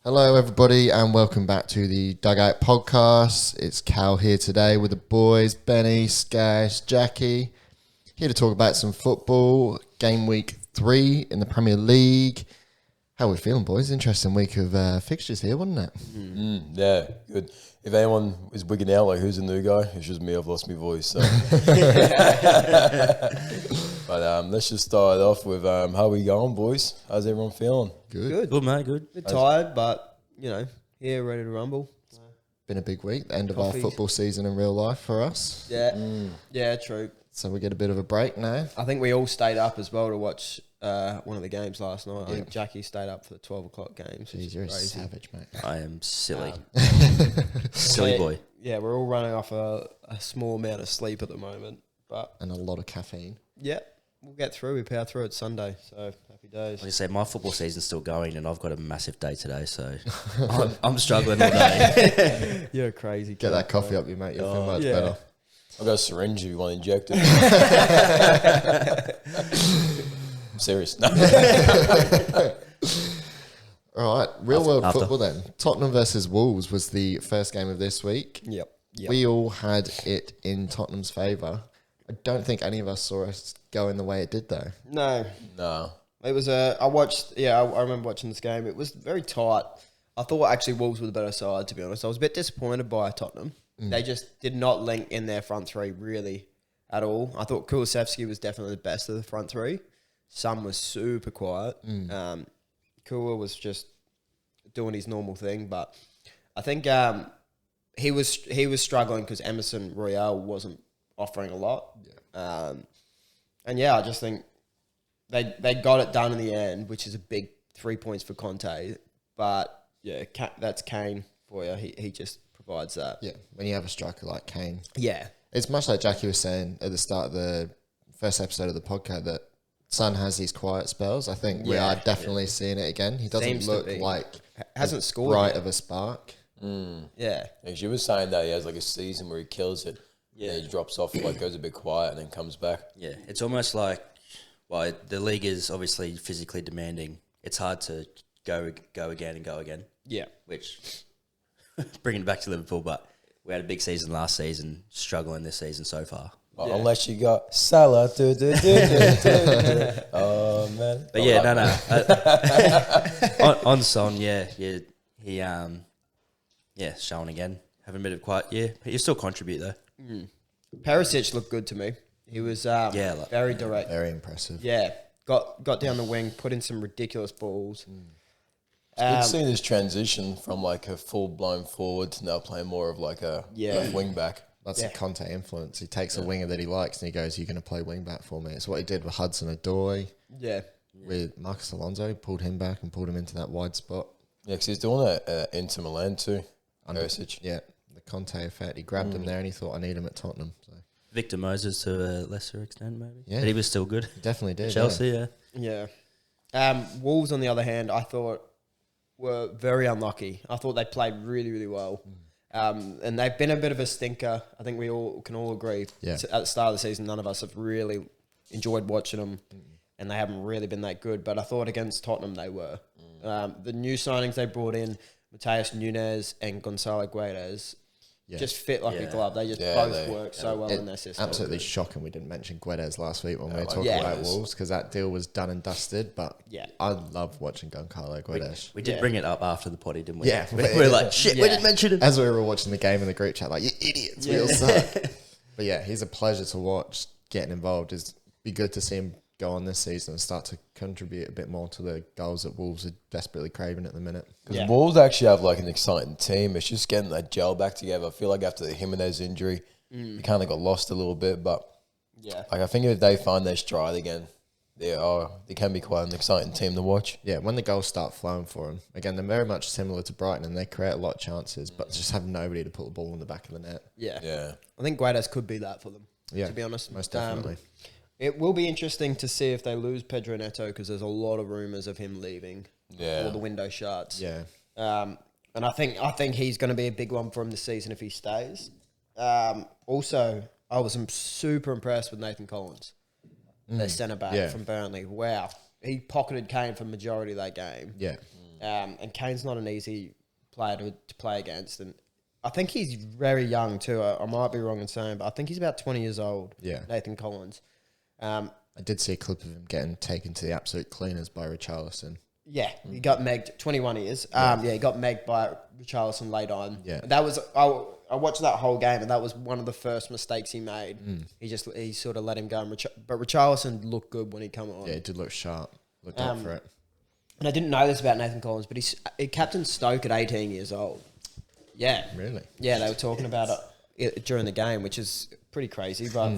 Hello, everybody, and welcome back to the Dugout podcast. It's Cal here today with the boys, Benny, Skash, Jackie, here to talk about some football. Game week 3 in the Premier League. How are we feeling, boys? Interesting week of fixtures here, wasn't it? Yeah, good. If anyone is wigging out, like who's the new guy? It's just me. I've lost my voice. So. But let's just start off with how we going, boys? How's everyone feeling? Good. Good, mate, good. Bit tired, but, here, ready to rumble. Been a big week, the end of our football season in real life for us. Yeah, true. So we get a bit of a break now. I think we all stayed up as well to watch one of the games last night. I think Jackie stayed up for the 12 o'clock games. Jeez, you're a savage, mate. I am silly. Silly boy. Yeah, we're all running off a small amount of sleep at the moment. But And a lot of caffeine. yeah, we'll get through. We power through. It's Sunday, so happy days. Like I say, my football season's still going, and I've got a massive day today, so I'm struggling all day. You're crazy. Get that coffee up you, mate. You'll feel much better. I've got a syringe if you want to inject it. I'm serious. No. All right, real world football then. Tottenham versus Wolves was the first game of this week. Yep. We all had it in Tottenham's favour. I don't think any of us saw us going the way it did, though. No. It was I remember watching this game. It was very tight. I thought actually Wolves were the better side, to be honest. I was a bit disappointed by Tottenham. They just did not link in their front three really at all. I thought Kulusevski was definitely the best of the front three. Son was super quiet. Kula was just doing his normal thing, but I think he was struggling because Emerson Royale wasn't offering a lot. I just think they got it done in the end, which is a big 3 points for Conte. But yeah, that's Kane for you. He just provides that. Yeah, when you have a striker like Kane. Yeah. It's much like Jackie was saying at the start of the first episode of the podcast that Son has these quiet spells. I think we are definitely seeing it again. He doesn't look like hasn't scored right yet. of a spark. Yeah. Because you were saying that he has like a season where he kills it. Yeah. And he drops off, like goes a bit quiet and then comes back. Yeah, it's almost like, well, the league is obviously physically demanding. It's hard to go again. Yeah. Which, bringing it back to Liverpool, but we had a big season last season, struggling this season so far. Unless you got Salah. Oh, man. But on Son, he showing again. Having a bit of quiet, He'll still contribute, though. Perisic looked good to me. He was very direct. Very impressive. Yeah. Got down the wing, put in some ridiculous balls. It's seeing this transition from like a full-blown forward to now playing more of like a wing-back. That's a Conte influence. He takes a winger that he likes and he goes, "You're going to play wing-back for me." It's what he did with Hudson-Odoi. Yeah. With Marcus Alonso, pulled him back and pulled him into that wide spot. Yeah, because he's doing that at Inter Milan too. Perisic. Yeah, the Conte effect. He grabbed him there and he thought, "I need him at Tottenham." So. Victor Moses to a lesser extent, maybe. Yeah. But he was still good. He definitely did. Chelsea, Yeah. Wolves, on the other hand, I thought were very unlucky. I thought they played really, really well. And they've been a bit of a stinker. I think we all can all agree. Yeah. At the start of the season, none of us have really enjoyed watching them, and they haven't really been that good. But I thought against Tottenham they were. The new signings they brought in, Mateus Nunes and Gonzalo Guedes, just fit like a glove. They just both work so well in their system. Absolutely shocking we didn't mention Guedes last week when we were talking about Wolves, because that deal was done and dusted. But I love watching Gonzalo Guedes. We did bring it up after the potty, didn't we? Yeah. We were like, shit, we didn't mention him. As we were watching the game in the group chat, like, you idiots, we all suck. But yeah, he's a pleasure to watch getting involved. It'd be good to see him go on this season and start to contribute a bit more to the goals that Wolves are desperately craving at the minute. Because Wolves actually have like an exciting team. It's just getting that gel back together. I feel like after the Jimenez injury, they kind of got lost a little bit. But like I think if they find their stride again, they can be quite an exciting team to watch. Yeah, when the goals start flowing for them, again, they're very much similar to Brighton and they create a lot of chances, but just have nobody to put the ball in the back of the net. Yeah. I think Guedes could be that for them, to be honest. Most definitely. It will be interesting to see if they lose Pedro Neto, because there's a lot of rumours of him leaving before the window shuts. Yeah. And I think he's going to be a big one for him this season if he stays. Also, I was super impressed with Nathan Collins, their centre-back from Burnley. Wow. He pocketed Kane for the majority of that game. Yeah. And Kane's not an easy player to play against. And I think he's very young too. I might be wrong in saying, but I think he's about 20 years old. Yeah. Nathan Collins. I did see a clip of him getting taken to the absolute cleaners by Richarlison. Yeah, he got megged. 21 years. He got megged by Richarlison late on. Yeah. And that was I watched that whole game, and that was one of the first mistakes he made. He sort of let him go, but Richarlison looked good when he came on. Yeah, it did look sharp. Looked up for it. And I didn't know this about Nathan Collins, but he captained Stoke at 18 years old. Yeah. Really? Yeah, they were talking about it during the game, which is pretty crazy, but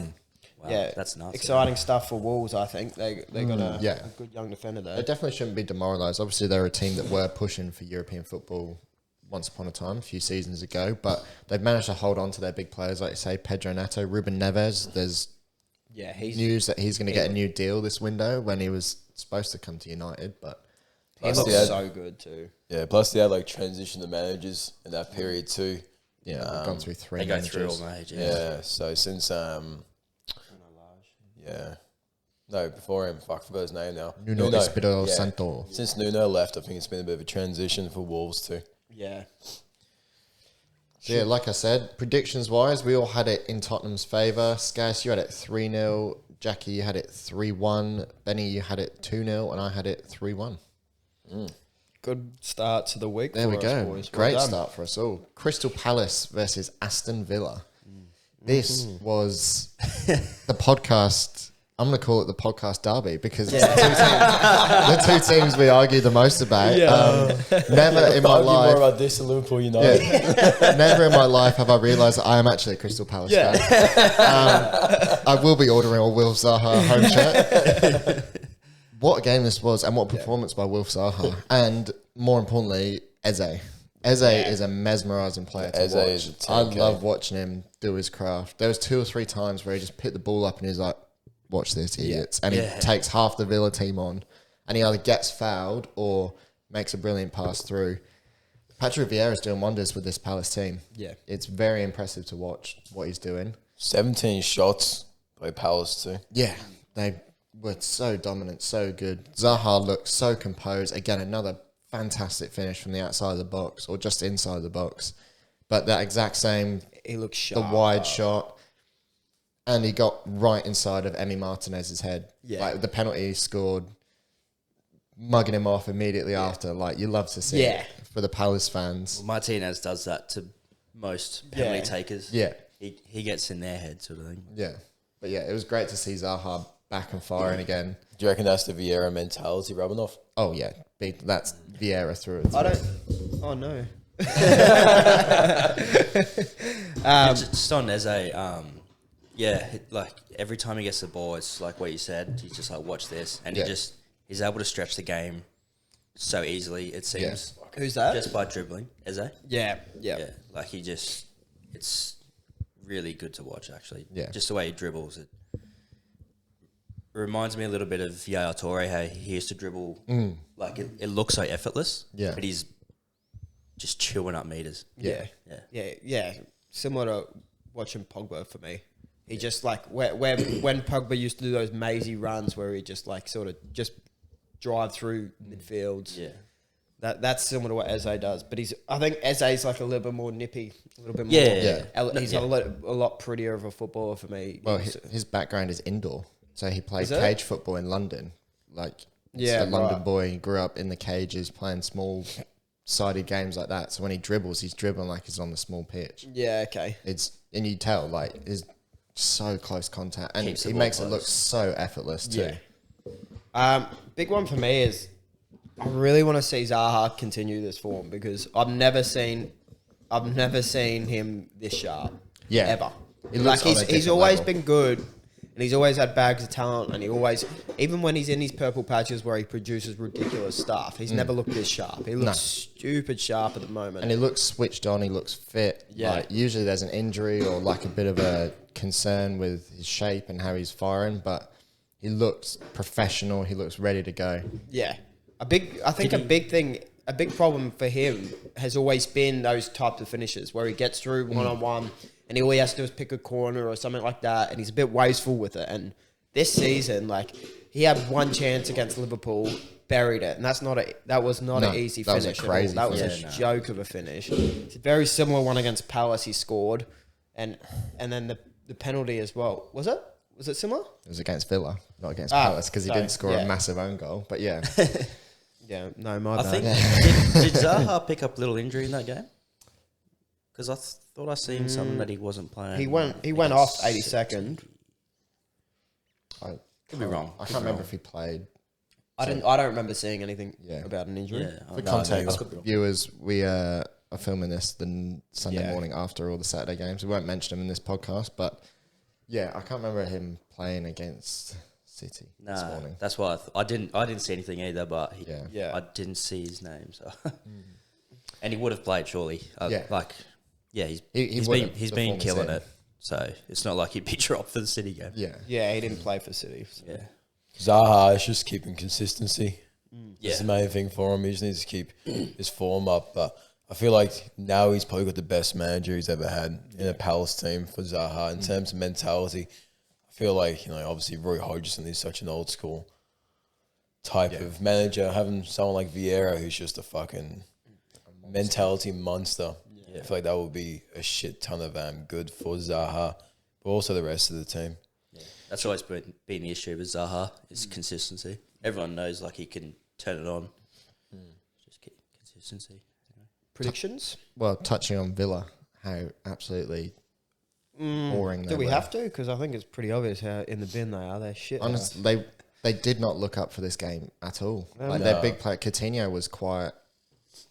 Wow, yeah, that's nuts. exciting stuff for Wolves. I think they got a good young defender there. They definitely shouldn't be demoralised. Obviously, they're a team that were pushing for European football once upon a time, a few seasons ago, but they've managed to hold on to their big players, like you say, Pedro Neto, Ruben Neves. There's He's news that he's going to get a new deal this window when he was supposed to come to United, but he looks so good too. Yeah, plus they had like transition the managers in that period too. yeah, they've gone through three They go managers. through all managers. Yeah, so since before him, I forgot his name now. Nuno Espirito Santo. Since Nuno left, I think it's been a bit of a transition for Wolves too. Yeah. So yeah, like I said, predictions-wise, we all had it in Tottenham's favour. Scass, you had it 3-0. Jackie, you had it 3-1. Benny, you had it 2-0. And I had it 3-1. Good start to the week. There we for us, go. boys. Great Well done. start for us all. Crystal Palace versus Aston Villa. This was the podcast. I'm going to call it the podcast derby because it's the two teams we argue the most about. Never in my Argue more life. about this than Liverpool United. Never in my life have I realised that I am actually a Crystal Palace fan. I will be ordering a Wilf Zaha home shirt. What a game this was, and what a performance by Wilf Zaha. And more importantly, Eze. Eze is a mesmerising player to Eze watch. is a I 10K. love watching him do his craft. There was 2 or 3 times where he just picked the ball up and he's like, watch this, idiots. And he takes half the Villa team on, and he either gets fouled or makes a brilliant pass through. Patrick Vieira's doing wonders with this Palace team. Yeah. It's very impressive to watch what he's doing. 17 shots by Palace too. Yeah, they were so dominant, so good. Zaha looked so composed. Again, another fantastic finish from the outside of the box or just inside the box. But that exact same, He looks the sharp. wide shot, and he got right inside of Emi Martinez's head. Yeah. Like the penalty he scored, mugging him off immediately after. Like, you love to see it for the Palace fans. Martinez does that to most penalty takers. Yeah. He gets in their head sort of thing. Yeah. But yeah, it was great to see Zaha back and firing again. Do you reckon that's the Vieira mentality rubbing off? Oh, yeah. That's Vieira through and through. I don't. Oh no. Just on Eze, like every time he gets the ball, it's like what you said. He's just like, watch this, and he's able to stretch the game so easily. It seems Who's that? just by dribbling. Eze, Yeah. like it's really good to watch actually. Yeah. Just the way he dribbles. It reminds me a little bit of Yaya Toure. How he used to dribble, like it looks so effortless. Yeah. but he's just chewing up meters. Yeah. Similar to watching Pogba for me. He just like where when Pogba used to do those mazy runs where he just like sort of just drive through midfields. Yeah. That's similar to what Eze does, but I think Eze's like a little bit more nippy, a little bit more. Yeah. He's a lot prettier of a footballer for me. Well, his background is indoor. So he played Is it? cage football in London. Like, he's Yeah, a London right. boy. He grew up in the cages playing small-sided games like that. So when he dribbles, he's dribbling like he's on the small pitch. Yeah, okay. And you tell, like, it's so close contact. And Keeps the he ball makes it close. look so effortless too. Big one for me is I really want to see Zaha continue this form because I've never seen him this sharp. Yeah. Ever. He Like looks on a he's different always level. been good and he's always had bags of talent and he always, even when he's in these purple patches where he produces ridiculous stuff, he's never looked this sharp. He looks stupid sharp at the moment. And he looks switched on. He looks fit. Yeah. Like, usually there's an injury or like a bit of a concern with his shape and how he's firing, but he looks professional. He looks ready to go. Yeah. A big problem for him has always been those types of finishes where he gets through one-on-one and all he has to do is pick a corner or something like that and he's a bit wasteful with it. And this season, like, he had one chance against Liverpool buried it, and that was not an easy that was finish. a crazy that was finish. a joke of a finish. It's a very similar one against Palace. He scored, and then the penalty as well. Was it? Was it similar? It was against Villa, not against Palace, because he didn't score a massive own goal. But yeah, Yeah, no, my I bad. think did Zaha pick up a little injury in that game? Because I thought I seen something that he wasn't playing. He went off 82nd. Could be wrong. I can't remember if he played. I don't remember seeing anything Yeah. about an injury. Yeah, For no, context, could be wrong. viewers, we are filming this the Sunday Yeah. morning after all the Saturday games. We won't mention him in this podcast, but yeah, I can't remember him playing against City this Nah, morning. that's why I didn't see anything either. But Yeah. I didn't see his name. So, and he would have played surely. He's would have he's before been the killing team. it. So it's not like he'd be dropped for the City game. Yeah. Yeah, he didn't play for City. So. Yeah. Zaha is just keeping consistency. Yeah. That's the main thing for him. He just needs to keep his form up. But I feel like now he's probably got the best manager he's ever had in a Palace team for Zaha. In terms of mentality, I feel like, obviously Roy Hodgson is such an old school type of manager. Having someone like Vieira who's just a fucking mentality monster. I feel like that would be a shit ton of good for Zaha, but also the rest of the team. Yeah. That's always been the issue with Zaha is consistency. Everyone knows like he can turn it on. Just get consistency. Predictions? Well, touching on Villa, how absolutely boring they Do we were. have to? Because I think it's pretty obvious how in the bin they are. They're shit. Honestly, they did not look up for this game at all. Like their big player, Coutinho, was quiet.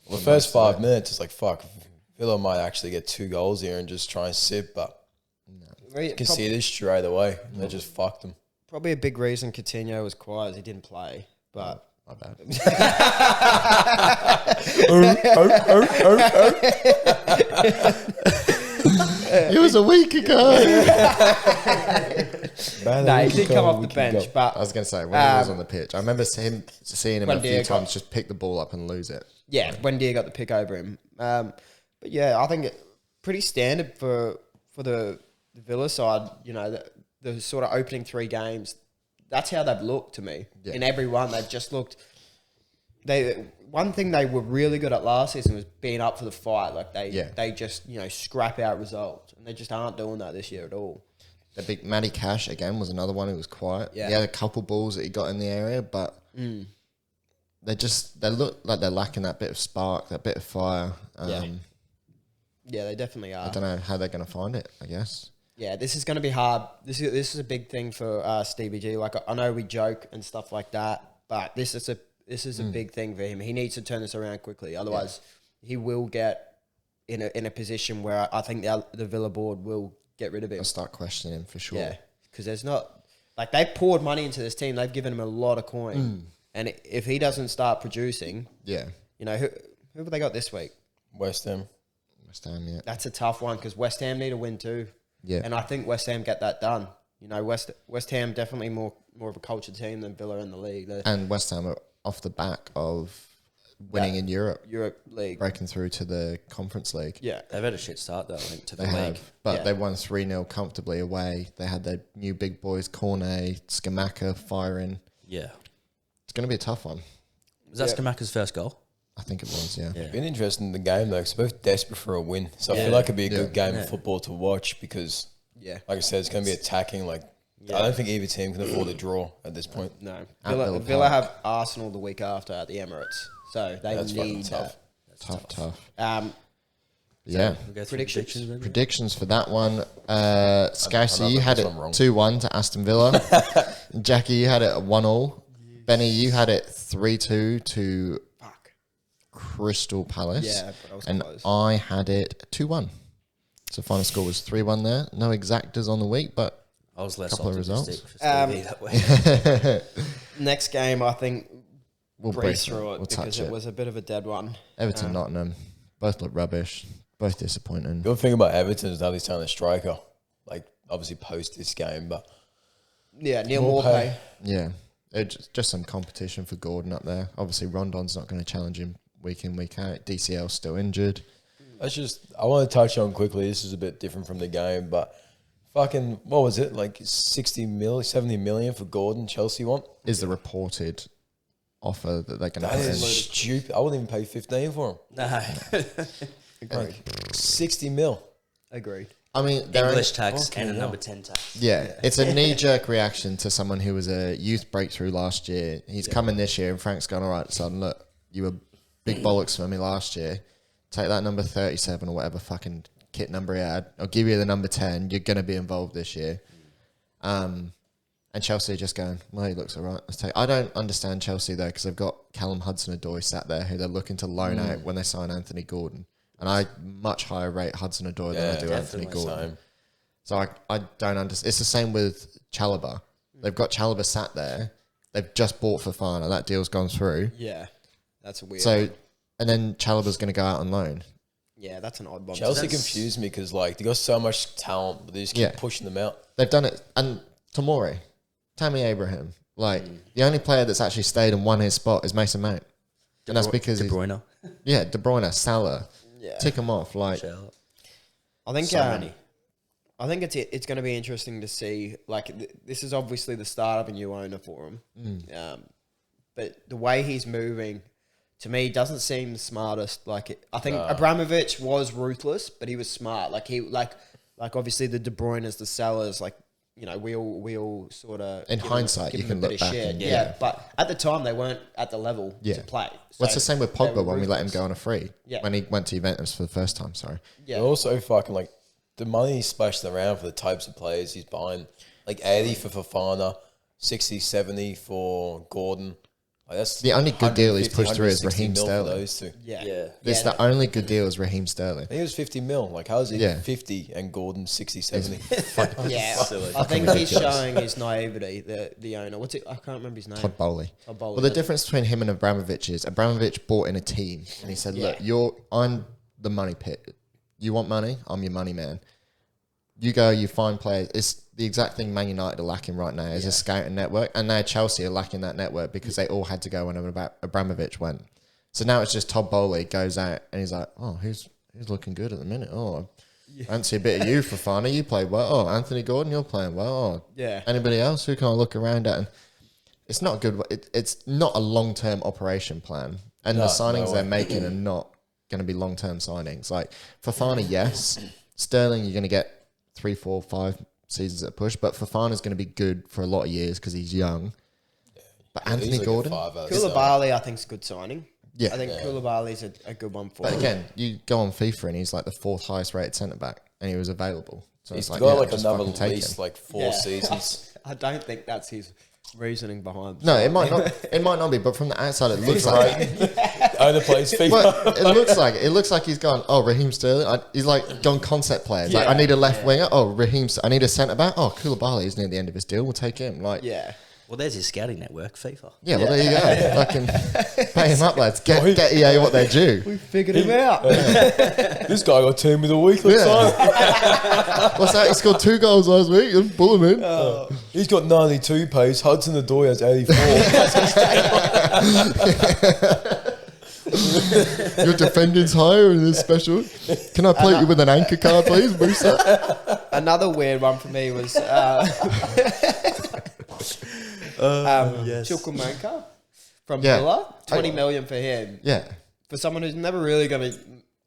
Well, the first 5 minutes, it's like, fuck, Villa might actually get 2 goals here and just try and sit, but conceded straight away. They just fucked them. Probably a big reason Coutinho was quiet is he didn't play. But My bad. It was a week ago. no, he did come off the bench. I But was going to say, when he was on the pitch, I remember seeing him a few Buendia times just pick the ball up and lose it. yeah, Buendia got the pick over him. But yeah, I think pretty standard for the Villa side. The sort of opening 3 games. That's how they've looked to me. Yeah. In every one, they've just looked. One thing they were really good at last season was being up for the fight. Like they just scrap out results, and they just aren't doing that this year at all. The big Matty Cash again was another one who was quiet. Yeah. He had a couple balls that he got in the area, but they look like they're lacking that bit of spark, that bit of fire. Yeah, they definitely are. I don't know how they're going to find it, I guess. Yeah, this is going to be hard. This is a big thing for Stevie G. Like I know we joke and stuff like that, but this is a big thing for him. He needs to turn this around quickly, otherwise he will get in a position where I think the Villa board will get rid of him. I'll start questioning him for sure. Yeah, because there's not like they poured money into this team. They've given him a lot of coin, and if he doesn't start producing, Yeah. who have they got this week? West Ham. West Ham, yeah. That's a tough one because West Ham need a win too. Yeah. And I think West Ham get that done. West Ham definitely more of a cultured team than Villa in the league. They're And West Ham are off the back of winning in Europe, Europe League. breaking through to the Conference League. Yeah. They've had a shit start though, I think, to the They league. have, but Yeah. they won 3-0 comfortably away. They had their new big boys, Cornet, Skamaka, firing. Yeah. It's going to be a tough one. Was that Skamaka's first goal? I think it was, yeah. Yeah. Been interesting in the game though, because they're both desperate for a win. So I Yeah. feel like it'd be a Yeah. good game of football to watch because, Yeah. like I said, it's going to be attacking. I don't think either team can afford a draw at this point. No. At Villa Villa Park. have Arsenal the week after at the Emirates. So they That's fucking need tough. Tough. that. Yeah. We'll go through Predictions? maybe? Predictions for that one. Scouser, you had it I'm wrong. 2-1 to Aston Villa. Jackie, you had it 1-1. Benny, you had it 3-2 to Fuck. Crystal Palace. Yeah, but I was and close. I had it 2-1. So final score was 3-1 there. No exactas on the week, but I was less Couple of optimistic results. for Stevie that way. Next game, I think we'll breeze through through it We'll because touch it it. was a bit of a dead one. Everton, Nottingham, both look rubbish. Both disappointing. Good thing about Everton is now he's telling a striker, obviously post this game, but Yeah, Neil More Morpay. pay. Yeah. Just some competition for Gordon up there. Obviously, Rondon's not going to challenge him week in, week out. DCL's still injured. I want to touch on quickly, this is a bit different from the game, but fucking, what was it, 70 million for Gordon, Chelsea want? Is the reported offer that they're going to That put in. is stupid. I wouldn't even pay 15 for him. No. Agreed. 60 mil. Agreed. I mean, they're English tax fucking and a hell. number 10 tax. yeah, it's a knee-jerk reaction to someone who was a youth breakthrough last year. He's coming this year, and Frank's gone, all right, son, look, you were big bollocks for me last year. Take that number 37 or whatever fucking kit number he had. I'll give you the number 10. You're going to be involved this year. And Chelsea are just going, well, he looks all right. Let's take. I don't understand Chelsea, though, because they've got Callum Hudson-Odoi sat there who they're looking to loan out when they sign Anthony Gordon. And I much higher rate Hudson-Odoi than I do Anthony Gordon. Same. So I don't understand. It's the same with Chalobah. They've got Chalobah sat there. They've just bought Fofana. That deal's gone through. Yeah, that's a weird. So, and then Chalobah's going to go out on loan. yeah, that's an odd one. Chelsea confused me because like they got so much talent, but they just keep pushing them out. They've done it. And Tomori, Tammy Abraham, like the only player that's actually stayed and won his spot is Mason Mount. And that's because De Bruyne. De Bruyne, Salah, tick them off. Like, I think So many. I think it's going to be interesting to see. Like this is obviously the start of a new owner for him, but the way he's moving, to me, doesn't seem the smartest. Like I think Abramovich was ruthless, but he was smart. Like he like obviously the De Bruyne's, the Salahs, like you know we all sort of in hindsight, you can look back. But at the time they weren't at the level to play. Well, it's the So same with they were Pogba when we let him ruthless. go on a free. Yeah. When he went to Juventus for the first time, sorry. Yeah, They're also fucking like the money he's splashing around for the types of players he's buying. Like 80 for Fofana, 60, 70 for Gordon. Like that's The only good deal he's 150, pushed through is 160 Raheem mil for Sterling. those two. yeah. It's the only good deal is Raheem Sterling. I think it was 50 mil. Like how's he Yeah. 50 and Gordon 60, 70? Yeah, Silly. I think he's showing his naivety. The owner, what's it? I can't remember his name. Todd Bowley. Todd Bowley. Well, the difference between him and Abramovich is Abramovich bought in a team, and he said, "Look, I'm the money pit. You want money? I'm your money man. You go, you find players. It's the exact thing Man United are lacking right now is a scouting network, and now Chelsea are lacking that network because they all had to go when Abramovich went. So now it's just Todd Bowley goes out and he's like, oh, who's looking good at the minute? Oh, I fancy a bit of you, Fofana. You played well. Oh, Anthony Gordon, you're playing well. Oh, Yeah. Anybody else? Who can I look around at? And it's not good. It's not a long-term operation plan. And the signings they're making are not going to be long-term signings. Like Fofana, yes. Sterling, you're going to get 3, 4, 5 seasons at a push. But Fofana's going to be good for a lot of years because he's young. But Anthony He's like a Gordon? 5 out of 7. Koulibaly, I think, is a good signing. Yeah. I think Koulibaly's a good one for But him. again, you go on FIFA and he's like the 4th highest rated centre-back. And he was available. So He's it's like, got like just another fucking at take least him. like 4 Yeah. seasons. I don't think that's his reasoning behind. No, it might not. It might not be. But from the outside, it looks like Owner plays FIFA. But it looks like he's gone. Oh, Raheem Sterling. He's like gone concept players. Like I need a left winger. Oh, Raheem. I need a centre back. Oh, Koulibaly is near the end of his deal. We'll take him. Like Yeah. Well, there's his scouting network, FIFA. yeah. Well, there you go. Fucking pay him up, lads. Get EA what they're due. We figured him out. This guy got team of the week. Let's sign him. What's that? He scored 2 goals last week. Just pull him in. He's got 92 pace. Hudson-Odoi has 84. Your defending's higher and it's special. Can I plate you with an anchor card, please, Booster? Another weird one for me was Chukwuemeka from Yeah. Villa. 20 million for him. Yeah. For someone who's never really going to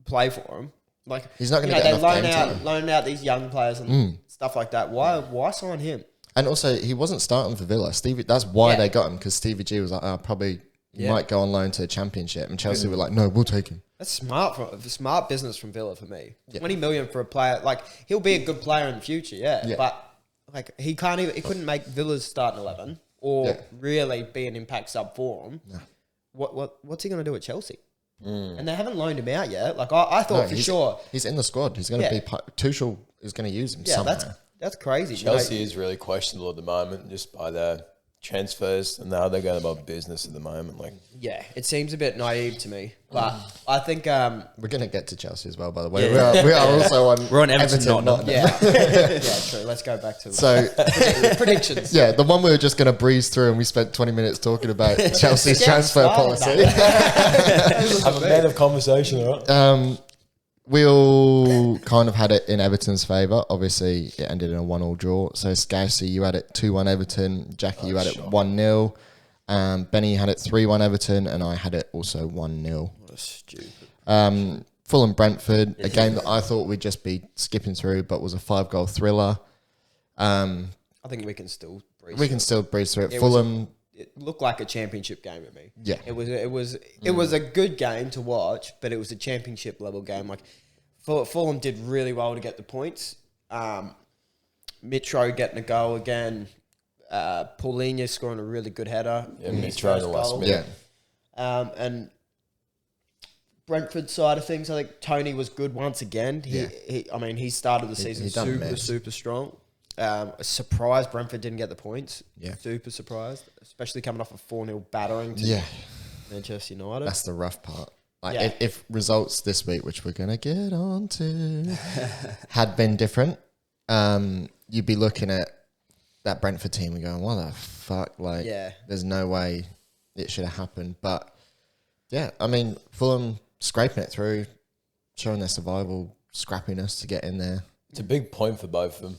play for him. Like He's not gonna you know, get they enough loan game time. loan out these young players and stuff like that. Why sign him? And also, he wasn't starting for Villa. Stevie, that's why Yeah. they got him, because Stevie G was like, probably might go on loan to the Championship. And Chelsea were like, no, we'll take him. That's smart business from Villa for me. 20 million for a player, like he'll be a good player in the future, but like he couldn't make Villa's starting 11 or really be an impact sub for him. No. What's he going to do at Chelsea? And they haven't loaned him out yet. Like I thought for sure He's in the squad. He's going to be Tuchel is going to use him somehow. that's crazy. Chelsea is really questionable at the moment just by their transfers and how they're going about business at the moment. Like, Yeah, it seems a bit naive to me, but I think We're going to get to Chelsea as well, by the way. We are also on We're on Everton, not yeah, true. Let's go back to So, predictions. yeah, the one we were just going to breeze through and we spent 20 minutes talking about Chelsea's transfer policy. have a man of conversation, all right? We all kind of had it in Everton's favour. Obviously, it ended in a 1-1 draw. So, Scousey, you had it 2-1 Everton. Jackie, you had it 1-0. Benny had it 3-1 Everton, and I had it also 1-0. That's stupid. Fulham Brentford, a game that I thought we'd just be skipping through, but was a 5-goal thriller. I think we can still breeze through it. It Fulham. It looked like a championship game to me. Yeah. It was a good game to watch, but it was a championship level game. Like Fulham did really well to get the points. Mitro getting a goal again. Paulinho scoring a really good header. Yeah, Mitro in the last minute. Yeah. And Brentford side of things, I think Tony was good once again. He started the season super strong. Surprised Brentford didn't get the points. Yeah. Super surprised, especially coming off a 4-0 battering to Manchester United. That's the rough part. Yeah. If results this week, which we're going to get on to, had been different, you'd be looking at that Brentford team and going, what the fuck? There's no way it should have happened. But, yeah, I mean, Fulham scraping it through, showing their survival scrappiness to get in there. It's a big point for both of them.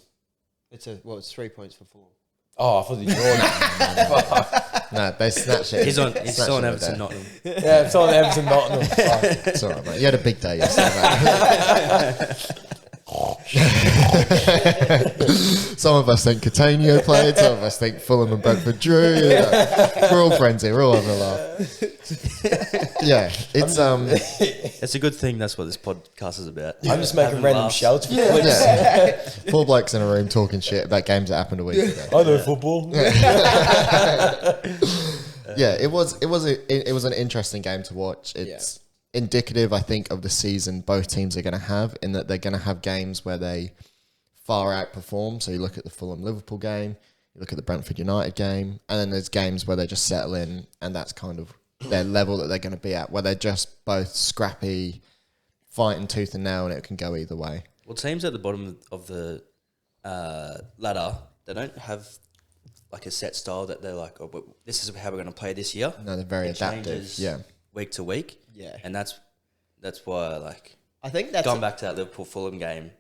It's 3 points for Fulham. Oh, I thought you No, they snatched it. He's still on Everton, Nottingham. Yeah, it's on Everton, Nottingham. It's all right, mate. You had a big day yesterday, mate. Some of us think Coutinho played, some of us think Fulham and Brentford drew. We're all friends here, we're all having a laugh. Yeah, It's a good thing that's what this podcast is about. I'm just making random laughs. shouts for yeah. Four blokes in a room talking shit about games that happened a week ago. I know football. Yeah, it was an interesting game to watch. It's indicative, I think, of the season both teams are going to have, in that they're going to have games where they far outperform. So you look at the Fulham Liverpool game, you look at the Brentford United game, and then there's games where they just settle in, and that's kind of their level that they're going to be at, where they're just both scrappy, fighting tooth and nail, and it can go either way. Well, teams at the bottom of the ladder, they don't have like a set style that they're like, oh, but this is how we're going to play this year. No, they're very adaptive. Changes week to week. Yeah, and that's why I think that's going back to that Liverpool Fulham game.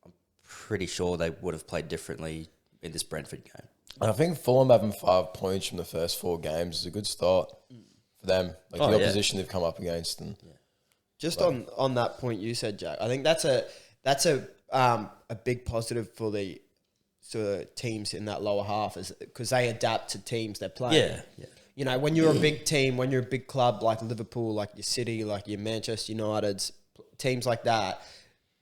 I'm pretty sure they would have played differently in this Brentford game. I think Fulham having 5 points from the first 4 games is a good start for them. Like the opposition they've come up against, and just on that point you said, Jack. I think that's a big positive for the sort of teams in that lower half, is because they adapt to teams they're playing. Yeah. You know, when you're a big team, when you're a big club like Liverpool, like your City, like your Manchester Uniteds, teams like that,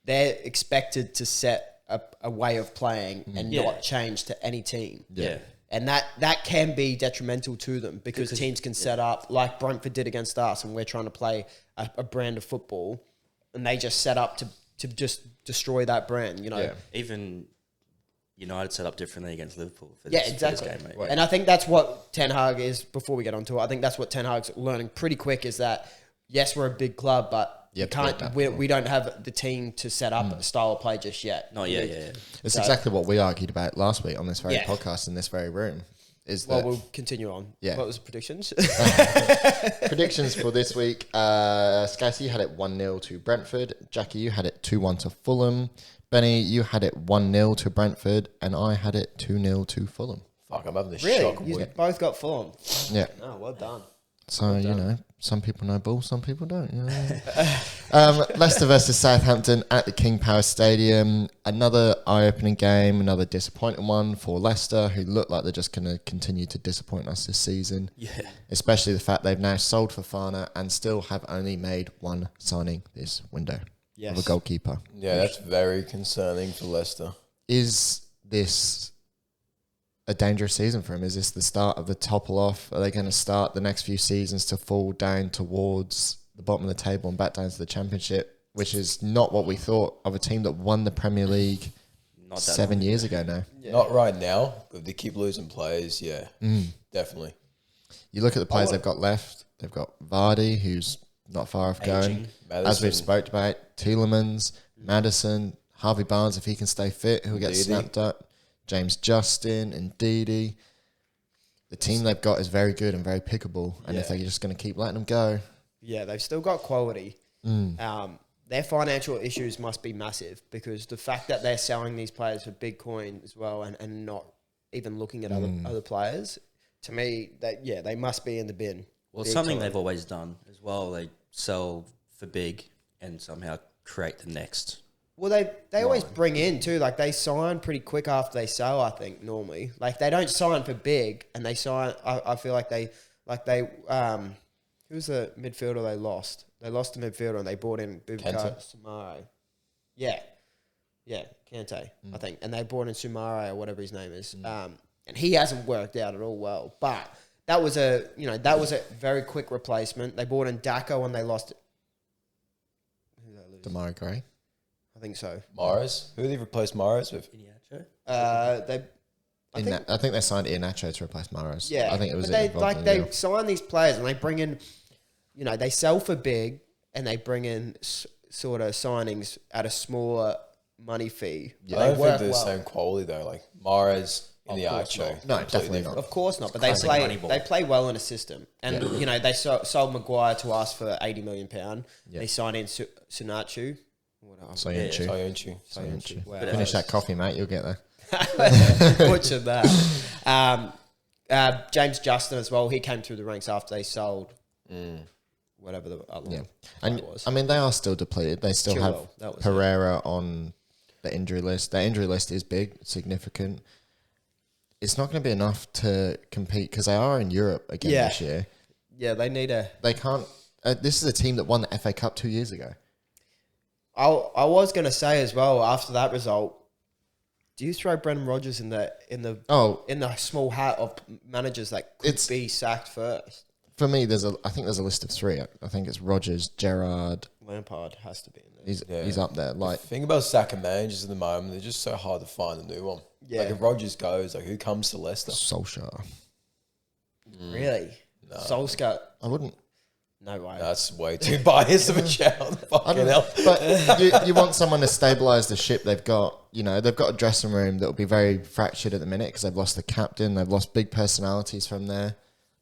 they're expected to set a way of playing and not change to any team. Yeah. And that can be detrimental to them because teams can set up, like Brentford did against us, and we're trying to play a brand of football, and they just set up to just destroy that brand, you know. Yeah. Even United set up differently against Liverpool for exactly. this game, mate. And I think that's what Ten Hag is, before we get on to it, I think that's what Ten Hag's learning pretty quick, is that, yes, we're a big club, but we don't have the team to set up a style of play just yet. Not yet, yeah. It's exactly what we argued about last week on this very podcast in this very room. We'll continue on. Yeah. What was the predictions? Predictions for this week. Scassi, you had it 1-0 to Brentford. Jackie, you had it 2-1 to Fulham. Benny, you had it 1-0 to Brentford, and I had it 2-0 to Fulham. fuck, I'm having this Really? shock. You both got Fulham. Yeah. Oh, well done. So, you know, some people know ball, some people don't. You know? Leicester versus Southampton at the King Power Stadium. Another eye-opening game, another disappointing one for Leicester, who look like they're just going to continue to disappoint us this season. Yeah. Especially the fact they've now sold Fofana and still have only made one signing this window of a goalkeeper. Yeah, that's very concerning for Leicester. Is this a dangerous season for him? Is this the start of the topple off? Are they going to start the next few seasons to fall down towards the bottom of the table and back down to the Championship, which is not what we thought of a team that won the Premier League 7 years ago now? Yeah. Not right now, but if they keep losing players, definitely. You look at the players they've got left. They've got Vardy, who's not far off going. As we've spoke about, Tielemans, Maddison, Harvey Barnes, if he can stay fit, he'll get snapped up. James Justin and Didi. The team they've got is very good and very pickable. And if they're just going to keep letting them go. Yeah, they've still got quality. Their financial issues must be massive, because the fact that they're selling these players for big coin as well and not even looking at other players to me, they must be in the bin. Well, it's something they've always done as well. They sell for big and somehow create the next. Well, they always bring in too. Like they sign pretty quick after they sell. I think normally, like they don't sign for big, and they sign. I feel like they who's the midfielder they lost? They lost the midfielder and they brought in Bubakar Sumare. Yeah, Kante, I think, and they brought in Sumare or whatever his name is. And he hasn't worked out at all well, but that was a very quick replacement. They brought in Daco and they lost. Who did they lose? Demarai Gray. I think so. Mahrez? Who did they replace Mahrez with? Iniacho? I think they signed Iheanacho to replace Mahrez. Yeah, I think it was. But they sign these players and they bring in, they sell for big and they bring in sort of signings at a smaller money fee. Yeah, I don't think they're the same quality though. Like Mahrez, Iniacho. No, definitely not. Of course not. But they play well in a system, and they sold Maguire to us for £80 million. Yeah. They signed in Sunachu. Soyuncu. Wow. Finish that coffee, mate. You'll get there. Butchered that. James Justin as well. He came through the ranks after they sold whatever the other one was. I mean, they are still depleted. They still have Pereira on the injury list. Their injury list is big, significant. It's not going to be enough to compete because they are in Europe again this year. Yeah, they need a... They can't... this is a team that won the FA Cup 2 years ago. I was going to say as well, after that result, do you throw Brendan Rodgers in the small hat of managers that could be sacked first? For me, I think there's a list of three. I think it's Rodgers, Gerrard, Lampard has to be in there. He's up there. Like, the thing about sacking managers at the moment, they're just so hard to find a new one. Yeah. Like if Rodgers goes, like who comes to Leicester? Solskjaer. Really? No. Solskjaer. I wouldn't. No way. That's way too biased of a shout. Fucking hell. But you want someone to stabilise the ship they've got. They've got a dressing room that will be very fractured at the minute because they've lost the captain. They've lost big personalities from there.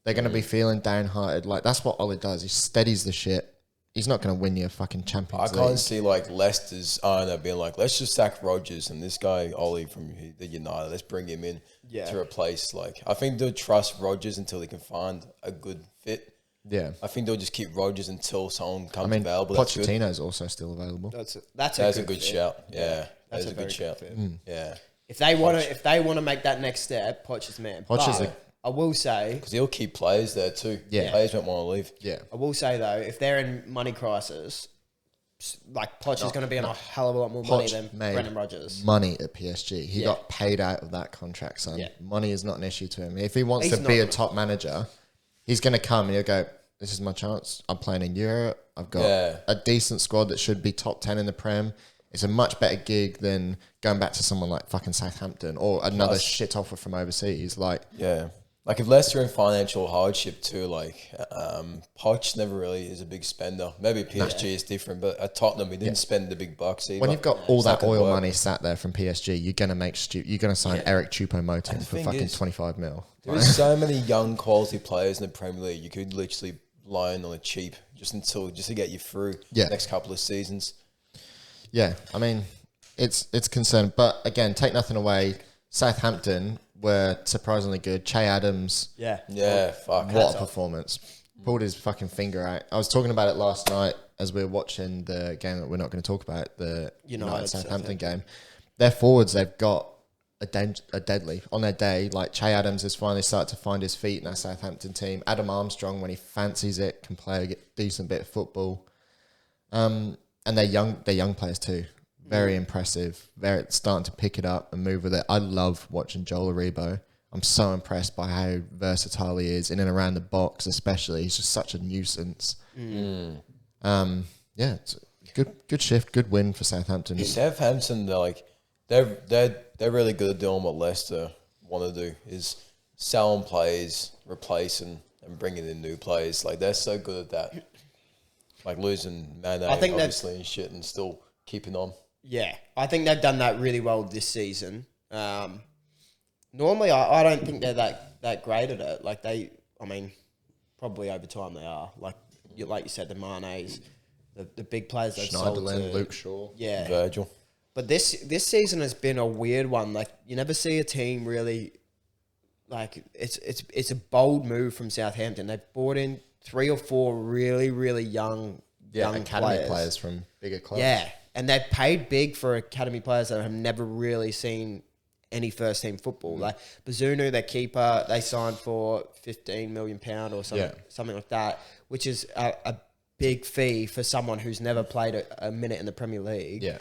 They're going to be feeling downhearted. Like, that's what Ollie does. He steadies the ship. He's not going to win you a fucking Champions League. I can't see, like, Leicester's owner being like, let's just sack Rodgers and this guy, Ollie, from the United, let's bring him in to replace. Like, I think they'll trust Rodgers until they can find a good fit. Yeah. I think they'll just keep Rodgers until someone comes available. Pochettino's also still available. That's a good shout. Yeah. That's a good shout. Yeah. If they want to make that next step, Poch is man. I will say... Because he'll keep players there too. Yeah. Players won't want to leave. Yeah. I will say, though, if they're in money crisis, like, Poch is going to be on a hell of a lot more money than Brendan Rodgers. Money at PSG. He got paid out of that contract, son. Yeah. Money is not an issue to him. If he wants to be a top manager, he's going to come and he'll go, this is my chance. I'm playing in Europe. I've got a decent squad that should be top 10 in the Prem. It's a much better gig than going back to someone like fucking Southampton or another shit offer from overseas. Like, like if Leicester in financial hardship too, like Poch never really is a big spender. Maybe PSG is different, but at Tottenham he didn't spend the big bucks either. When you've got all that oil money sat there from PSG, you're gonna sign Eric Choupo-Moting for fucking 25 mil. There's so many young quality players in the Premier League. You could literally loan on a cheap just to get you through the next couple of seasons. Yeah, I mean, it's concerning, but again, take nothing away. Southampton were surprisingly good. Che Adams, what a performance! Pulled his fucking finger out. I was talking about it last night as we were watching the game that we're not going to talk about, the United Southampton game. Their forwards, they've got a deadly on their day. Like Che Adams has finally started to find his feet in our Southampton team. Adam Armstrong, when he fancies it, can play a decent bit of football. And they're young players too. Very impressive. Very starting to pick it up and move with it. I love watching Joel Aribo. I'm so impressed by how versatile he is in and around the box, especially. He's just such a nuisance. It's a good shift, good win for Southampton. Southampton, they're really good at doing what Leicester want to do, is selling players, replacing and bringing in new players. Like they're so good at that. Like losing Mane, obviously, and shit, and still keeping on. Yeah, I think they've done that really well this season. Normally, I don't think they're that great at it. Like probably over time they are. Like you said, the Manes, the big players they've sold to. Luke Shaw, Virgil. But this season has been a weird one. Like you never see a team really like it's a bold move from Southampton. They've brought in 3 or 4 really, really young academy players from bigger clubs. Yeah, and they've paid big for academy players that have never really seen any first team football. Like Bazunu, their keeper, they signed for £15 million or something like that, which is a big fee for someone who's never played a minute in the Premier League. Yeah.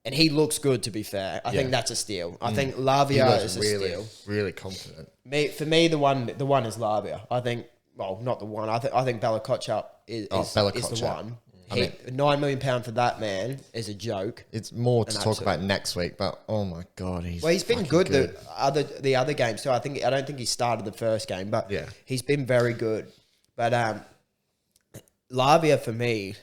And he looks good, to be fair. I think that's a steal. I think Lavia is a steal. Really confident. For me, the one is Lavia. I think, well, not the one. I think Bella Kotchap is the one. I mean, £9 million for that man is a joke. It's more to talk about next week, but oh my god, he's been good. The other games too. I don't think he started the first game, but he's been very good. But Lavia for me,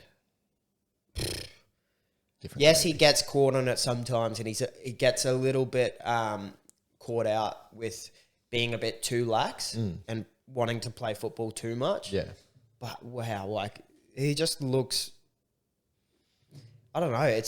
yes, he gets caught on it sometimes, and he gets a little bit caught out with being a bit too lax and wanting to play football too much. Yeah, but wow, like. He just looks, I don't know.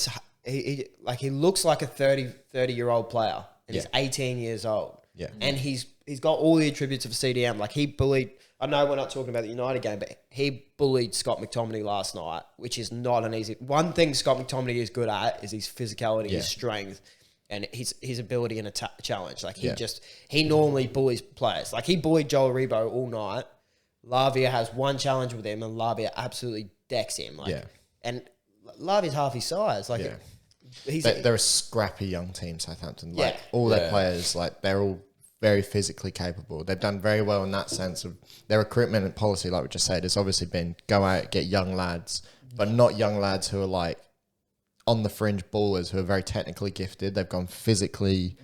He looks like a 30-year-old player, and he's 18 years old. Yeah, and he's got all the attributes of a CDM. Like he bullied. I know we're not talking about the United game, but he bullied Scott McTominay last night, which is not an easy. One thing Scott McTominay is good at is his physicality, his strength, and his ability in a challenge. Like he normally bullies players. Like he bullied Joel Aribo all night. Lavia has one challenge with him, and Lavia absolutely decks him. And Lavia's half his size. They're a scrappy young team, Southampton. Like all their players, like they're all very physically capable. They've done very well in that sense of their recruitment and policy. Like we just said, has obviously been go out, get young lads, but not young lads who are like on the fringe ballers who are very technically gifted. They've gone physically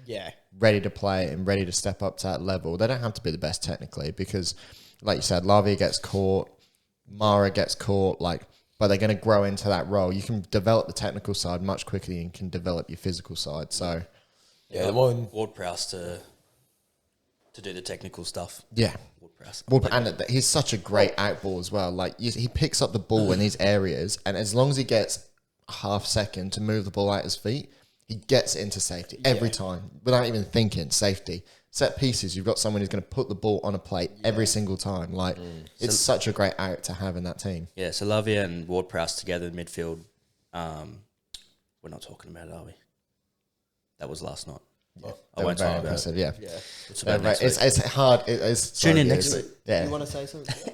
ready to play and ready to step up to that level. They don't have to be the best technically because. Like you said, Lavia gets caught, Mara gets caught, but they're going to grow into that role. You can develop the technical side much quicker than you can develop your physical side. So, Ward-Prowse to do the technical stuff. Yeah. And he's such a great outball as well. Like, he picks up the ball in these areas, and as long as he gets a half second to move the ball out his feet, he gets into safety every time without even thinking safety. Set pieces, you've got someone who's going to put the ball on a plate every single time. It's such a great out to have in that team. Yeah, so Lavia and Ward-Prowse together in midfield. We're not talking about it, are we? That was last night. Yeah. I won't talk about it. Yeah. It's hard. Tune in next week. Yeah. You want to say something?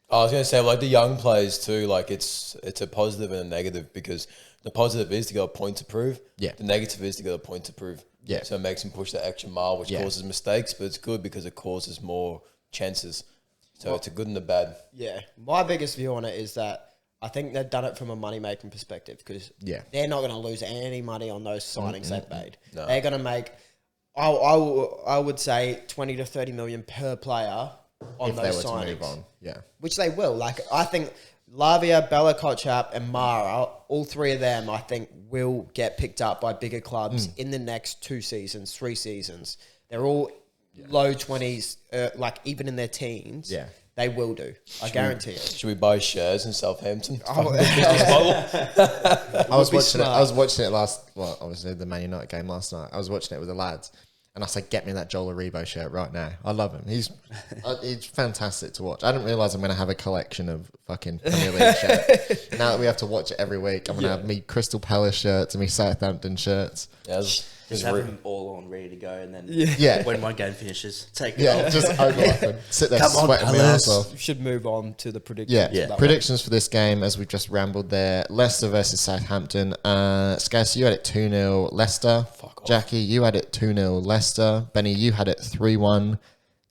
I was going to say, the young players too, it's a positive and a negative because the positive is to get a point to prove. Yeah. The negative is to get a point to prove. Yeah. So it makes them push that extra mile, which causes mistakes, but it's good because it causes more chances. So it's a good and a bad. Yeah. My biggest view on it is that I think they've done it from a money-making perspective because they're not going to lose any money on those signings they've made. No. They're going to make, I would say, 20 to 30 million per player on those signings. To move on. Yeah. Which they will. I think Lavia, Bella Kotchap, and Mara, all three of them, I think, will get picked up by bigger clubs in the next 2 seasons, 3 seasons. They're all low 20s, even in their teens. Yeah. They will do. I guarantee it. Should we buy shares in Southampton? I was watching it obviously the Man United game last night. I was watching it with the lads. And I said, get me that Joel Aribo shirt right now. I love him. He's fantastic to watch. I didn't realise I'm going to have a collection of fucking Premier League shirts. Now that we have to watch it every week, I'm going to have me Crystal Palace shirts and me Southampton shirts. Yeah, just have them all on ready to go, and then when my game finishes, take it off. Just overlap and sit there sweating my ass off. We should move on to the predictions. Predictions for this game, as we've just rambled there. Leicester versus Southampton. Scass, you had it 2-0 Leicester. Fuck off. Jackie, you had it 2-0 Leicester. Benny, you had it 3-1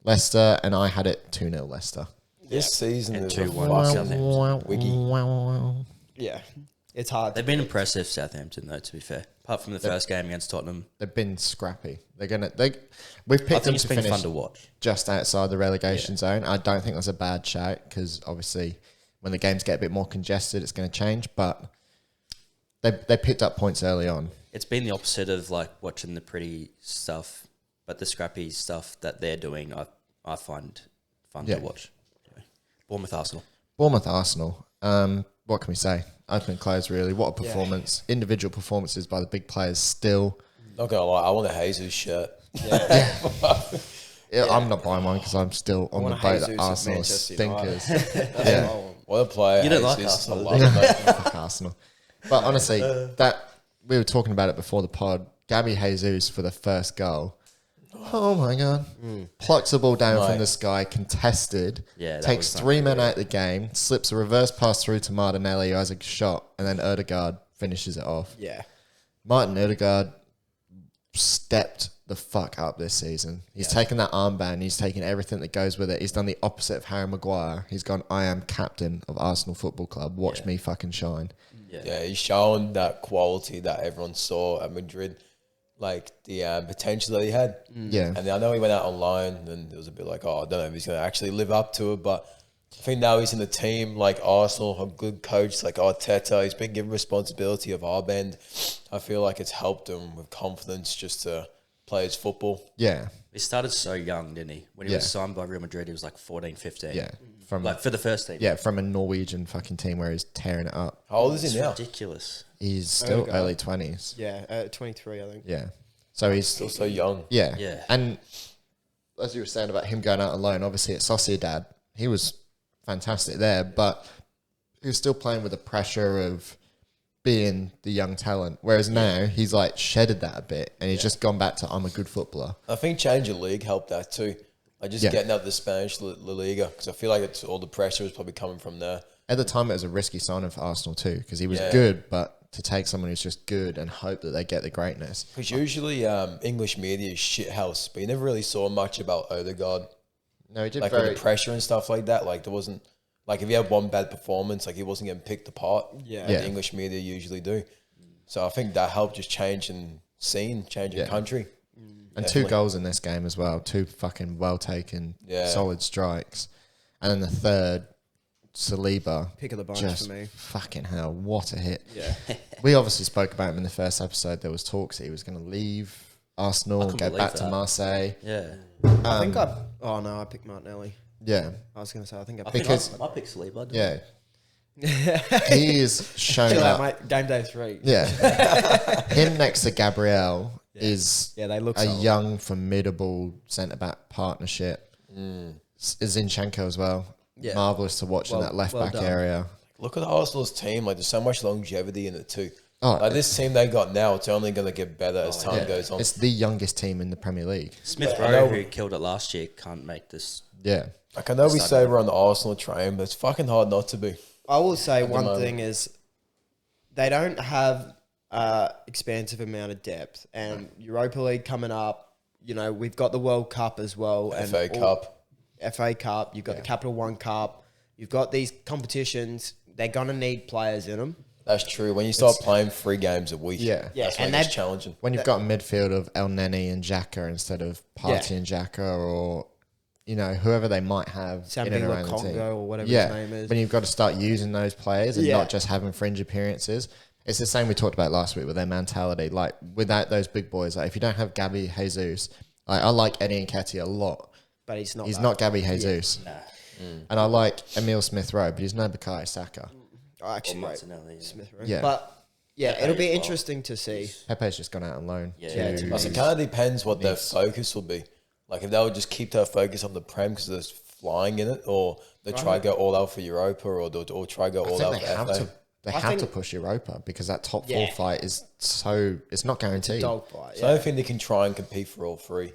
Leicester. And I had it 2-0 Leicester. This season and is 2-1 Southampton. Wiggy. Yeah. It's hard. They've been impressive, Southampton, though, to be fair. Apart from the first game against Tottenham. They've been scrappy. We've picked them to finish fun to watch. Just outside the relegation zone. I don't think that's a bad shout because obviously when the games get a bit more congested, it's going to change. But they picked up points early on. It's been the opposite of watching the pretty stuff, but the scrappy stuff that they're doing, I find fun to watch. Bournemouth Arsenal. What can we say? Open and close, really. What a performance. Individual performances by the big players still. Not going to lie, I want a Jesus shirt. Yeah, I'm not buying one because I'm still on the want boat Jesus that at Arsenal Manchester stinkers. Yeah. What a player. You don't like Jesus, I Arsenal, love him, mate. Fuck Arsenal. But honestly, that we were talking about it before the pod. Gabby Jesus for the first goal. Oh my god! Plucks the ball down from Mate. the sky, contested. Yeah, that takes was 3 men out of the game. Slips a reverse pass through to Martinelli, who has a shot, and then Odegaard finishes it off. Yeah. Martin Odegaard stepped the fuck up this season. He's taken that armband. He's taken everything that goes with it. He's done the opposite of Harry Maguire. He's gone, I am captain of Arsenal Football Club. Watch me fucking shine. Yeah, he's shown that quality that everyone saw at Madrid, like the potential that he had. Yeah. And I know he went out on loan, and it was a bit like, I don't know if he's going to actually live up to it. But I think now he's in the team, like Arsenal, a good coach like Arteta. He's been given responsibility of our bend. I feel like it's helped him with confidence just to play his football. Yeah. He started so young, didn't he? When he Yeah. was signed by Real Madrid, he was like 14, 15. Yeah. From Like for the first team. from a Norwegian fucking team where he's tearing it up. How old is It's he now? ridiculous. He's still Odegaard. early 20s. Yeah. 23, I think. Yeah. So he's Still so young. Yeah. Yeah. And as you were saying about him going out alone, obviously at Sociedad, he was fantastic there, but he was still playing with the pressure of being the young talent. Whereas now he's like shedded that a bit and he's just gone back to, I'm a good footballer. I think change of league helped that too. Like just getting out of the Spanish La Liga, because I feel like it's all the pressure is probably coming from there. At the time, it was a risky signing for Arsenal too, because he was Yeah. good, but to take someone who's just good and hope that they get the greatness. Because usually English media is shit house, but you never really saw much about Odegaard. No, he did Like with the pressure and stuff like that. Like there wasn't, like if he had one bad performance, like he wasn't getting picked apart. Yeah. Like Yeah. the English media usually do. So I think that helped just changing scene, changing country. And Definitely. 2 goals in this game as well. 2 fucking well taken, Yeah. solid strikes. And then the third, Saliba. Pick of the bunch Just for me. fucking hell, what a hit. Yeah. We obviously spoke about him in the first episode. There was talks that he was going to leave Arsenal, couldn't go believe back to that. Marseille. Yeah. I think I picked Martinelli. Yeah. I was going to say, I think I I picked Because- think I picked Saliba. Yeah. He is shown Chill out, up. mate. Game day 3. Yeah. Him next to Gabriel is Yeah, they look a solid. young, formidable centre-back partnership. Zinchenko as well. Yeah. Marvellous to watch in Well- that left well back done. area. Look at Arsenal's team. Like there's so much longevity in it too. Oh, Like this team they got now, it's only going to get better as time yeah. goes on. It's the youngest team in the Premier League. Smith I know- Rowe, who killed it last year, can't make this. Yeah. Like I know we say we're on the Arsenal train, but it's fucking hard not to be. I will say one moment. thing is they don't have expansive amount of depth, and Europa League coming up. You know, we've got the World Cup as well, and FA Cup. FA Cup. You've got the Capital One Cup. You've got these competitions. They're gonna need players in them. That's true. When you start playing 3 games a week, Yeah. Yeah, that's when and it's that- challenging. When you've got a midfield of El Neni and Xhaka instead of Partey and Xhaka, or whoever they might have in and Sambila around the team. Congo or whatever his name is. When you've got to start using those players and Yeah. not just having fringe appearances. It's the same we talked about last week with their mentality. Like without those big boys, like if you don't have Gabby Jesus, like I like Eddie Nketiah a lot. But he's not. He's that. not Gabby Jesus. Nah. And I like Emil Smith Rowe, but he's no Bukayo Saka. I actually Or rate Martinelli, yeah. Smith Rowe. Yeah. But yeah, Pepe it'll be as well. interesting to see. Pepe's just gone out on loan. Yeah, to- yeah, I think it kind of depends what their focus will be. Like if they would just keep their focus on the Prem because there's flying in it, or they try to go all out for Europa, or try to go I all think out they for have FA. to. They I have to think- push Europa because that top 4 Yeah. fight is so. It's not guaranteed. Dogfight. So I don't think they can try and compete for all 3.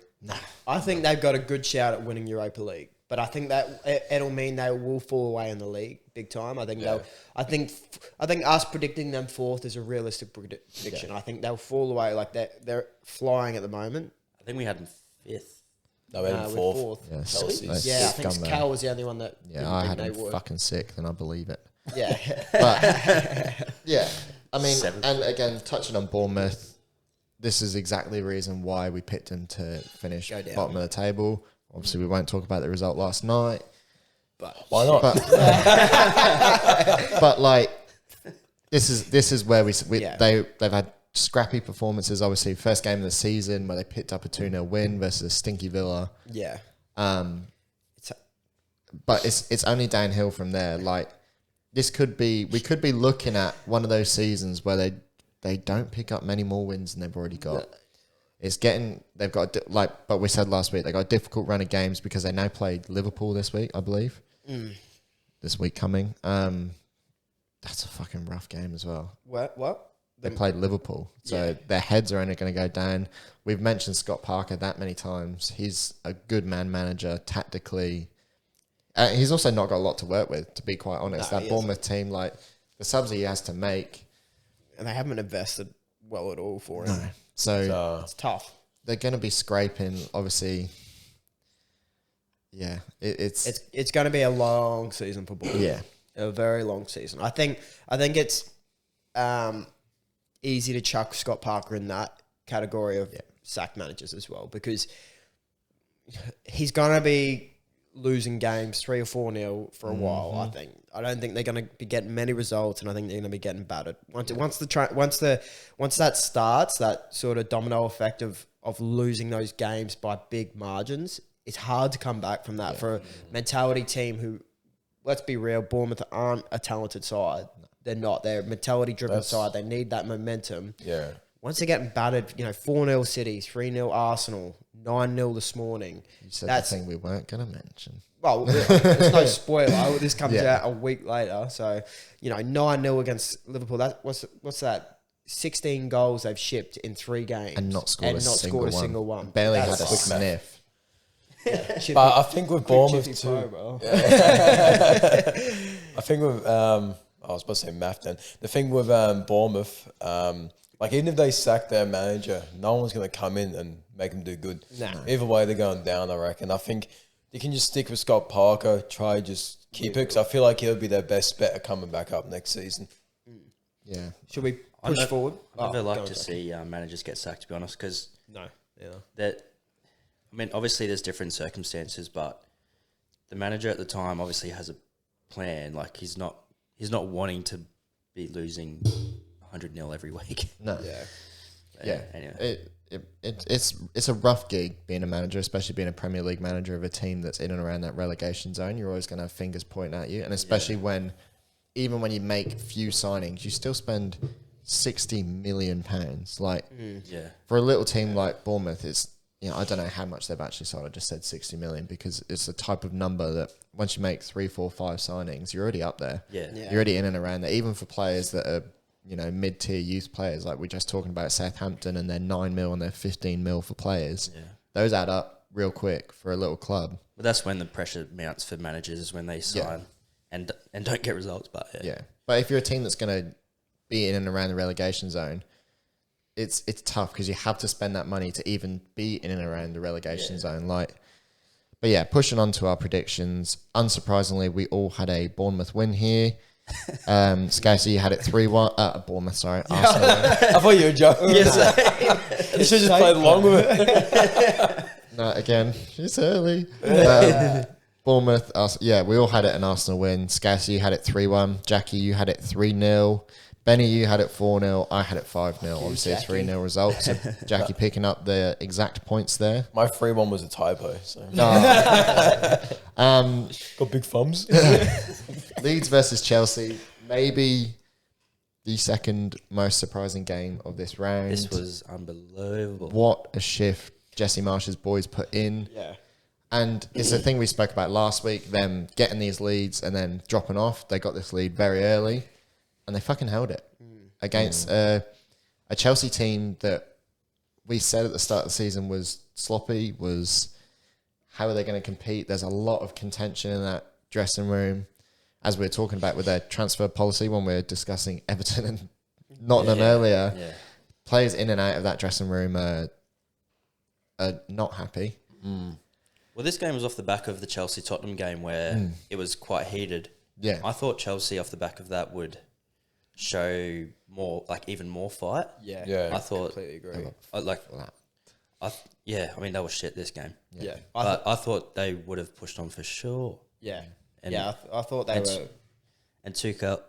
I think they've got a good shout at winning Europa League, but I think that it'll mean they will fall away in the league big time. I think they'll. I think us predicting them 4th is a realistic prediction. I think they'll fall away like they're flying at the moment. I think we had him 5th. No, we're We're in 4th. 4th. Yeah, Chelsea. that's Yeah, I think scumbag. Cal was the only one that. Yeah, didn't I think had they him would. fucking sick, then I believe it. Yeah, But yeah, I mean, 7th. and again, touching on Bournemouth, this is exactly the reason why we picked them to finish Go down. bottom of the table. Obviously, we won't talk about the result last night, Why not? but like this is where Yeah. they've had scrappy performances. Obviously, first game of the season where they picked up a 2-0 win versus Stinky Villa. yeah. But it's only downhill from there. Like we could be looking at one of those seasons where they don't pick up many more wins than they've already got. they've got but we said last week, they got a difficult run of games because they now played Liverpool this week, I believe. This week coming. That's a fucking rough game as well. What? They played Liverpool, so their heads are only going to go down. We've mentioned Scott Parker that many times. He's a good manager tactically. He's also not got a lot to work with, to be quite honest. That Bournemouth team, like the subs he has to make, and they haven't invested well at all for him. No. So it's tough. They're going to be scraping, obviously. Yeah, it's going to be a long season for Bournemouth. Yeah, a very long season. I think it's easy to chuck Scott Parker in that category of sack managers as well, because he's going to be losing games 3 or 4-0 for a while. I don't think they're going to be getting many results, and I think they're going to be getting battered once that starts, that sort of domino effect of losing those games by big margins. It's hard to come back from that for a mentality team who, let's be real, Bournemouth aren't a talented side. They're not. They're a mentality-driven side. They need that momentum. Yeah. Once they're getting battered, 4-0 City, 3-0 Arsenal, 9-0 this morning. You said the thing we weren't going to mention. Well, there's no spoiler. This comes out a week later. So, 9-0 against Liverpool. What's that? 16 goals they've shipped in 3 games. And not scored a single one. Barely had a sniff. But I think with Bournemouth too. I think with I was about to say math then. The thing with Bournemouth, even if they sack their manager, no one's going to come in and make them do good. Nah. Either way, they're going down, I reckon. I think you can just stick with Scott Parker, just keep it, because I feel like he'll be their best bet at coming back up next season. Yeah. Should we push forward? I never like to see managers get sacked, to be honest, because obviously there's different circumstances, but the manager at the time obviously has a plan. Like he's not wanting to be losing 100-0 every week. No. Yeah. Anyway. It's a rough gig being a manager, especially being a Premier League manager of a team that's in and around that relegation zone. You're always going to have fingers pointing at you, and especially even when you make few signings, you still spend £60 million. For a little team like Bournemouth, it's I don't know how much they've actually sold. I just said 60 million because it's a type of number that once you make 3, 4, 5 signings, you're already up there. Yeah. You're already in and around there. Even for players that are, mid-tier youth players, like we're just talking about Southampton and their 9 mil and their 15 mil for players. Yeah. Those add up real quick for a little club. But that's when the pressure mounts for managers, is when they sign and don't get results. But But if you're a team that's going to be in and around the relegation zone, it's tough because you have to spend that money to even be in and around the relegation zone. But pushing on to our predictions. Unsurprisingly, we all had a Bournemouth win here. Scasey, you had it 3-1. Bournemouth, sorry. Arsenal. I thought you were joking. Yes. You should just played along with it. No, again, it's early. Bournemouth, we all had it an Arsenal win. Scasey, you had it 3-1. Jackie, you had it 3-0. Benny, you had it 4-0. I had it 5-0. Obviously, a 3-0 result. So Jackie picking up the exact points there. My 3-1 was a typo. So. Got big thumbs. Leeds versus Chelsea. Maybe the second most surprising game of this round. This was unbelievable. What a shift Jesse Marsh's boys put in. Yeah. And it's the thing we spoke about last week, them getting these leads and then dropping off. They got this lead very early. And they fucking held it against a Chelsea team that we said at the start of the season was sloppy, how are they going to compete? There's a lot of contention in that dressing room. As we were talking about with their transfer policy when we were discussing Everton and Nottingham earlier, players in and out of that dressing room are not happy. Well, this game was off the back of the Chelsea-Tottenham game where it was quite heated. Yeah. I thought Chelsea off the back of that would show more, even more fight. Yeah. I thought, completely agree. I mean, they were shit this game. Yeah. I thought they would have pushed on for sure. Yeah. And I thought they were. And Tuchel,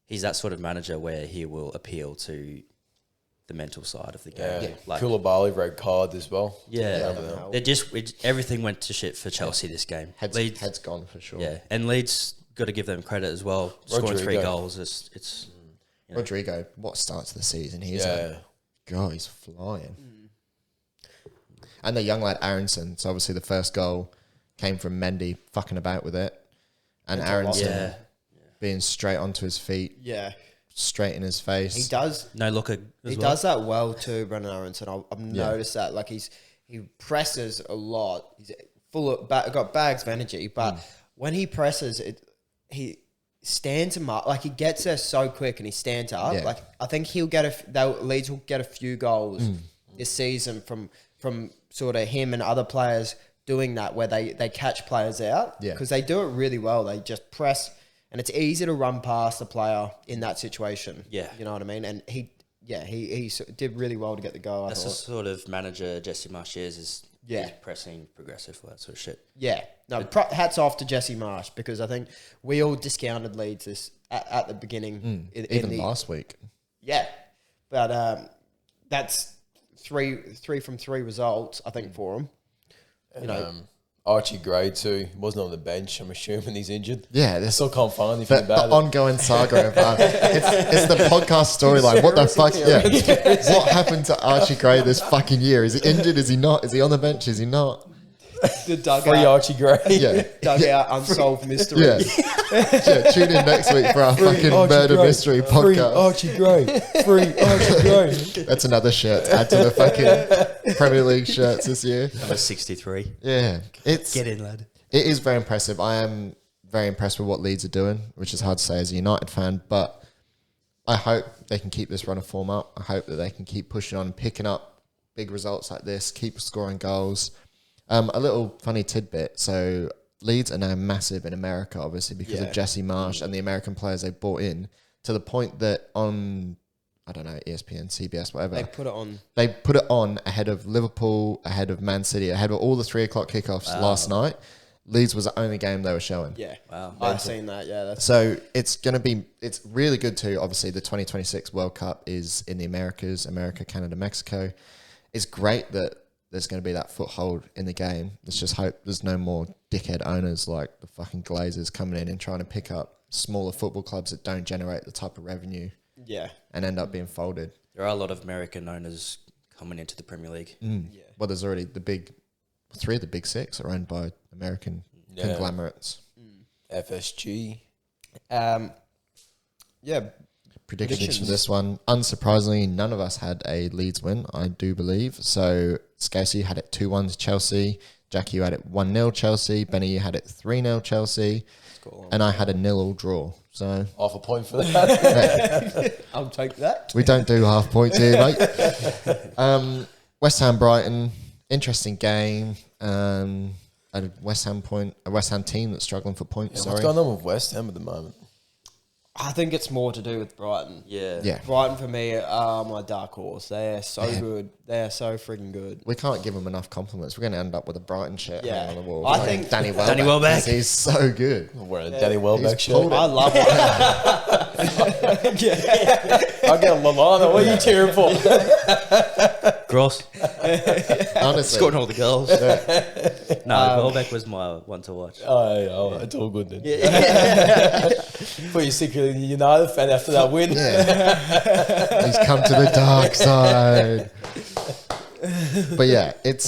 he's that sort of manager where he will appeal to the mental side of the game. Koulibaly red card as well. Everything went to shit for Chelsea this game. Head's gone for sure. Yeah, and Leeds got to give them credit as well. Scoring 3 goals, it's Rodrigo, what starts the season? He's a God, he's flying. And the young lad Aronson. So obviously the first goal came from Mendy fucking about with it, and Aronson being straight onto his feet, straight in his face. He does. No looker. He does that well too, Brendan Aronson. I've noticed that. Like he presses a lot. He's full of got bags of energy, but when he presses, he stands him up. Like he gets there so quick and he stands up. Yeah. Like I think Leeds will get a few goals this season from sort of him and other players doing that, where they catch players out. Because they do it really well. They just press, and it's easy to run past the player in that situation. Yeah, you know what I mean. And he did really well to get the goal. That's the sort of manager Jesse Marsh is pressing, progressive, all that sort of shit. Yeah. No, hats off to Jesse Marsh, because I think we all discounted Leeds this at the beginning. Even last week. Yeah. But that's three from three results, I think, for him. You know. Archie Gray too. He wasn't on the bench. I'm assuming he's injured. Yeah, I still can't find anything about it. The ongoing saga of it's the podcast storyline. What the fuck? Yeah, what happened to Archie Gray this fucking year? Is he injured? Is he not? Is he on the bench? Is he not? The dugout. Free Archie Gray. Dugout unsolved mystery. Tune in next week for our fucking murder mystery podcast. Free Archie Gray. Free Archie Gray. That's another shirt to add to the fucking Premier League shirts this year. Number 63. Yeah, Get in, lad. It is very impressive. I am very impressed with what Leeds are doing, which is hard to say as a United fan, but I hope they can keep this run of form up. I hope that they can keep pushing on, picking up big results like this, keep scoring goals. A little funny tidbit. So Leeds are now massive in America, obviously, because of Jesse Marsh and the American players they brought in, to the point that on, I don't know, ESPN, CBS, whatever. They put it on. They put it on ahead of Liverpool, ahead of Man City, ahead of all the 3 o'clock kickoffs last night. Leeds was the only game they were showing. Yeah. Wow. I've seen that, So it's really good too. Obviously, the 2026 World Cup is in the Americas, America, Canada, Mexico. It's great that there's going to be that foothold in the game. Let's just hope there's no more dickhead owners like the fucking Glazers coming in and trying to pick up smaller football clubs that don't generate the type of revenue and end up being folded. There are a lot of American owners coming into the Premier League. Well, there's already three of the big six are owned by American conglomerates. FSG. Predictions for this one. Unsurprisingly, none of us had a Leeds win, I do believe. So, Scasey had it 2-1 to Chelsea. Jackie, you had it 1-0 Chelsea. Benny, you had it 3-0 Chelsea. And I had a 0-0 draw. So half a point for that. I'll take that. We don't do half points here, mate. West Ham Brighton, interesting game. A West Ham team that's struggling for points. What's going on with West Ham at the moment? I think it's more to do with Brighton. Yeah. Brighton for me are my dark horse. They are so good. They are so freaking good. We can't give them enough compliments. We're going to end up with a Brighton shirt hanging on the wall. I think Danny Welbeck. He's so good. I'm wearing a Danny Welbeck shirt. I love it. I get a Lallana. What are you cheering for? Gross. Honestly. Scoring all the goals. No, Welbeck was my one to watch. Oh, it's all good then. But you're secretly a United fan after that win. Yeah. He's come to the dark side. But yeah, it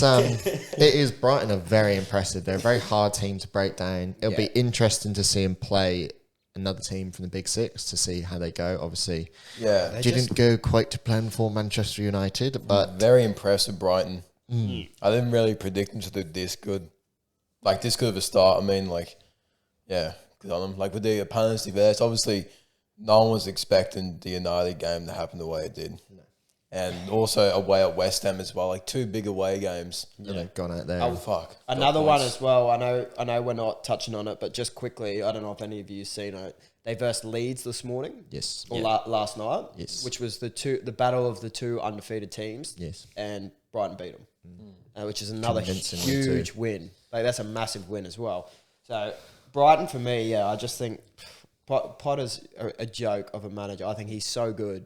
is Brighton are very impressive. They're a very hard team to break down. It'll be interesting to see him play another team from the Big Six to see how they go. Obviously, didn't go quite to plan for Manchester United, but very impressive Brighton. I didn't really predict them to do this good. Like this good of a start. I mean, good on them. Like with the opponents diverse, obviously no one was expecting the United game to happen the way it did. No. And also away at West Ham as well, like two big away games. And they've gone out there. Oh fuck! Another one as well. I know we're not touching on it, but just quickly, I don't know if any of you seen it. They versed Leeds this morning. Yes. Or last night. Yes. Which was the battle of the two undefeated teams. Yes. And Brighton beat them, which is another huge win. Like that's a massive win as well. So Brighton for me, I just think Potter's a joke of a manager. I think he's so good,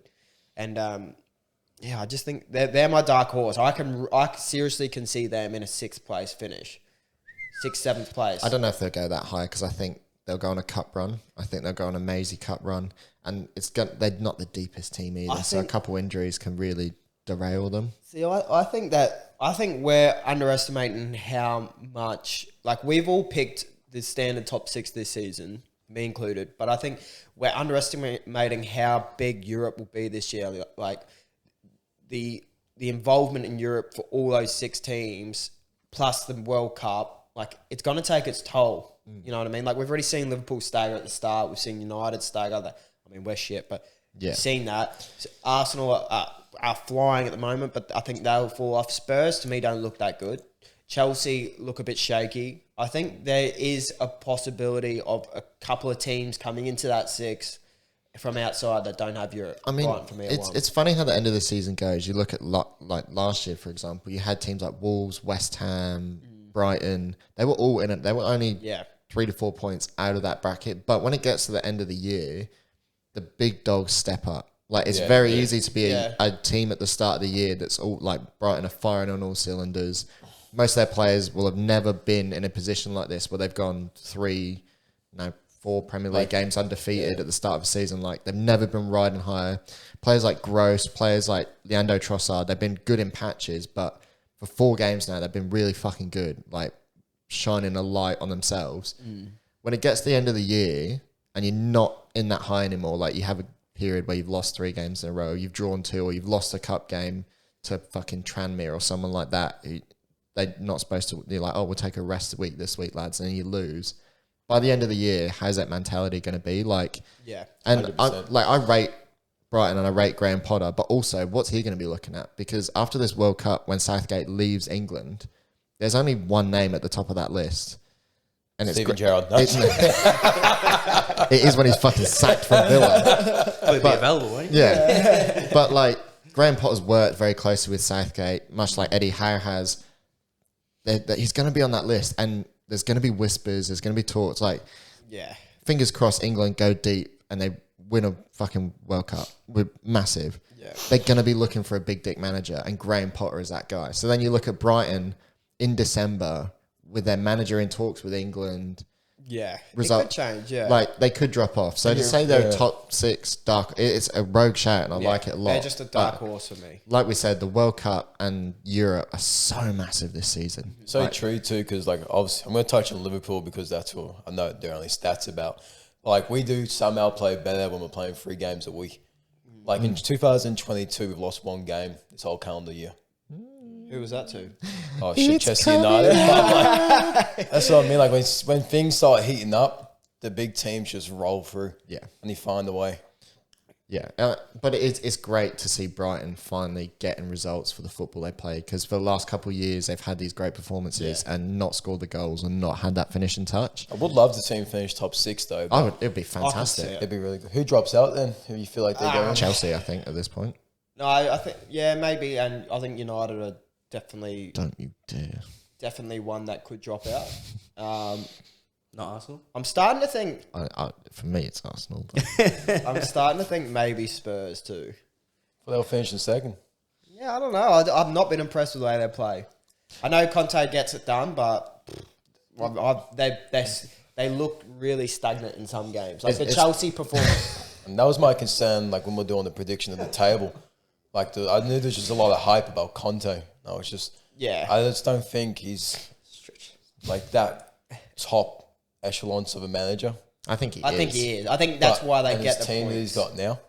and I just think they're my dark horse. I seriously can see them in a 6th place finish, 6th, 7th place. I don't know if they'll go that high because I think they'll go on a cup run. I think they'll go on a Maisie Cup run, and they're not the deepest team either. So a couple injuries can really derail them. See, I think we're underestimating how much, like, we've all picked the standard top 6 this season, me included, but I think we're underestimating how big Europe will be this year. Like, the involvement in Europe for all those 6 teams plus the World Cup, like, it's going to take its toll. You know what I mean? Like, we've already seen Liverpool stagger at the start. We've seen United stagger. I mean, we're shit, but we've seen that. So Arsenal are flying at the moment, but I think they'll fall off. Spurs, to me, don't look that good. Chelsea look a bit shaky. I think there is a possibility of a couple of teams coming into that 6 from outside that don't have Europe. I mean, for me it's funny how the end of the season goes. You look at like last year, for example, you had teams like Wolves, West Ham, Brighton. They were all in it. They were only 3 to 4 points out of that bracket. But when it gets to the end of the year, the big dogs step up. Like, it's very easy to be a team at the start of the year that's all, like, Brighton are firing on all cylinders. Most of their players will have never been in a position like this where they've gone 4 Premier League games undefeated at the start of the season. Like, they've never been riding higher. Players like Gross, players like Leandro Trossard, they've been good in patches, but for 4 games now, they've been really fucking good, like, shining a light on themselves. When it gets to the end of the year and you're not in that high anymore, like, you have a period where you've lost 3 games in a row, you've drawn 2, or you've lost a cup game to fucking Tranmere or someone like that, they're not supposed to, they're like, oh, we'll take a rest week this week, lads, and then you lose. By the end of the year, how's that mentality going to be? Like, and I rate Brighton and I rate Graham Potter, but also what's he going to be looking at? Because after this World Cup, when Southgate leaves England, there's only one name at the top of that list. And Steven Gerrard. It is when he's fucking sacked from Villa. Would be available, won't he? Yeah. But, like, Graham Potter's worked very closely with Southgate, much like Eddie Howe has. That he's going to be on that list, and there's going to be whispers, there's going to be talks, like, fingers crossed England go deep and they win a fucking World Cup. We're massive. They're going to be looking for a big dick manager, and Graham Potter is that guy. So then you look at Brighton in December with their manager in talks with England. it could change, Like, they could drop off. So to say they're top 6 dark, it's a rogue shout, and I like it a lot. They're just a dark horse for me. Like we said, the World Cup and Europe are so massive this season. So like, true too, because, like, obviously I'm going to touch on Liverpool because that's what I know they're only stats about. But, like, we do somehow play better when we're playing 3 games a week. Like in 2022, we've lost 1 game this whole calendar year. Who was that to? Oh shit, Chelsea United. Like, that's what I mean. Like, when things start heating up, the big teams just roll through. Yeah, and they find a way. Yeah, but it's great to see Brighton finally getting results for the football they play, because for the last couple of years they've had these great performances and not scored the goals and not had that finishing touch. I would love to see him finish top 6 though. It'd be fantastic. It'd be really good. Who drops out then? Who you feel like they're going? Chelsea, I think, at this point. No, I think maybe, and I think United are definitely. Don't you dare. Definitely one that could drop out. Not Arsenal? I'm starting to think... for me, it's Arsenal. I'm starting to think maybe Spurs too. Well, they'll finish in 2nd. Yeah, I don't know. I've not been impressed with the way they play. I know Conte gets it done, but they look really stagnant in some games. Like the Chelsea performance. And that was my concern, like, when we're doing the prediction of the table. Like, I knew there's just a lot of hype about Conte. I was just... Yeah. I just don't think he's, like, that top echelons of a manager. I think he is. I think that's why they get the team points. that he's got now.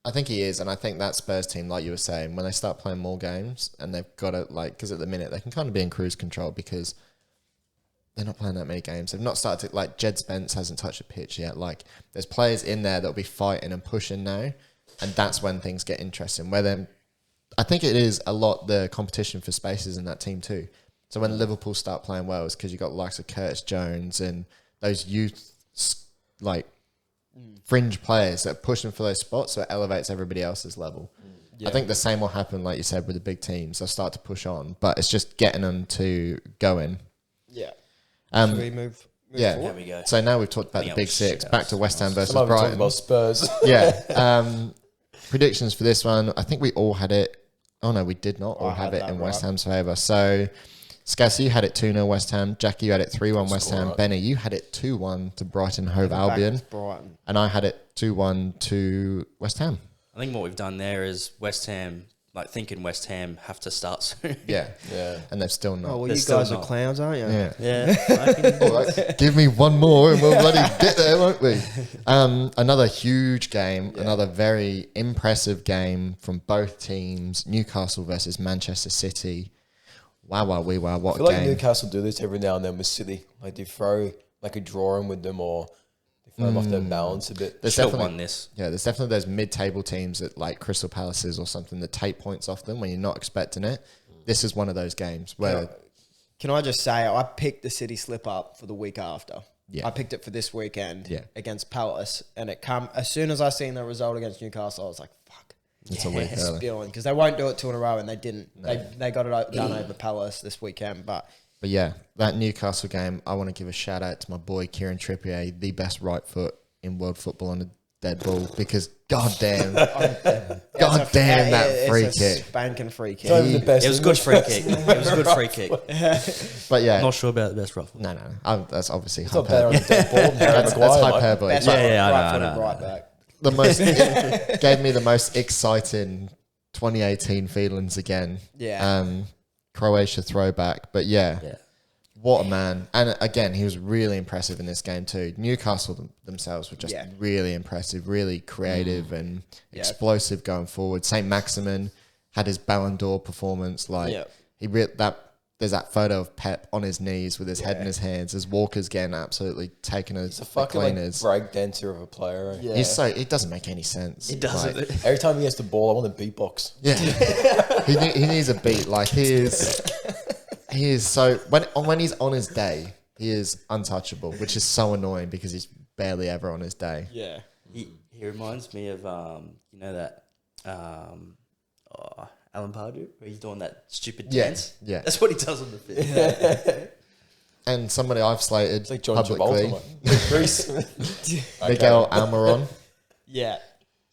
I think he is, and I think that Spurs team, like you were saying, when they start playing more games and they've got to, like, because at the minute they can kind of be in cruise control because they're not playing that many games. They've not started to, like, Jed Spence hasn't touched a pitch yet. Like, there's players in there that'll be fighting and pushing now, and that's when things get interesting. Where then, I think it is a lot the competition for spaces in that team too. So when Liverpool start playing well, it's because you've got the likes of Curtis Jones and those youth, like, fringe players that are pushing for those spots, so it elevates everybody else's level. Yeah. I think the same will happen, like you said, with the big teams. They'll start to push on, but it's just getting them to go in. Yeah. Should we move forward? There we go. So now we've talked about the big 6. Back to West Ham versus Brighton. About Spurs. Yeah. Predictions for this one. I think we all had it. Oh, no, we did not all have it in West Ham's favour. So... Scassi, you had it 2-0 West Ham. Jackie, you had it 3-1 West Ham. Right. Benny, you had it 2-1 to Brighton Hove Albion. And I had it 2-1 to West Ham. I think what we've done there is West Ham like thinking West Ham have to start soon. Yeah. Yeah. And they've still not. Oh, well, They're you still guys are not. clowns, aren't you? Yeah. Yeah. All right, give me one more and we'll bloody get there, won't we? Another huge game, another very impressive game from both teams. Newcastle versus Manchester City. Wow, what I a feel like game. Newcastle do this every now and then with City. Like they throw like a draw in with them, or they throw them off their balance a bit. There's Should have definitely won this. Yeah, there's definitely those mid-table teams that like Crystal Palaces or something that take points off them when you're not expecting it. This is one of those games where Can I just say, I picked the City slip up for the week after. Yeah. I picked it for this weekend Yeah. against Palace, and it come as soon as I seen the result against Newcastle, I was like, "Fuck, it's a week early. spilling," because they won't do it 2 in a row, and they didn't. They got it done over Palace this weekend, but But yeah, that Newcastle game, I want to give a shout out to my boy Kieran Trippier, the best right foot in world football on a dead ball, because goddamn, goddamn that free it's a kick. spanking free kick. It's not even the best. It was a good free kick. It was a good free kick. But yeah, Not sure about the best ruffle. no, that's obviously It's not better on hyperbole. the dead ball. That's hyperbole. Best Yeah, I right know, footed right back. The most it gave me the most exciting 2018 feelings again. Yeah. Croatia throwback, but yeah. Yeah. What a man. And again, he was really impressive in this game too. Newcastle themselves were just really impressive, really creative and explosive going forward. St. Maximin had his Ballon d'Or performance. Like there's that photo of Pep on his knees with his head in his hands as Walker's getting absolutely taken as It's a fucking cleaners. break dancer of a player. Eh? Yeah. It doesn't make any sense. It doesn't. Like, Every time he gets the ball, I want a beatbox. yeah. he needs a beat. Like he is so when he's on his day, he is untouchable, which is so annoying because he's barely ever on his day. Yeah. He reminds me of you know that Alan Pardew, where he's doing that stupid dance. Yeah. That's what he does on the pitch. And somebody I've slated It's like John publicly, Travolta, Grease. Miguel Almiron, Yeah.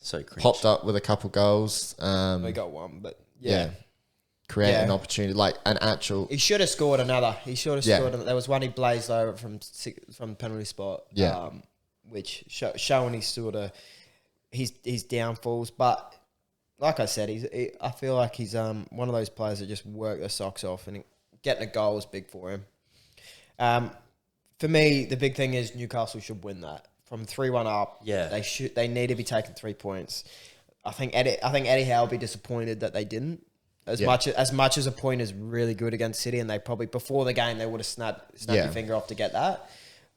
So cringe. popped up with a couple goals. We got one, but Yeah. Create an Yeah. opportunity, like an actual. he should have scored another. He should have Yeah. scored. There was one he blazed over from penalty spot. Yeah. Which showing his sort of his downfalls. But like I said, I feel like he's one of those players that just work their socks off, and getting a goal is big for him. For me, the big thing is Newcastle should win that from 3-1 up. Yeah. They need to be taking 3 points. I think Eddie Howe will be disappointed that they didn't. As much as a point is really good against City, and they probably before the game they would have snapped your finger off to get that.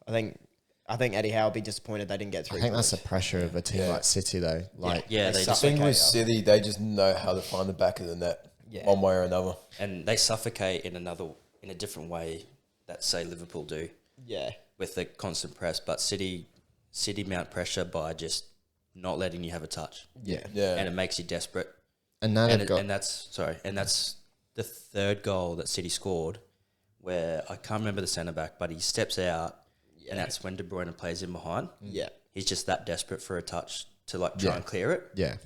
I think Eddie Howe will be disappointed they didn't get 3 I think points. that's the pressure of a team like City, though. Like, Yeah, they The just thing with suffocate City, they just know how to find the back of the net, one way or another. and they suffocate in a different way that say Liverpool do Yeah. with the constant press, but City mount pressure by just not letting you have a touch. yeah, Yeah. And it makes you desperate. and now they've got. And that's the third goal that City scored, where I can't remember the centre back, but he steps out, and that's when De Bruyne plays in behind. Yeah. He's just that desperate for a touch to try and clear it. Yeah,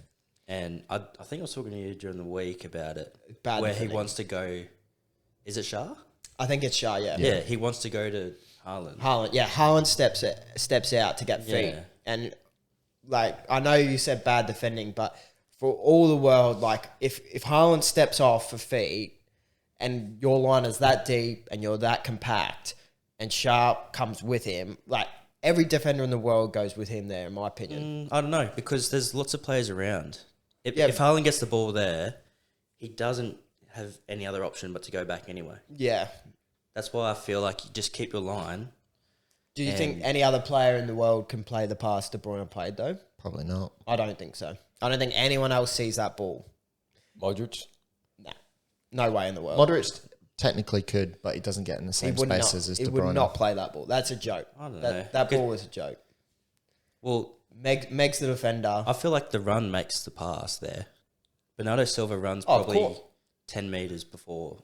And I think I was talking to you during the week about it, Bad where defending. he wants to go. Is it Shah? I think it's Shah, Yeah, he wants to go to Haaland. Haaland steps out to get feet. Yeah. And like I know you said bad defending, but for all the world, like if Haaland steps off for feet and your line is that deep and you're that compact and Sharp comes with him, like every defender in the world goes with him there, in my opinion. I don't know, because there's lots of players around. If Yeah. Haaland gets the ball there, he doesn't have any other option but to go back anyway. Yeah. That's why I feel like you just keep your line. Do you think And- any other player in the world can play the pass De Bruyne played though? probably not. I don't think so. I don't think anyone else sees that ball. Modric. Nah. No way in the world. Makes technically could, but he doesn't get in the same would spaces not, as he De would Bruyne. not play that ball. That's a joke. I don't know. That ball is a joke. Well, Meg's the defender. I feel like the run makes the pass there. Bernardo Silva runs Oh, of probably course. 10 metres before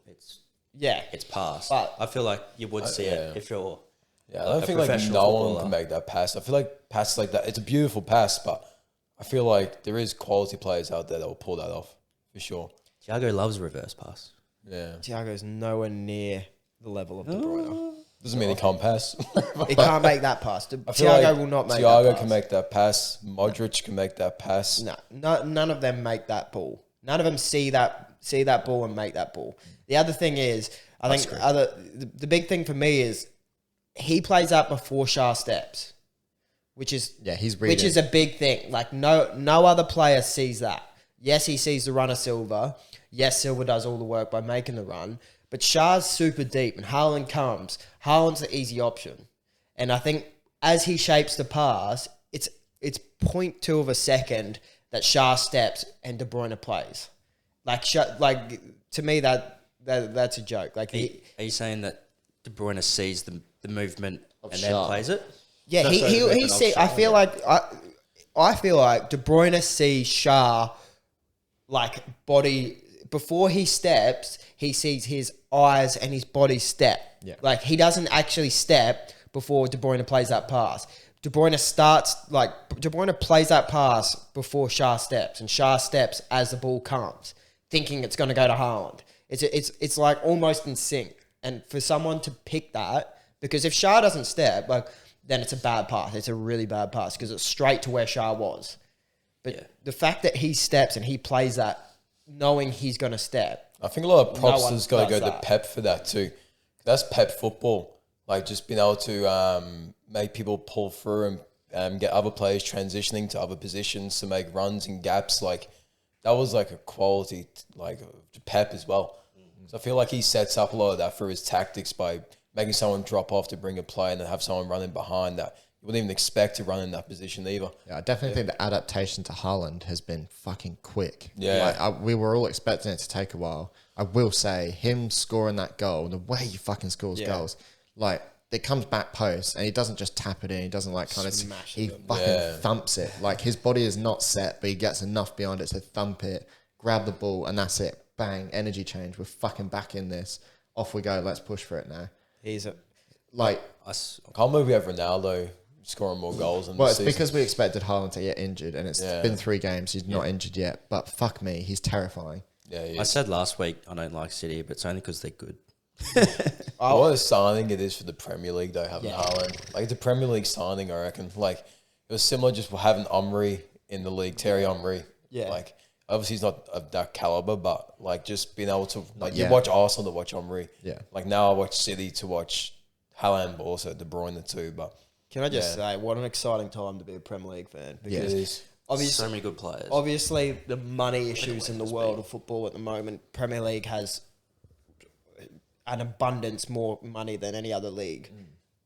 Yeah. it's passed. But- I feel like you would see yeah. it if you're... Yeah, I don't a think like professional no one footballer. can make that pass. I feel like passes like that, it's a beautiful pass, but I feel like there is quality players out there that will pull that off for sure. Thiago loves a reverse pass. Yeah, Thiago's nowhere near the level of De Bruyne. doesn't mean he can't pass. He can't make that pass. I feel Thiago like will not make Thiago that pass. can make that pass. Modric can make that pass. No, none of them make that ball. None of them see that ball and make that ball. The other thing is, I think the big thing for me is he plays that before Shah steps, which is a big thing. Like no other player sees that. Yes, he sees the run of Silva. Yes, Silva does all the work by making the run. But Shah's super deep, and Haaland comes. Haaland's the easy option. And I think as he shapes the pass, it's 0.2 of a second that Shah steps and De Bruyne plays. Like to me, that's a joke. Like, are you saying that De Bruyne sees the movement and then plays it? Yeah, he see. I feel like De Bruyne sees Shah like body before he steps. He sees his eyes and his body step. Yeah. Like he doesn't actually step before De Bruyne plays that pass. De Bruyne plays that pass before Shah steps, and Shah steps as the ball comes, thinking it's going to go to Haaland. It's like almost in sync. And for someone to pick that, because if Shah doesn't step, then it's a bad pass. It's a really bad pass because it's straight to where Shah was. But the fact that he steps and he plays that knowing he's going to step. I think a lot of props has got to go to Pep for that too. That's Pep football. Like just being able to make people pull through and get other players transitioning to other positions to make runs and gaps. Like that was like a quality to Pep as well. So I feel like he sets up a lot of that for his tactics by making someone drop off to bring a play and then have someone running behind that you wouldn't even expect to run in that position either. Yeah, I definitely think the adaptation to Haaland has been fucking quick. Yeah. We were all expecting it to take a while. I will say, him scoring that goal, the way he fucking scores goals, like, it comes back post and he doesn't just tap it in. He doesn't he fucking thumps it. Like, his body is not set, but he gets enough beyond it to thump it, grab the ball, and that's it. Bang, energy change. We're fucking back in this. Off we go. Let's push for it now. I can't believe we have Ronaldo scoring more goals. It's because we expected Haaland to get injured, and it's been 3 games. He's not injured yet, but fuck me, he's terrifying. Yeah, I said last week I don't like City, but it's only because they're good. What a signing it is for the Premier League, though, having Haaland. Like, the Premier League signing, I reckon. Like, it was similar just having Omri in the league, Terry Omri. Yeah. Like, obviously he's not of that caliber, but, like, just being able to... Like, you watch Arsenal to watch Omri. Yeah. Like, now I watch City to watch Haaland, but also De Bruyne too, but... Can I just say, what an exciting time to be a Premier League fan. Because obviously, so many good players. Obviously, the money issues in the world of football at the moment, Premier League has an abundance more money than any other league.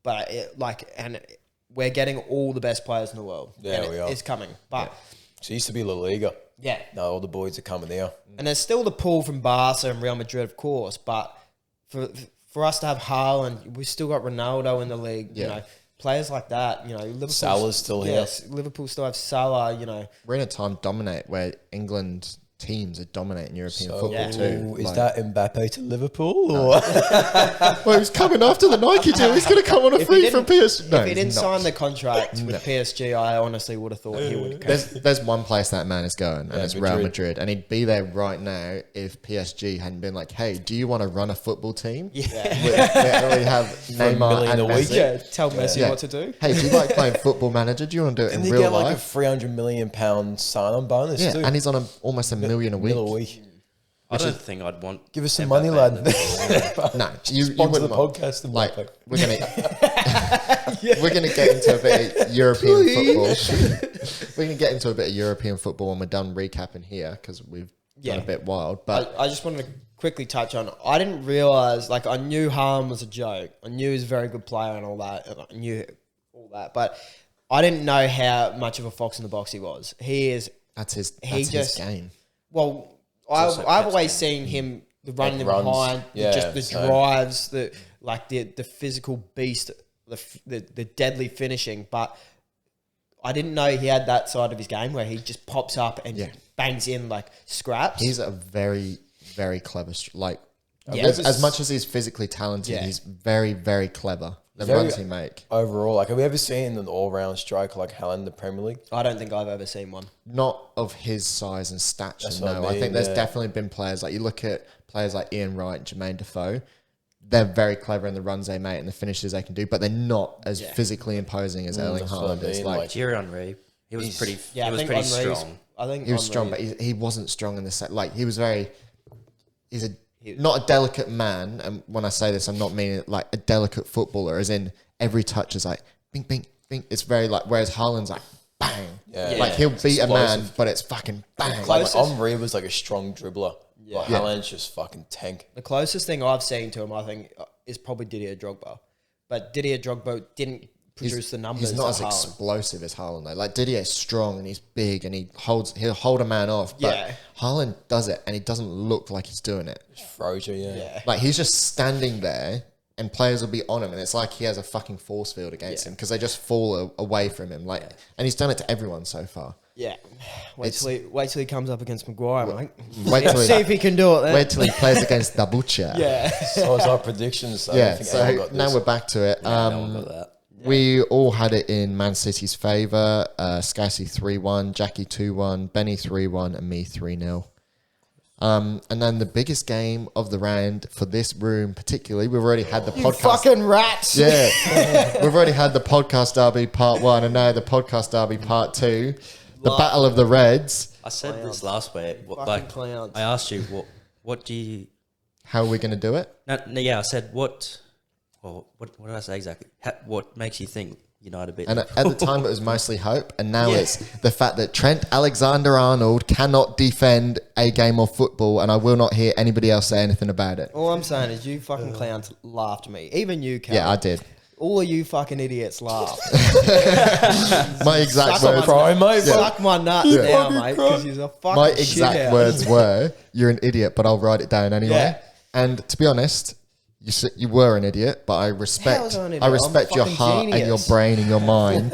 But we're getting all the best players in the world. Yeah, we are. It's coming. But So it used to be La Liga. yeah. Now all the boys are coming here. And there's still the pull from Barca and Real Madrid, of course. But for us to have Haaland, we've still got Ronaldo in the league. Yeah. You know, players like that. You know, Liverpool. Salah's still here. Yes, Liverpool still have Salah. You know, We're in a time where England teams are dominating European football too. Is that Mbappe to Liverpool? Or? Well, he's coming after the Nike deal. He's going to come on a free from PSG. No, if he didn't he's not. sign the contract with PSG, I honestly would have thought he would. There's one place that man is going, and it's Real Madrid. Madrid. And he'd be there right now if PSG hadn't been like, hey, do you want to run a football team? Yeah. We have Neymar and a week. Messi. Yeah, tell Messi what to do. Hey, do you like playing Football Manager? Do you want to do it And in you real get like a life? £300 million sign-on bonus Yeah, too. and he's on almost $1 million a week. I don't think I'd want. Give us some Mbappe money, lad. No, you Sponsor the wouldn't want- podcast. And Like Mbappe. we're gonna get into a bit of European football. We're gonna get into a bit of European football when we're done recapping here because we've done a bit wild. But I just wanted to quickly touch on. I didn't realize, like, I knew Haaland was a joke. I knew he was a very good player and all that. And I knew all that, but I didn't know how much of a fox in the box he was. He is. that's his just- game. Well, also I've Pep's always game. seen him running runs. behind, Yeah, just the same. drives, the physical beast, the deadly finishing. But I didn't know he had that side of his game where he just pops up and bangs in like scraps. He's a very, very clever. Yeah. As much as he's physically talented, he's very, very clever. The runs he make. Overall, like, have we ever seen an all-round striker like Haaland in the Premier League? I don't think I've ever seen one. Not of his size and stature, That's no. what I I mean, think there's yeah. definitely been players, like you look at players like Ian Wright, Jermaine Defoe, they're very clever in the runs they make and the finishes they can do, but they're not as physically imposing as Erling that's what I Haaland is. mean, Like, like- Thierry Henry. He was pretty. Yeah, he I was think pretty Henry's- strong. I think He was strong, Henry- but he wasn't strong in the set. Like, he's not a delicate man. And when I say this, I'm not meaning like a delicate footballer, as in every touch is like, bing, bing, bing. It's very like, whereas Haaland's like, bang. Yeah. Like, he'll beat a man, explosive. but it's fucking bang. Like Henry was like a strong dribbler. Yeah. Like Haaland's just fucking tank. The closest thing I've seen to him, I think, is probably Didier Drogba. But Didier Drogba didn't produce the numbers. He's not as that Haaland. explosive as Haaland though. Like, Didier's strong and he's big and he'll hold a man off. But Yeah. Haaland does it and he doesn't look like he's doing it. Frozier, Yeah. Like, he's just standing there and players will be on him and it's like he has a fucking force field against him because they just fall away from him. Like, and he's done it to everyone so far. Yeah. Wait till he comes up against Maguire, mate. Wait till See if he can do it then. wait till he plays against Dabucha. Yeah. So it's our predictions. So I Yeah, don't think anyone so got now this. we're back to it. No one got that. We all had it in Man City's favour. Scassi 3-1, Jackie 2-1, Benny 3-1, and me 3-0. And then the biggest game of the round for this room, particularly, we've already had the podcast. Fucking rats. Yeah, we've already had the podcast derby part 1, and now the podcast derby part 2. The Battle of the Reds. I said this last week. Fucking clowns. I asked you, what do you? How are we going to do it? No, yeah, I said what. Well, what did I say exactly? What makes you think United beat? And at the time, it was mostly hope, and now Yeah. it's the fact that Trent Alexander-Arnold cannot defend a game of football, and I will not hear anybody else say anything about it. All I'm saying is you fucking clowns laughed at me. Even you, Cal. Yeah, I did. All of you fucking idiots laughed. My exact Suck words. Cry, mate. Suck my nuts now, mate, because he's a fucking My shit exact house. words were, "You're an idiot," but I'll write it down anyway. Yeah. And to be honest, you were an idiot, but I respect was I an idiot? I respect I'm your fucking heart and your genius. brain and your mind.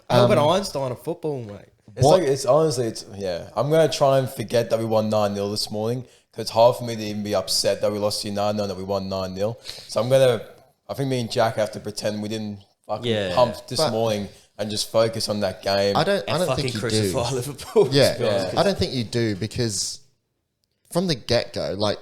Albert Einstein of football, mate. It's like it's honestly, yeah. I'm gonna try and forget that we won 9-0 this morning because it's hard for me to even be upset that we lost to United and that we won 9-0. So I think me and Jack have to pretend we didn't fucking pump this morning and just focus on that game. I don't fucking think you crucify do. Liverpool. Yeah, I don't think you do because from the get go, like,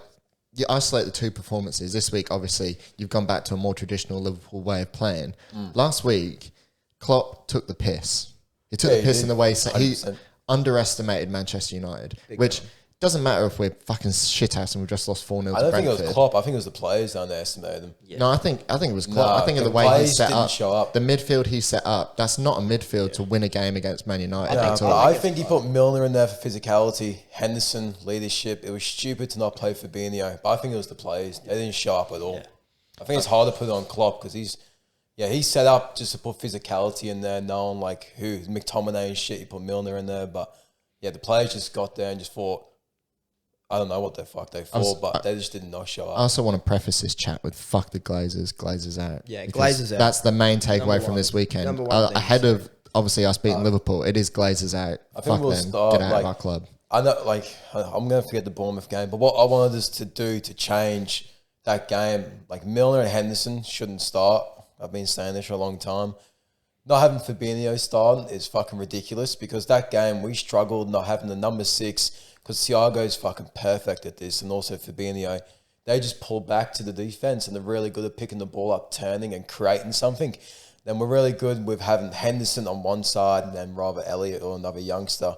you isolate the two performances. This week, obviously, you've gone back to a more traditional Liverpool way of playing. Last week, Klopp took the piss. He took Yeah, the he piss did. in the way he 100%. underestimated Manchester United, which doesn't matter if we're fucking shithouse and we've just lost 4-0 I to don't think it Brentford. was Klopp. I think it was the players that underestimated them. No, I think it was Klopp. No, I think of the the way he players set didn't up, show up. the midfield he set up. That's not a midfield to win a game against Man United. No, at but all. I think he put Milner in there for physicality, Henderson leadership. It was stupid to not play Fabinho, but I think it was the players. They didn't show up at all. I think it's hard to put it on Klopp because he's set up just to put physicality in there, knowing like who McTominay and shit. He put Milner in there, but yeah, the players just got there and just thought, I don't know what the fuck they thought, but they just did not show I up. also want to preface this chat with "fuck the Glazers, Glazers out." Yeah, Because Glazers out. That's the main takeaway Number from one. this weekend. Number one thing Ahead to of obviously us beating Liverpool, it is Glazers out. I think Fuck we'll them. start Get out like of our club. I know, like I'm gonna forget the Bournemouth game, but what I wanted us to do to change that game, like Milner and Henderson shouldn't start. I've been saying this for a long time. Not having Fabinho starting is fucking ridiculous because that game we struggled not having the number 6 because Thiago's fucking perfect at this and also Fabinho. They just pull back to the defense and they're really good at picking the ball up, turning and creating something. Then we're really good with having Henderson on one side and then Robert Elliott or another youngster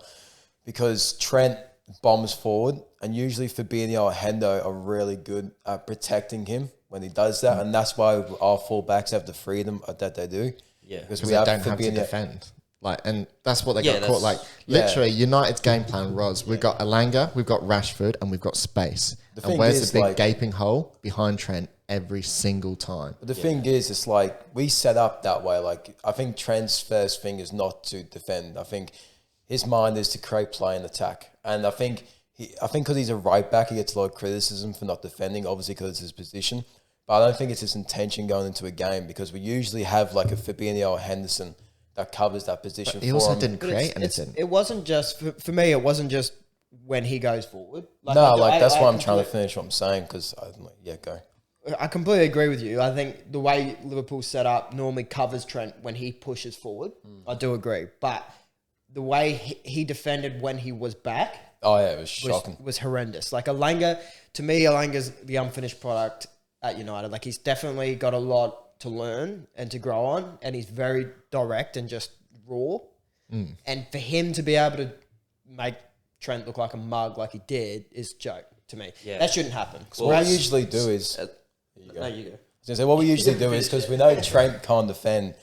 because Trent bombs forward and usually Fabinho or Hendo are really good at protecting him when he does that and that's why our fullbacks have the freedom that they do. Yeah. Because they don't have to defend. Like, and that's what they Yeah, got caught. Like, yeah. literally, United's game plan was we've got Elanga, we've got Rashford, and we've got space. The And thing where's is, the big like- gaping hole? Behind Trent every single time. But the thing is, it's like we set up that way. Like I think Trent's first thing is not to defend. I think his mind is to create play and attack. And I think because he's a right back, he gets a lot of criticism for not defending, obviously because it's his position. But I don't think it's his intention going into a game because we usually have like a Fabinho or Henderson that covers that position. He for also him. didn't But create anything. It wasn't just for me. It wasn't just when he goes forward. That's why I'm trying to completely- finish what I'm saying because go. I completely agree with you. I think the way Liverpool set up normally covers Trent when he pushes forward. I do agree, but the way he defended when he was back Oh yeah, it was shocking. was horrendous. Like Elanga, to me, Elanga's the unfinished product at United. Like he's definitely got a lot to learn and to grow on, and he's very direct and just raw. And for him to be able to make Trent look like a mug like he did is a joke to me. Yeah. That shouldn't happen. What we usually do is... No, you go. So what we usually do is, because we know Trent can't defend,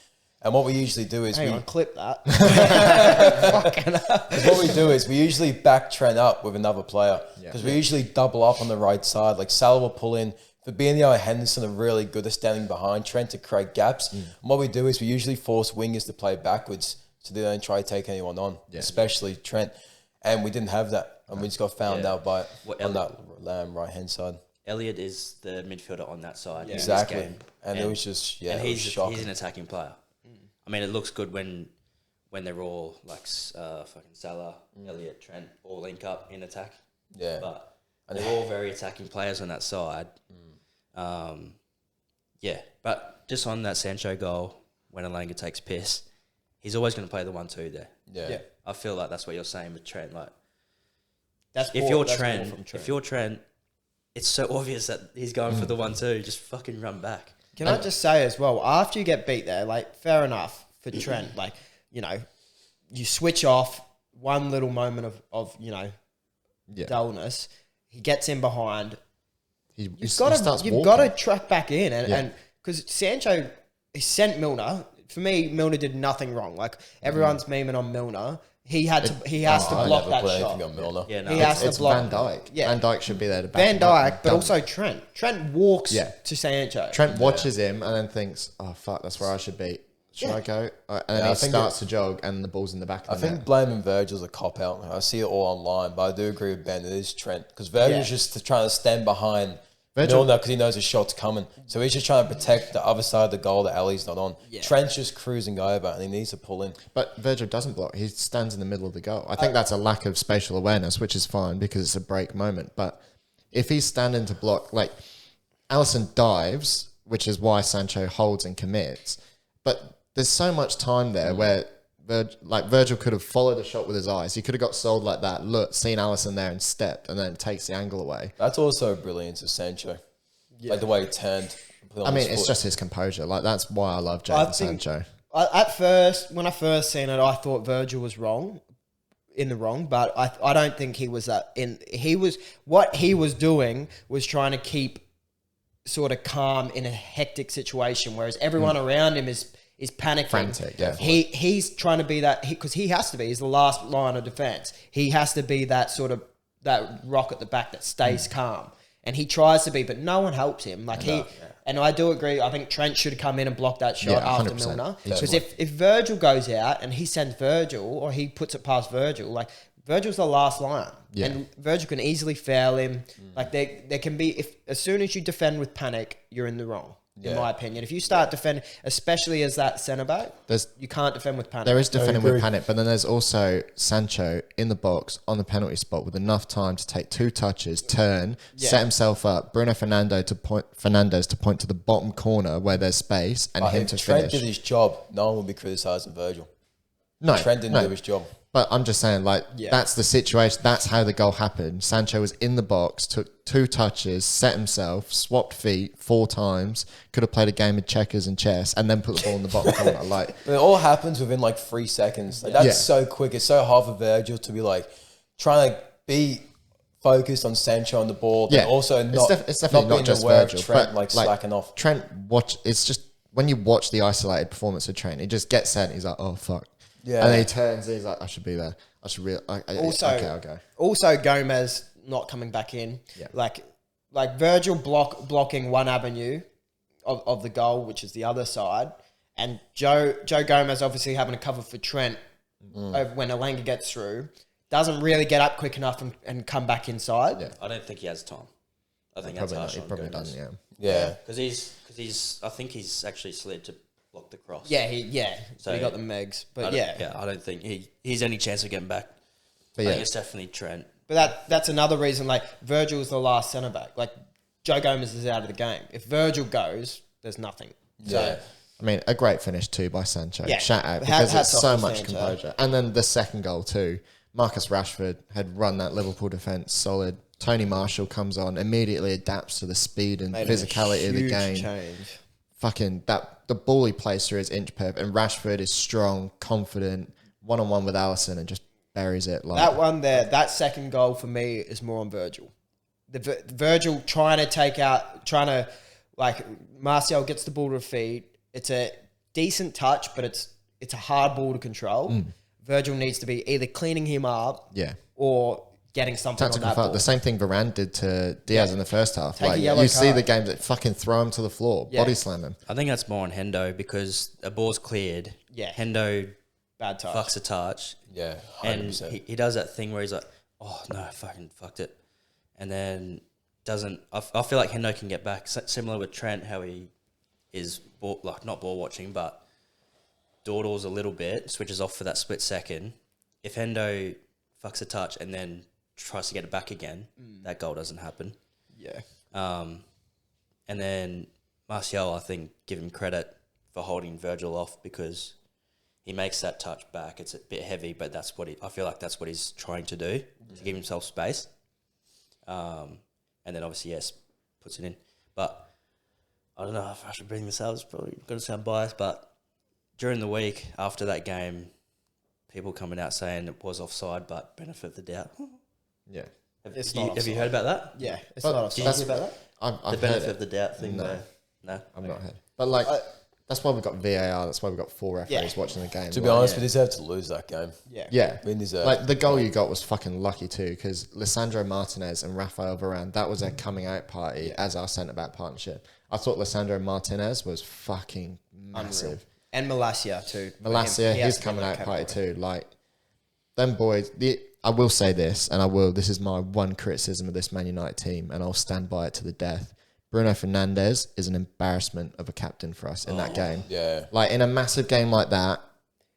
and what we usually do is Hang on, clip that. what we do is we usually back Trent up with another player, because we usually double up on the right side. Like Salah will pull in. Fabinho and Henderson are really good at standing behind Trent to create gaps. And what we do is we usually force wingers to play backwards so they don't try to take anyone on, especially Trent. And we didn't have that, and we just got found out by on that right hand side. Elliot is the midfielder on that side. Exactly. In this game. And it was just, and he's shocking. He's an attacking player. I mean, it looks good when they're all like fucking Salah, Elliot, Trent, all link up in attack. Yeah. But they're all very attacking players on that side. But just on that Sancho goal, when Alanga takes piss, he's always going to play the 1-2 there. Yeah. I feel like that's what you're saying with Trent. Like, If you're Trent, it's so obvious that he's going for the 1-2. Just fucking run back. Can I just say as well, after you get beat there, like, fair enough for Trent, like, you know, you switch off one little moment of dullness. He gets in behind. You've got to track back in and because Sancho, he sent Milner. For me, Milner did nothing wrong. Like, everyone's memeing on Milner. He has to block that shot. Yeah, no, he has to block. Van Dijk. Yeah. Van Dijk should be there to back Van him up. Dijk, but also Trent. Trent walks to Sancho. Trent watches him and then thinks, "Oh fuck, that's where I should be. Should I go?" And then he starts to jog, and the ball's in the back of the net. I think blaming Virgil's a cop out. I see it all online, but I do agree with Ben. It is Trent, because Virgil's just trying to stand behind Milner because he knows his shot's coming. So he's just trying to protect the other side of the goal that Ali's not on. Yeah. Trent's just cruising over, and he needs to pull in. But Virgil doesn't block. He stands in the middle of the goal. I think that's a lack of spatial awareness, which is fine because it's a break moment. But if he's standing to block, like, Alisson dives, which is why Sancho holds and commits. But there's so much time there where Virgil could have followed the shot with his eyes. He could have got sold like that, seen Alisson there and stepped, and then takes the angle away. That's also brilliance of Sancho. Yeah. Like the way he turned. I mean, it's just his composure. Like, that's why I love Jadon Sancho. At first, when I first seen it, I thought Virgil was in the wrong, but I don't think he was that. What he was doing was trying to keep sort of calm in a hectic situation, whereas everyone around him is panicking. Frantic, yeah. He's trying to be that, because he has to be. He's the last line of defense. He has to be that sort of that rock at the back that stays calm, and he tries to be, but no one helps him. Like and I do agree. I think Trent should have come in and blocked that shot after Milner, because if Virgil goes out and he sends Virgil or he puts it past Virgil, like, Virgil's the last line, and Virgil can easily foul him. Like, there can be, as soon as you defend with panic, you're in the wrong. In my opinion, if you start defending, especially as that centre back, you can't defend with panic. There is defending with panic, but then there's also Sancho in the box on the penalty spot with enough time to take 2 touches, turn, set himself up. Bruno Fernandes to point to the bottom corner where there's space, and him to Trent finish. Trent did his job. No one will be criticising Virgil. No, Trent didn't do his job. But I'm just saying, like, that's the situation. That's how the goal happened. Sancho was in the box, took 2 touches, set himself, swapped feet 4 times, could have played a game of checkers and chess, and then put the ball in the bottom corner. Like, but it all happens within like 3 seconds. Like, that's so quick. It's so hard for Virgil to be like trying to be focused on Sancho on the ball, but also it's definitely not just Virgil, Trent, but slacking off. Trent, it's just when you watch the isolated performance of Trent, he just gets set and he's like, oh fuck. Yeah. And then he turns and he's like, I should be there. I should really... I'll go. Also, Gomez not coming back in. Yeah. Like Virgil blocking one avenue of the goal, which is the other side. And Joe Gomez obviously having to cover for Trent when Alanga gets through. Doesn't really get up quick enough and come back inside. Yeah. I don't think he has time. I think that's harsh. He probably doesn't, yeah. Because I think he's actually slid to block the cross. So he got the megs. But I don't think he's any chance of getting back. But I think it's definitely Trent. But that's another reason, like, Virgil's the last centre back. Like, Joe Gomez is out of the game. If Virgil goes, there's nothing. So I mean, a great finish too by Sancho. Yeah. Shout out, because it's so much composure. And then the second goal too. Marcus Rashford had run that Liverpool defence solid. Tony Marshall comes on, immediately adapts to the speed and physicality of the game. Change. The ball he plays through is inch perfect, and Rashford is strong, confident, one-on-one with Allison and just buries it. Like that one there, that second goal for me is more on Virgil. Virgil trying to Martial gets the ball to the feet. It's a decent touch, but it's a hard ball to control. Virgil needs to be either cleaning him up, or getting something on that ball. The same thing Varane did to Diaz in the first half. Take a like yellow you see card. the games that fucking throw him to the floor, body slam him. I think that's more on Hendo because a ball's cleared. Yeah. Hendo Bad touch. fucks a touch. Yeah, 100%. And he does that thing where he's like, oh, no, I fucking fucked it. And then doesn't... I feel like Hendo can get back. Similar with Trent, how he is, not ball watching, but dawdles a little bit, switches off for that split second. If Hendo fucks a touch and then tries to get it back again, that goal doesn't happen. Yeah. And then Martial, I think, give him credit for holding Virgil off because he makes that touch back. It's a bit heavy, but I feel like that's what he's trying to do, to give himself space. And then obviously, yes, puts it in. But I don't know if I should bring this up. It's probably going to sound biased, but during the week after that game, people coming out saying it was offside, but benefit of the doubt. Yeah. Have you heard about that? Yeah, it's But not offside. that's- Did you hear about that? I've The heard benefit it. of the doubt thing? No. No? I've not heard. But like, that's why we've got VAR. That's why we've got 4 referees watching the game. To be honest, we deserve to lose that game. Yeah. We deserve. Like the goal you got was fucking lucky too, because Lisandro Martinez and Rafael Varane, that was their coming out party as our centre back partnership. I thought Lisandro Martinez was fucking massive. And Malacia too. Malacia, He has his to be coming in out that party category. too. Like them boys. I will say this, this is my one criticism of this Man United team, and I'll stand by it to the death. Bruno Fernandes is an embarrassment of a captain for us in that game. Yeah. Like in a massive game like that,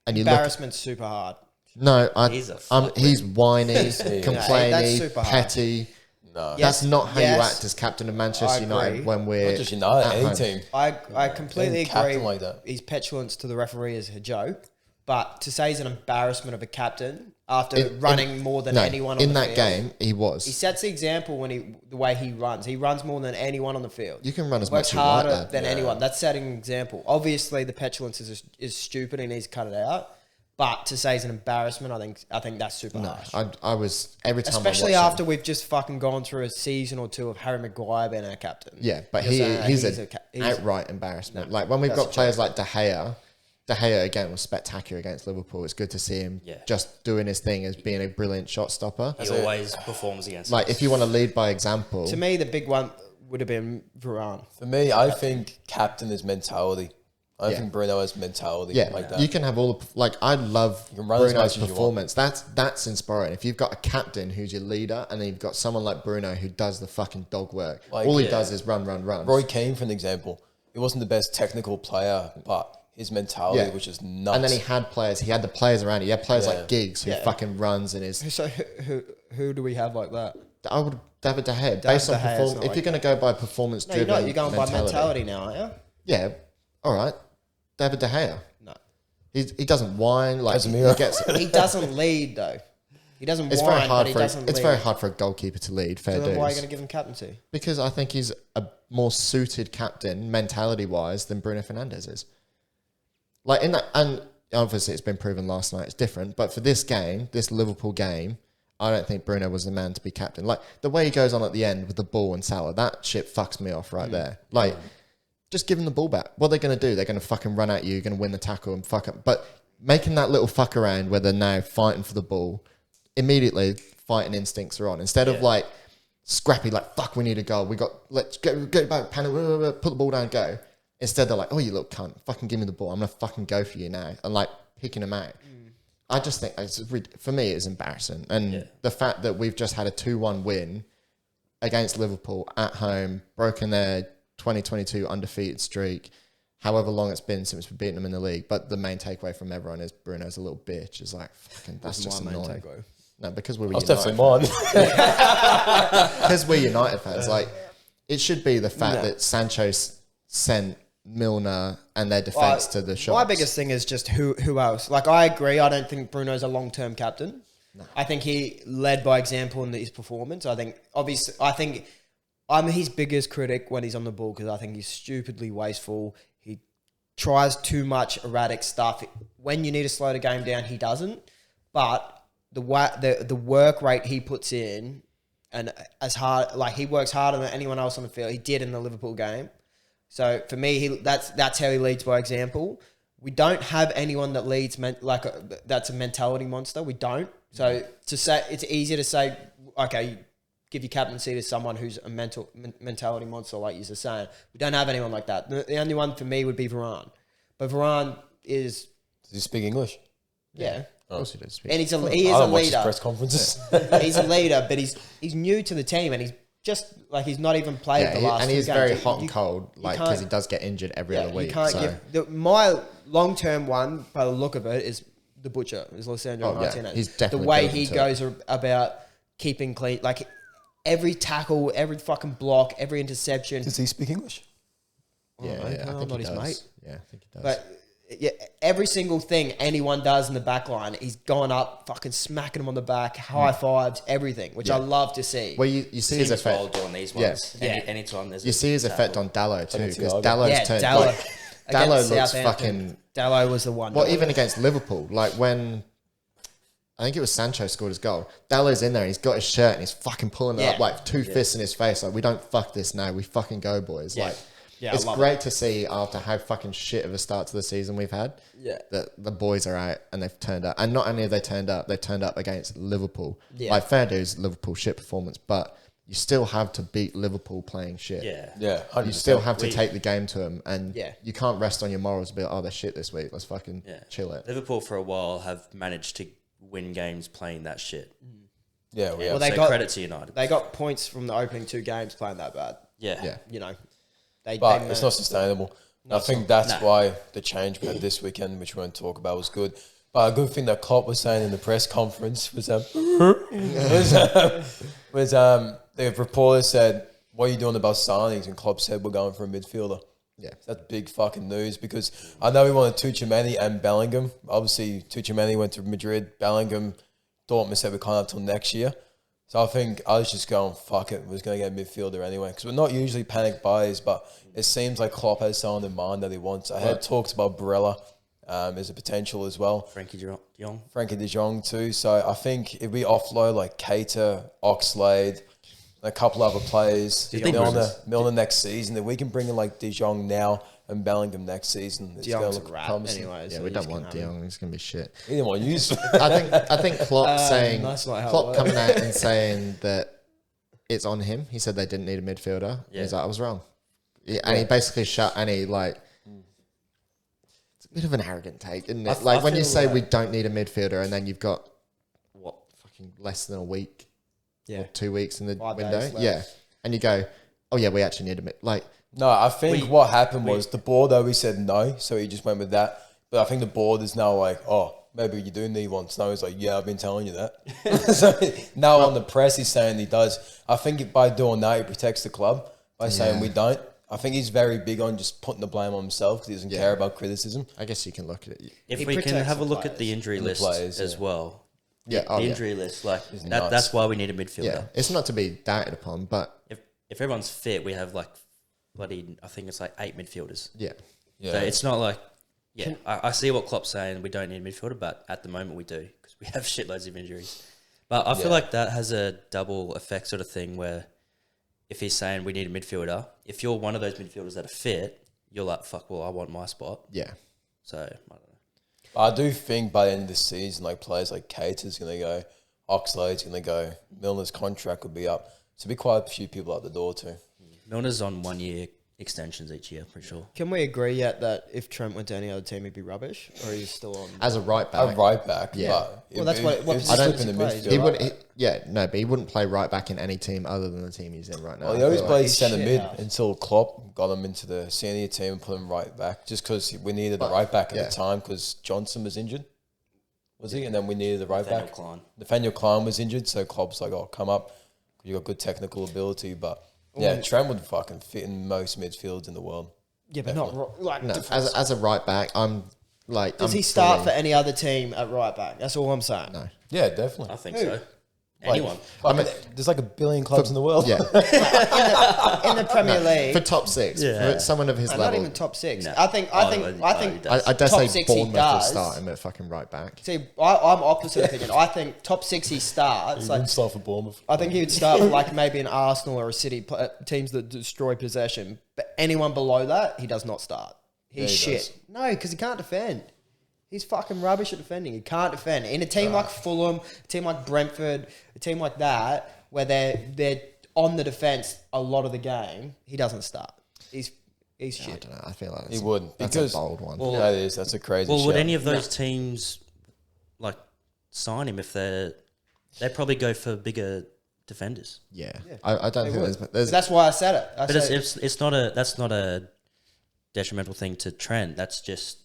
and you look. Embarrassment's super hard. No, He's he's whiny, that's complaining, super hard. petty. No. That's not how you Yes. act as captain of I Manchester agree. United when we're Not just United, at any home. team. I completely Being captain agree. like that. His petulance to the referee is a joke, but to say he's an embarrassment of a captain after running more than anyone on in the that field, game. He was. he sets the example when the way he runs. He runs more than anyone on the field. You can run as Works much as you like, harder lad. than anyone. That's setting an example. Obviously, the petulance is stupid and he needs to cut it out. But to say he's an embarrassment, I think that's super harsh. I was every time. Especially I watched after we've just fucking gone through a season or two of Harry Maguire being our captain. Yeah, but You're he's saying an outright embarrassment. Like when we've got players like De Gea again was spectacular against Liverpool. It's good to see him just doing his thing as being a brilliant shot stopper. He always performs against Like us. if you want to lead by example, To me, the big one would have been Varane. For me, I think captain is mentality. I think Bruno has mentality like that. you can have all the, like I love can run as Bruno's much as you want. performance. That's inspiring. If you've got a captain who's your leader, and then you've got someone like Bruno who does the fucking dog work. Like, All he does is run. Roy Keane, for an example, he wasn't the best technical player, but his mentality was just nuts. And then he had the players around. He had players Yeah. like Giggs who fucking runs and is. So who do we have like that? I would David De Gea based on De Gea's not performance. If like you're going to go by performance No, you're driven, not. You're going by mentality now, aren't you? Yeah, all right. David De Gea. No. He doesn't whine like he Casemiro. gets. He doesn't lead though. He doesn't It's whine, very hard but he for doesn't it's lead. very hard for a goalkeeper to lead. Fair So then why are you dues. going to give him captaincy? Because I think he's a more suited captain mentality wise than Bruno Fernandes is. Like in that, and obviously it's been proven last night it's different. But for this game, this Liverpool game, I don't think Bruno was the man to be captain. Like the way he goes on at the end with the ball and Salah, that shit fucks me off right there. Like, just give him the ball back. What are they going to do? They're going to fucking run at you. You're going to win the tackle and fuck up. But making that little fuck around where they're now fighting for the ball, immediately fighting instincts are on. Instead of like scrappy, like fuck, we need a goal. Let's get back, panic, put the ball down, go. Instead they're like, oh, you little cunt, fucking give me the ball. I'm gonna fucking go for you now, and like picking them out. I just think for me it's embarrassing, and the fact that we've just had a 2-1 win against Liverpool at home, broken their 2022 undefeated streak, however long it's been since we've beaten them in the league. But the main takeaway from everyone is Bruno's a little bitch. It's like fucking that's just my main annoying. takeaway. No, because we're That's United definitely fans. mine. Because we're United fans. Like it should be the fact that Sancho sent Milner and their defense to the shops. My biggest thing is just who else. Like I agree. I don't think Bruno's a long-term captain. No. I think he led by example in his performance. I think I'm his biggest critic when he's on the ball because I think he's stupidly wasteful. He tries too much erratic stuff. When you need to slow the game down, he doesn't. But the work rate he puts in, and as hard, like he works harder than anyone else on the field. He did in the Liverpool game. So for me, that's how he leads by example. We don't have anyone that leads that's a mentality monster. We don't. So to say, it's easier to say, okay, give your captaincy to someone who's a mentality monster, like you're saying. We don't have anyone like that. The only one for me would be Varane. But Varane is... Does he speak English? Yeah. Of course he does. And he is a Watch his leader. press conferences. He's a leader, but he's new to the team, and he's just like he's not even played the last. And two he's games. very hot and cold, like because he does get injured every other week. You can't my long term one, by the look of it, is the butcher, is Lisandro Martinez. He's definitely the way he goes about keeping clean, like every tackle, every fucking block, every interception. Does he speak English? Yeah, I think he does. Mate. Yeah, I think he does. But every single thing anyone does in the back line, he's gone up, fucking smacking them on the back, high fives, everything, which I love to see. Well, you see his effect. Doing these ones. Anytime there's you see his effect on Dallo too, because Dallo's turned. Dallo looks fucking. Dallo was the one. Well, even against Liverpool, like when I think it was Sancho scored his goal, Dallo's in there, he's got his shirt and he's fucking pulling it up like two fists in his face, like we don't fuck this now, we fucking go, boys. Like. Yeah, it's great to see after how fucking shit of a start to the season we've had. Yeah, that the boys are out and they've turned up, and not only have they turned up against Liverpool. Yeah. Like fair dues, Liverpool shit performance, but you still have to beat Liverpool playing shit. Yeah. 100%. You still have to take the game to them, and you can't rest on your morals. Be like, oh, they're shit this week. Let's fucking chill it. Liverpool for a while have managed to win games playing that shit. Yeah, well, they got credit to United. They got points from the opening two games playing that bad. Yeah. You know. But it's not sustainable. I think that's why the change we had this weekend, which we won't talk about, was good. But a good thing that Klopp was saying in the press conference was the reporter said, "What are you doing about signings?" And Klopp said, "We're going for a midfielder." Yeah, that's big fucking news, because I know we wanted Tuchemani and Bellingham. Obviously, Tuchemani went to Madrid. Bellingham, Dortmund said we can't have till next year. So I think I was just going, fuck it, we're going to get a midfielder anyway. Because we're not usually panic buyers, but it seems like Klopp has someone in mind that he wants. I heard talks about Barella as a potential as well. Frankie de Jong too. So I think if we offload like Keita, Oxlade, and a couple other players, Milner next season, if we can bring in like de Jong now and Bellingham next season, it's going to look promising. Anyway, yeah, so we don't want de Jong. It's going to be shit. He didn't want to use I think Klopp saying Klopp coming out and saying that it's on him. He said they didn't need a midfielder. Yeah. He's like, I was wrong. And he basically it's a bit of an arrogant take, isn't it? Like when you say we don't need a midfielder and then you've got fucking less than a week or 2 weeks in the window. Yeah. And you go, oh yeah, we actually need a midfielder. No, I think what happened was the board always said no, so he just went with that. But I think the board is now like, oh, maybe you do need one. So he's like, yeah, I've been telling you that. So now on the press, he's saying he does. I think by doing that, he protects the club by saying we don't. I think he's very big on just putting the blame on himself because he doesn't care about criticism. I guess you can look at it. If we can have a look at the injury list as well. Yeah, the injury list, like that's why we need a midfielder. Yeah, it's not to be doubted upon, but if everyone's fit, we have like bloody, I think it's like 8 midfielders. Yeah. So it's not like, I see what Klopp's saying, we don't need a midfielder, but at the moment we do, because we have shitloads of injuries. But I feel like that has a double effect sort of thing where if he's saying we need a midfielder, if you're one of those midfielders that are fit, you're like, fuck, well, I want my spot. Yeah. So, I don't know. I do think by the end of the season, like players like Keita's going to go, Oxlade's going to go, Milner's contract will be up. So there'll be quite a few people out the door too. Milner's on 1 year extensions each year, pretty sure. Can we agree yet that if Trent went to any other team, he'd be rubbish, or he's still on as a right back? A right back, Well, that's what I don't think the midfield. He would, but he wouldn't play right back in any team other than the team he's in right now. Well, he always played centre mid until Klopp got him into the senior team and put him right back, just because we needed a right back at the time because Johnson was injured, was he? And then we needed a right back. Nathaniel Klein was injured, so Klopp's like, "Oh, come up, you got good technical ability," but. Yeah, Trent would fucking fit in most midfields in the world. Yeah, but not like as a right back. I'm like, does he start for any other team at right back? That's all I'm saying. No. Yeah, definitely. I think so. Anyone. There's like a billion clubs in the world. Yeah, in the Premier League. for top six, Yeah. for someone of his Not level. even top six. No. I think. I dare top say six he Bournemouth will does. start him at fucking right back. See, I'm opposite opinion. I think top six he starts. He Like, wouldn't start for Bournemouth. I think he would start with like maybe an Arsenal or a City, teams that destroy possession. But anyone below that, he does not start. He's he shit. does. No, because he can't defend. He's fucking rubbish at defending. He can't defend. In a team like Fulham, a team like Brentford, a team like that, where they're on the defence a lot of the game, he doesn't start. He's I shit. don't know. I feel like He would, that's because- a bold one. Well, That is. That's a crazy. Well, would shout. any of those teams like sign him if they probably go for bigger defenders? yeah. I don't think there's That's why I said it. But it's not a detrimental thing to Trent. That's just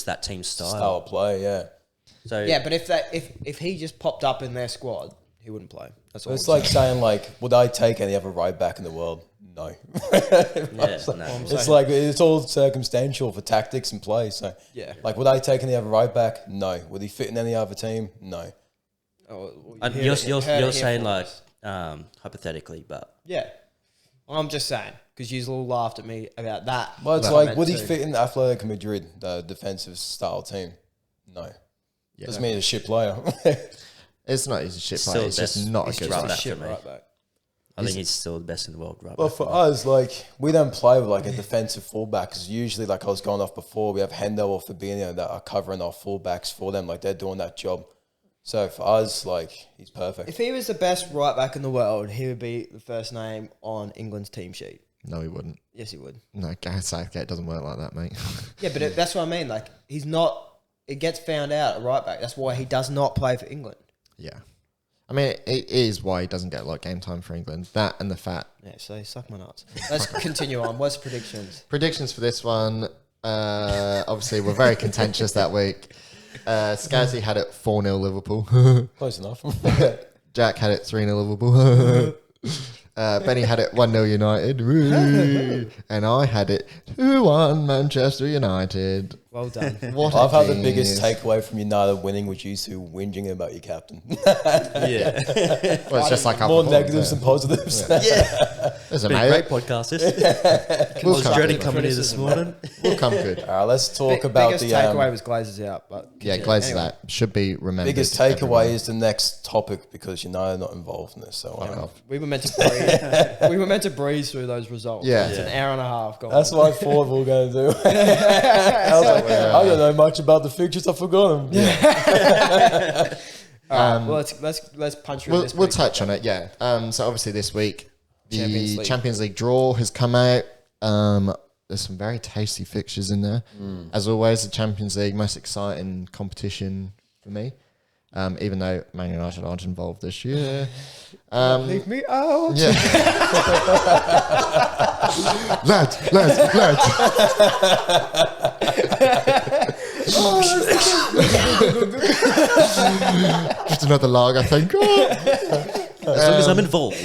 that team's style. style of play? Yeah. So yeah, but if he just popped up in their squad, he wouldn't play. That's all. It's I'm like saying, like, would I take any other right back in the world? No. yeah, no. It's like, it's all circumstantial for tactics and play. So, Yeah. like, would I take any other right back? No. Would he fit in any other team? No. And you're saying like hypothetically, but yeah. I'm just saying because you all laughed at me about that. Well, it's That like, meant would he to. fit in Atletico Madrid, the defensive style team? No. Doesn't mean he's a shit player. It's not he's a shit Still player. It's the just best- not a he's good right one. back Shit for me. right back. I think he's still the best in the world, right? Well, for us, like, we don't play with, like, a defensive fullback because usually, like I was going off before, we have Hendo or Fabinho that are covering our fullbacks for them. Like, they're doing that job. So, for us, like, he's perfect. If he was the best right back in the world, he would be the first name on England's team sheet. No, he wouldn't. Yes, he would. No, Gareth Southgate doesn't work like that, mate. Yeah, but that's what I mean. Like, he's not. It gets found out at right back. That's why he does not play for England. Yeah. I mean, it is why he doesn't get a lot of game time for England. That and the fact. Yeah, so suck my nuts. Let's continue on. What's predictions? Predictions for this one, obviously, were very contentious that week. Scazzy had it 4-0 Liverpool. Close enough. Jack had it 3-0 Liverpool. Benny had it 1-0 United. Woo. And I had it 2-1 Manchester United. Well done. What I've a had the biggest genius. takeaway from United winning, which you two whinging about your captain. Yeah, Well, it's just like our More performance, negatives than positives. There's a been a mate. great podcast. This. We'll I was come dreading good. coming here this morning. We'll come good. All right, let's talk about biggest the takeaway was Glazers out, but Yeah, Glazers that should be remembered. biggest takeaway is the next topic because United are not involved in this. So we were meant to breeze. We were meant to breeze through those results. Yeah. It's an hour and a half gone. that's what I thought we were going to do. I was like, I don't know much about the fixtures. I forgot them. All right, well, let's punch through this. We'll pretty touch quick. on it, yeah. So obviously this week, the Champions Champions League. League draw has come out. There's some very tasty fixtures in there. As always, the Champions League, most exciting competition for me. Even though Man United aren't involved this year. Leave me out. Yeah. lads. Just another log, I think. As long as I'm involved.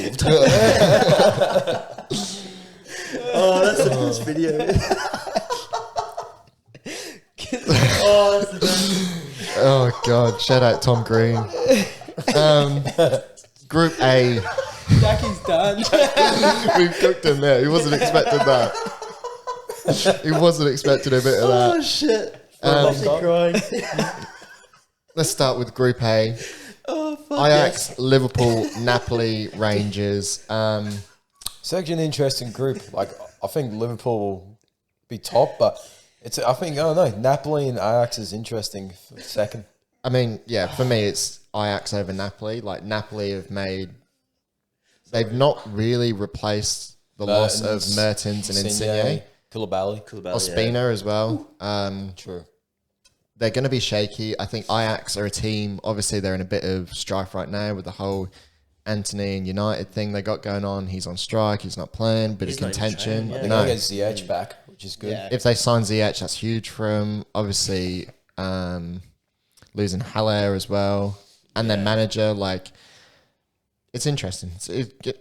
Oh, that's the best video. Oh God! Shout out Tom Green. Group A. Jackie's done. We cooked him there. He wasn't expecting that. He wasn't expecting a bit of that. Oh shit! Crying. Let's start with Group A. Oh fuck Ajax, Liverpool, Napoli, Rangers. It's actually an interesting group. Like, I think Liverpool will be top, but I don't know. Napoli and Ajax is interesting for second. I mean, yeah, for me, it's Ajax over Napoli. Like, Napoli they've not really replaced the loss of Mertens and Insigne. Koulibaly. Ospina as well. True. They're going to be shaky. I think Ajax are a team. Obviously, they're in a bit of strife right now with the whole Anthony and United thing they got going on. He's on strike. He's not playing. Bit of He's not even contention. training, yeah. They're No. going to get Ziyech back, which is good. Yeah. If they sign Ziyech, that's huge for him. Obviously, losing Haller as well. And their manager, like, it's interesting. It's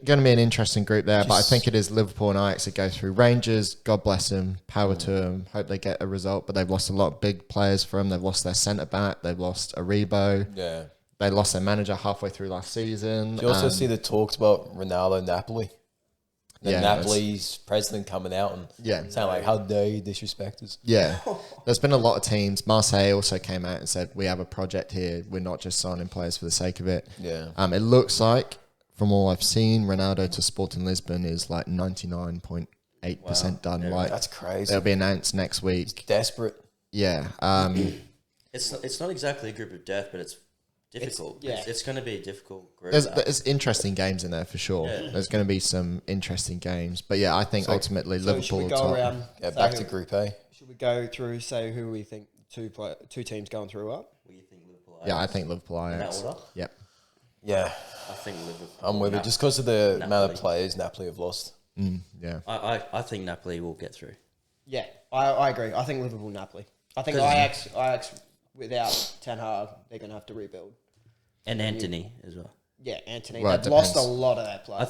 going to be an interesting group there, but I think it is Liverpool and Ajax that go through. Rangers, God bless them, power to them. Hope they get a result, but they've lost a lot of big players for them. They've lost their centre back. They've lost Aribo. Yeah. they lost their manager halfway through last season. Do you also see the talks about Ronaldo Napoli? Yeah, Napoli's president coming out and saying like, "How dare you disrespect us?" Yeah, there's been a lot of teams. Marseille also came out and said, "We have a project here. We're not just signing players for the sake of it." Yeah. It looks like, from all I've seen, Ronaldo to Sporting Lisbon is like 99.8% done. Like That's crazy. They'll be announced next week. He's desperate. Yeah. It's not exactly a group of death, but it's difficult. It's going to be a difficult group. There's interesting games in there for sure. Yeah. There's going to be some interesting games. But yeah, I think ultimately Liverpool should we will go top. around? Back to Group A. Should we go through, say who we think two teams going through up? What do you think, Liverpool? Ajax? Yeah, I think Liverpool Ajax. In that order? Yep. Yeah. I think Liverpool. I'm with it. Just because of the amount of players Napoli have lost. Yeah. I think Napoli will get through. Yeah, I agree. I think Liverpool, Napoli. I think Ajax without Ten Hag, they're going to have to rebuild. And Anthony as well. Yeah, Anthony. Well, They've lost a lot of their players. I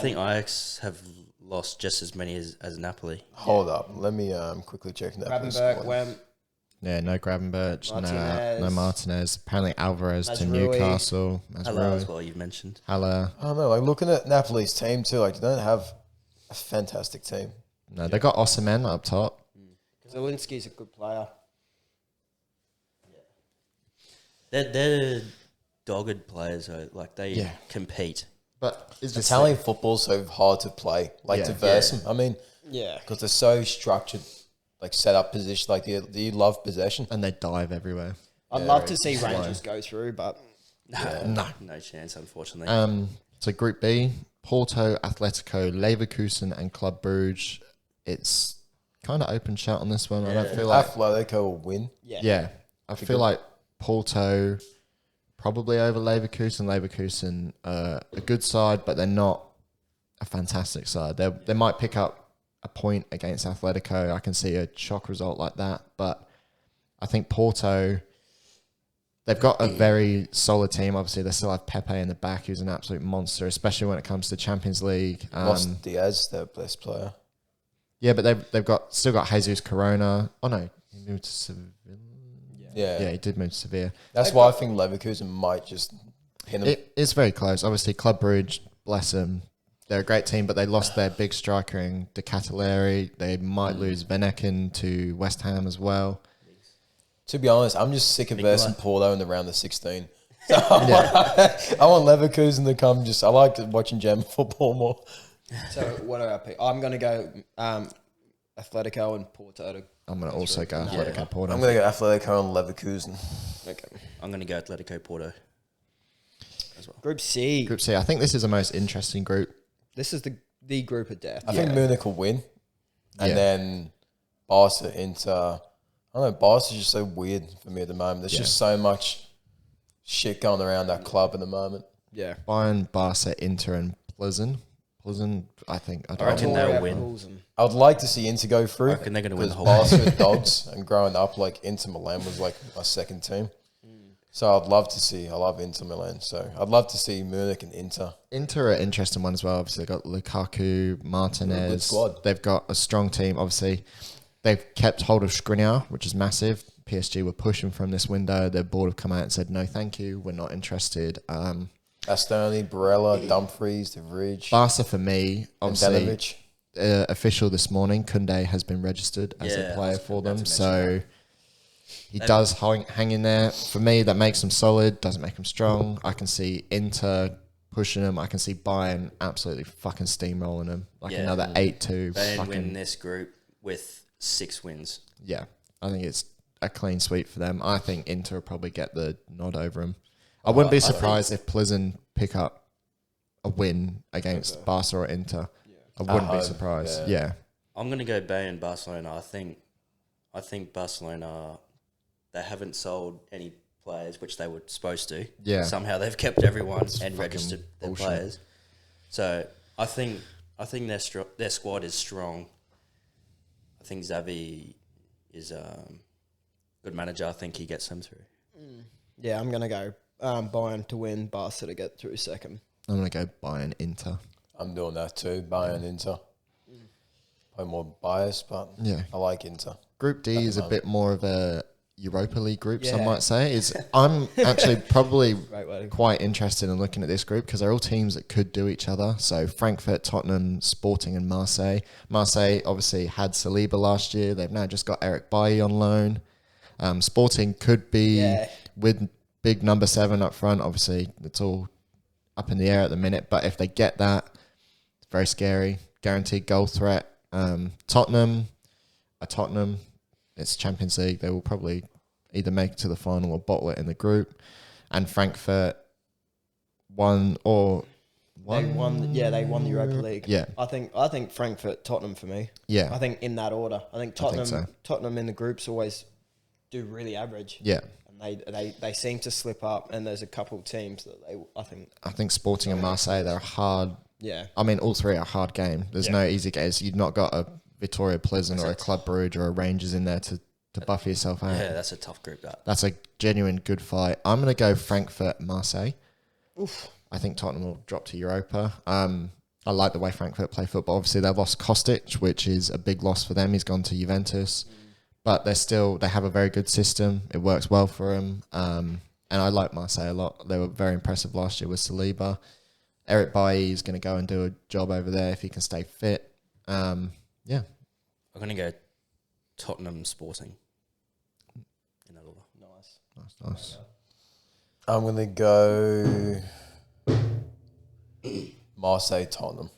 think Ajax have lost just as many as Napoli. Hold up. Let me quickly check Napoli's Gravenberch squad. went. Yeah, no Gravenberch, Martinez. no Martinez. Apparently Alvarez to Mazraoui. Newcastle. Hello as well, you've mentioned. Haller. I don't know. Like looking at Napoli's team too, like they don't have a fantastic team. No, they got Osimhen up top. Zelinski's a good player. They're dogged players, though. Like they compete. But is Italian football's so hard to play, like to verse them. I mean, because they're so structured, like set up position. Like you love possession, and they dive everywhere. I'd love to see Rangers go through, but no chance, unfortunately. So Group B, Porto, Atletico, Leverkusen, and Club Brugge. It's kind of open shut on this one. I don't feel like Atletico will win. Yeah, I feel like Porto probably over Leverkusen. Leverkusen a good side, but they're not a fantastic side. They might pick up a point against Atletico. I can see a shock result like that, but I think Porto, they've got a very solid team. Obviously, they still have Pepe in the back, who's an absolute monster, especially when it comes to Champions League. Lost Diaz, their best player. Yeah, but they've still got Jesus Corona. Oh no, he moved to Sevilla. Yeah, he did move to Sevilla. That's why I think Leverkusen might just pin them. It is very close. Obviously, Club Brugge, bless them, they're a great team, but they lost their big striker in De Ketelaere. They might lose Veneken to West Ham as well. To be honest, I'm just sick of versing Porto in the round of 16. So I want Leverkusen to come. I like watching German football more. So what do I pick? I'm going to go Atletico and Porto. I'm going to also go Atletico Porto. I'm going to go Atletico and Leverkusen. Okay. I'm going to go Atletico Porto as well. Group C. Group C. I think this is the most interesting group. This is the group of death. I think Munich will win. And then Barca, Inter. I don't know, Barca's just so weird for me at the moment. There's just so much shit going around that club at the moment. Yeah. Bayern, Barca, Inter, and Pleasant, I think. I reckon they'll win. I would like to see Inter go through. I reckon they're going to win the whole Barca are dogs, and growing up, like Inter Milan was like my second team. So I love Inter Milan. So I'd love to see Munich and Inter. Inter are an interesting one as well. Obviously, they've got Lukaku, Martinez. Good squad. They've got a strong team. Obviously, they've kept hold of Skriniar, which is massive. PSG were pushing from this window. Their board have come out and said, no, thank you. We're not interested. Bastoni, Barella, Dumfries, De Vrij, Barca for me, obviously, Danovic. Official this morning, Koundé has been registered as a player for them. So he does hang in there. For me, that makes him solid, doesn't make him strong. I can see Inter pushing him. I can see Bayern absolutely fucking steamrolling him. Like another 8-2. Bayern win this group with 6 wins. Yeah, I think it's a clean sweep for them. I think Inter will probably get the nod over him. I wouldn't be surprised if Pleasant pick up a win against Barca or Inter. I wouldn't be surprised. Yeah. I'm going to go Bayern Barcelona. I think Barcelona, they haven't sold any players, which they were supposed to. Yeah. Somehow they've kept everyone and registered their bullshit. players. So I think their squad is strong. I think Xavi is a good manager. I think he gets them through. Yeah, I'm going to go Bayern to win, Barca to get through second. I'm going to go Bayern Inter. I'm doing that too. Bayern, Inter. Probably more biased, but I like Inter. Group D is a bit more of a Europa League group, some Yeah. might say. I'm actually probably Great way to- quite interested in looking at this group because they're all teams that could do each other. So Frankfurt, Tottenham, Sporting and Marseille. Marseille obviously had Saliba last year. They've now just got Eric Bailly on loan. Sporting could be with big number 7 up front. Obviously, it's all up in the air at the minute. But if they get that, it's very scary. Guaranteed goal threat. Tottenham, it's Champions League. They will probably either make it to the final or bottle it in the group. And Frankfurt won. They won the Europa League. Yeah. I think Frankfurt, Tottenham for me. Yeah. I think in that order. I think Tottenham in the groups always do really average. Yeah. And they seem to slip up, and there's a couple of teams that I think Sporting and Marseille, they're hard. Yeah. I mean, all three are a hard game. There's no easy games. You've not got a Victoria Pleasant or a Club Brugge or a Rangers in there to buff yourself out. Yeah, that's a tough group. That's a genuine good fight. I'm going to go Frankfurt, Marseille. Oof. I think Tottenham will drop to Europa. I like the way Frankfurt play football. Obviously, they've lost Kostic, which is a big loss for them. He's gone to Juventus. But they have a very good system. It works well for them. And I like Marseille a lot. They were very impressive last year with Saliba. Eric Bailly is going to go and do a job over there if he can stay fit. Yeah. I'm going to go Tottenham Sporting. In that order. Nice. I'm going to go Marseille, Tottenham.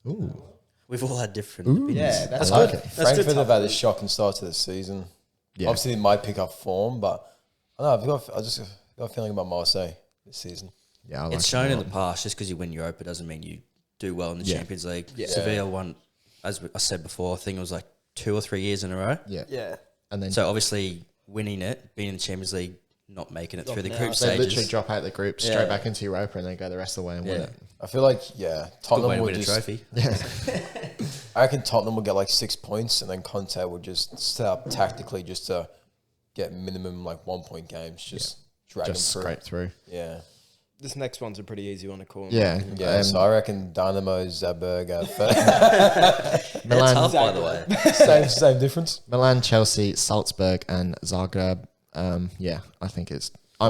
Ooh. We've all had different opinions. Yeah, that's I like good. it. That's Frankfurt good. have had a shocking start to the season. Yeah. Obviously, they might pick up form, but I don't know. I just got a feeling about Marseille this season. Yeah, I like It's it shown a in lot. the past, just because you win Europa doesn't mean you do well in the Yeah. Champions League. Yeah. Sevilla won, as I said before, I think it was like 2 or 3 years in a row. Yeah. Yeah. And then So obviously winning it, being in the Champions League, not making it through the now. group they literally stages. drop out the group straight back into Europa and then go the rest of the way and win Yeah. it. I feel like, Good way Tottenham to will win a just. trophy. I reckon Tottenham will get like 6 points, and then Conte will just set up tactically just to get minimum like 1 point games. Just drag Just them through. scrape through. Yeah. This next one's a pretty easy one to call. Yeah. Yeah, so I reckon Dynamo, Zaberg, They're Milan, tough, by the way. same difference. Milan, Chelsea, Salzburg, and Zagreb. Yeah, I think I'm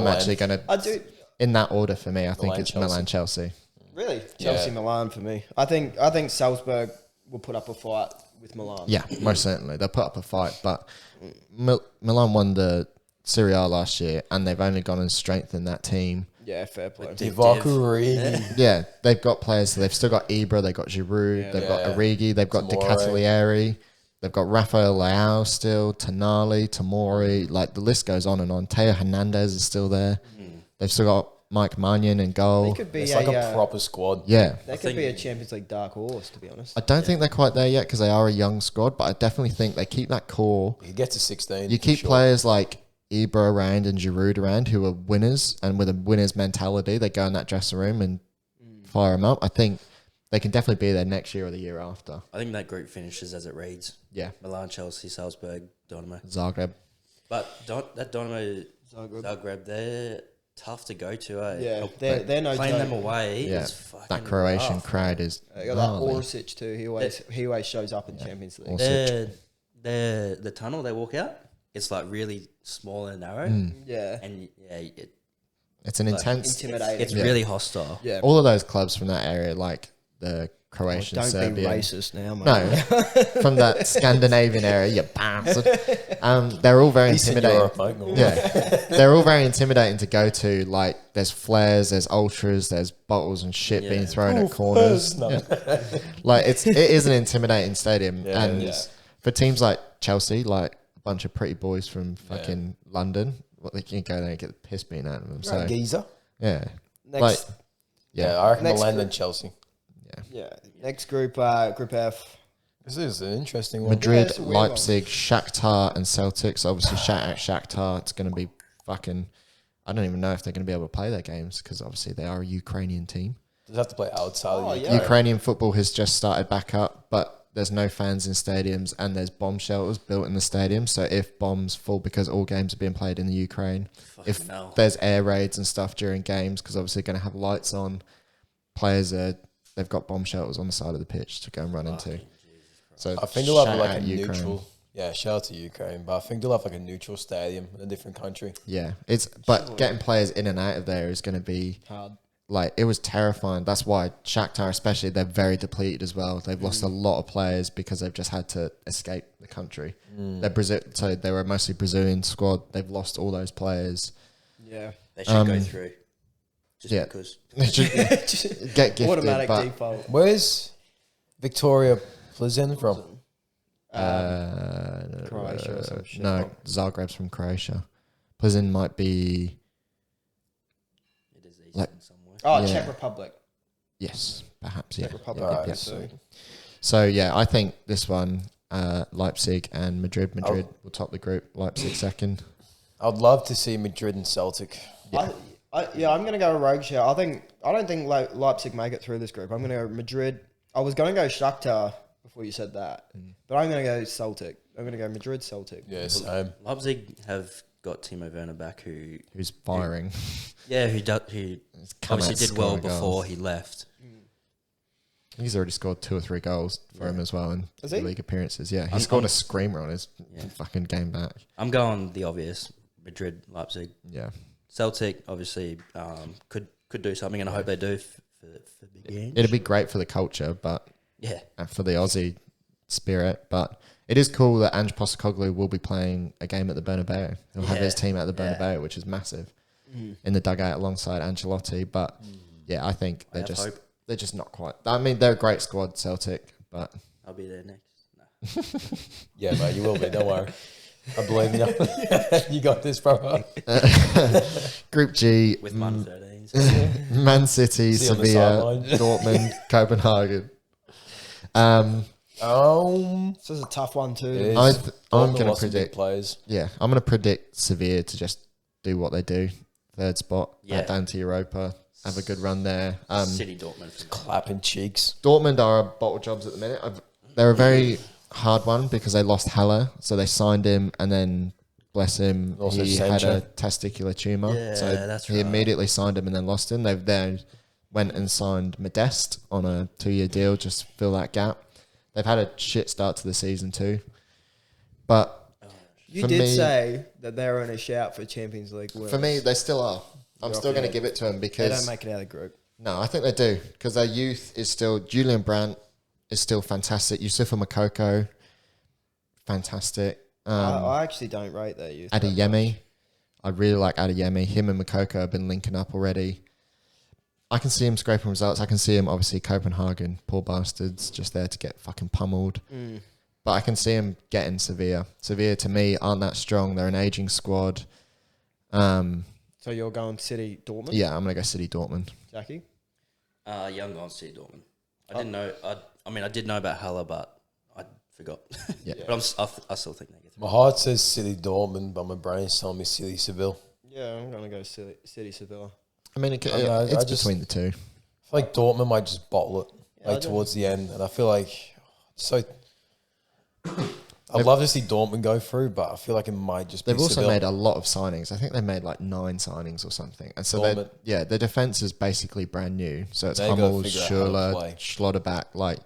Milan. actually going to, I do. in that order for me, I think Milan, it's Chelsea. Milan, Chelsea. Really? Yeah. Chelsea, Milan for me. I think Salzburg will put up a fight with Milan. Yeah, most certainly. They'll put up a fight, but Milan won the Serie A last year, and they've only gone and strengthened that team. Yeah, fair play. Divock Origi. Yeah, they've got players. So they've still got Ibra, they've got Giroud, they've got Yeah. Origi, they've got De Tomori. Catalieri, they've got Rafael Leao still, Tonali, Tomori. Like the list goes on and on. Teo Hernandez is still there. They've still got Mike Mannion in They goal. could be It's like a proper squad. Yeah, They could be a Champions League dark horse, to be honest. I don't think they're quite there yet because they are a young squad, but I definitely think they keep that core. You get to 16. You for keep sure. players like Ibra around and Giroud around who are winners, and with a winner's mentality, they go in that dressing room and fire them up. I think they can definitely be there next year or the year after. I think that group finishes as it reads. Yeah, Milan, Chelsea, Salzburg, Dynamo. Zagreb. But that Dynamo, Zagreb, they're tough to go to. Yeah, they're no Playing joke. them away Yeah, is fucking that Croatian rough. crowd is They got that gnarly. Orsic too. He always shows up in Champions League. Orsic. The tunnel they walk out, it's like really small and narrow, Yeah, and It's an intense. intimidating. it's really hostile. yeah. All of those clubs from that area, like the Croatian, Don't Serbian. be racist now, mate. No, from that Scandinavian area, you bastard. They're all very Eastern intimidating. Europe, mate. No. Yeah, they're all very intimidating to go to. Like, there's flares, there's ultras, there's bottles and shit Yeah. being thrown at corners. No. Yeah. Like, it is an intimidating stadium, Yeah, and it is. for teams like Chelsea, like a bunch of pretty boys from fucking London, they can go there and get the piss beaten out of them. So Giza. yeah, Next, like Yeah, I reckon Next Milan group. and Chelsea. yeah. Next group, Group F. This is an interesting one. Madrid, it's a weird one. Leipzig, Shakhtar, and Celtics. Obviously, shout out Shakhtar. It's going to be fucking. I don't even know if they're going to be able to play their games because obviously they are a Ukrainian team. Does have to play outside Oh, of the yeah. Ukrainian football has just started back up, but there's no fans in stadiums and there's bomb shelters built in the stadium. So if bombs fall because all games are being played in the Ukraine, if Fucking hell. there's air raids and stuff during games, because obviously they're going to have lights on, they've got bomb shelters on the side of the pitch to go and run into. So I think they'll have shout like out a Ukraine. neutral Yeah, shout out to Ukraine, but I think they'll have like a neutral stadium in a different country. Yeah, but getting players in and out of there is going to be hard. Like, it was terrifying. That's why Shakhtar, especially, they're very depleted as well. They've lost a lot of players because they've just had to escape the country. So they were mostly Brazilian squad. They've lost all those players. Yeah. They should go through. Just because. They should get gifted. Automatic but, default. Where's Victoria Plzeň from? Croatia or some shit. No, Zagreb's from Croatia. Plzeň might be... It is eastern Like- somewhere. Oh, Yeah. Czech Republic. Yes, perhaps, yeah. Czech Republic. Yeah, Alright, yeah. so So, yeah, I think this one, Leipzig and Madrid. Madrid will top the group. Leipzig second. I'd love to see Madrid and Celtic. I'm going to go a rogue shout. I don't think Leipzig make it through this group. I'm going to go Madrid. I was going to go Shakhtar before you said that, but I'm going to go Celtic. I'm going to go Madrid, Celtic. Yeah, same. Leipzig have got Timo Werner back, Who's firing. who come obviously out did well scoring before goals. he left. He's already scored 2 or 3 goals for him as well in Has he? league appearances. Yeah, he I'm- scored I'm- a screamer on his fucking game back. I'm going the obvious: Madrid, Leipzig, Yeah. Celtic. Obviously, could do something, and I hope they do for big games. It'd be great for the culture, but Yeah, and for the Aussie spirit. But it is cool that Ange Postecoglou will be playing a game at the Bernabeu. He'll have his team at the Bernabeu, which is massive, in the dugout alongside Ancelotti. But yeah, I think I have hope. they're just not quite. I mean, they're a great squad, Celtic, but I'll be there next. No. Yeah, mate, you will be. Don't worry. I believe in you. You got this, bro. Group G, With minus 13s. Man City, See you on the Sevilla, sideline. Dortmund, Copenhagen. This is a tough one too. It is. I'm Dortmund going to lost some big predict. players. Yeah, I'm going to predict Sevilla to just do what they do. Third spot, Yeah. down to Europa. Have a good run there. City, Dortmund. For me. Clapping cheeks. Dortmund are bottle jobs at the minute. They're a very hard one because they lost Haller, so they signed him, and then bless him, Also he had Sancho. a testicular tumor. Yeah, so that's he right. immediately signed him and then lost him. They then went and signed Modeste on a 2-year deal just to fill that gap. They've had a shit start to the season too, but You for did me- say that they're on a shout for Champions League winners. for me, they still are. I'm still going to give it to them they because don't make it out of the group. no, I think they do because their youth is still. Julian Brandt is still fantastic. Yusufa Makoko, fantastic. I actually don't rate their youth. Adeyemi, I really like Adeyemi. Him and Makoko have been linking up already. I can see him scraping results. I can see him, obviously, Copenhagen, poor bastards, just there to get fucking pummeled. But I can see him getting Sevilla. Sevilla, to me, aren't that strong. They're an aging squad. So you're going City, Dortmund? Yeah, I'm going to go City Dortmund. Jackie? Young gone City, Dortmund. I didn't know. I mean, I did know about Haller, but I forgot. Yeah. But I still think they get through. My heart says City Dortmund, but my brain's telling me City Seville. Yeah, I'm going to go City, Sevilla. I mean, I know, it's I just- between the two. I feel like Dortmund might just bottle it I don't- towards the end, and I feel like I'd love to see Dortmund go through, but I feel like it might just be They've also Seville. made a lot of signings. I think they made like 9 signings or something. And so Dortmund. the defense is basically brand new. So it's They gotta Hummels, figure out how to Schürrle, play. Schlotterbeck. Like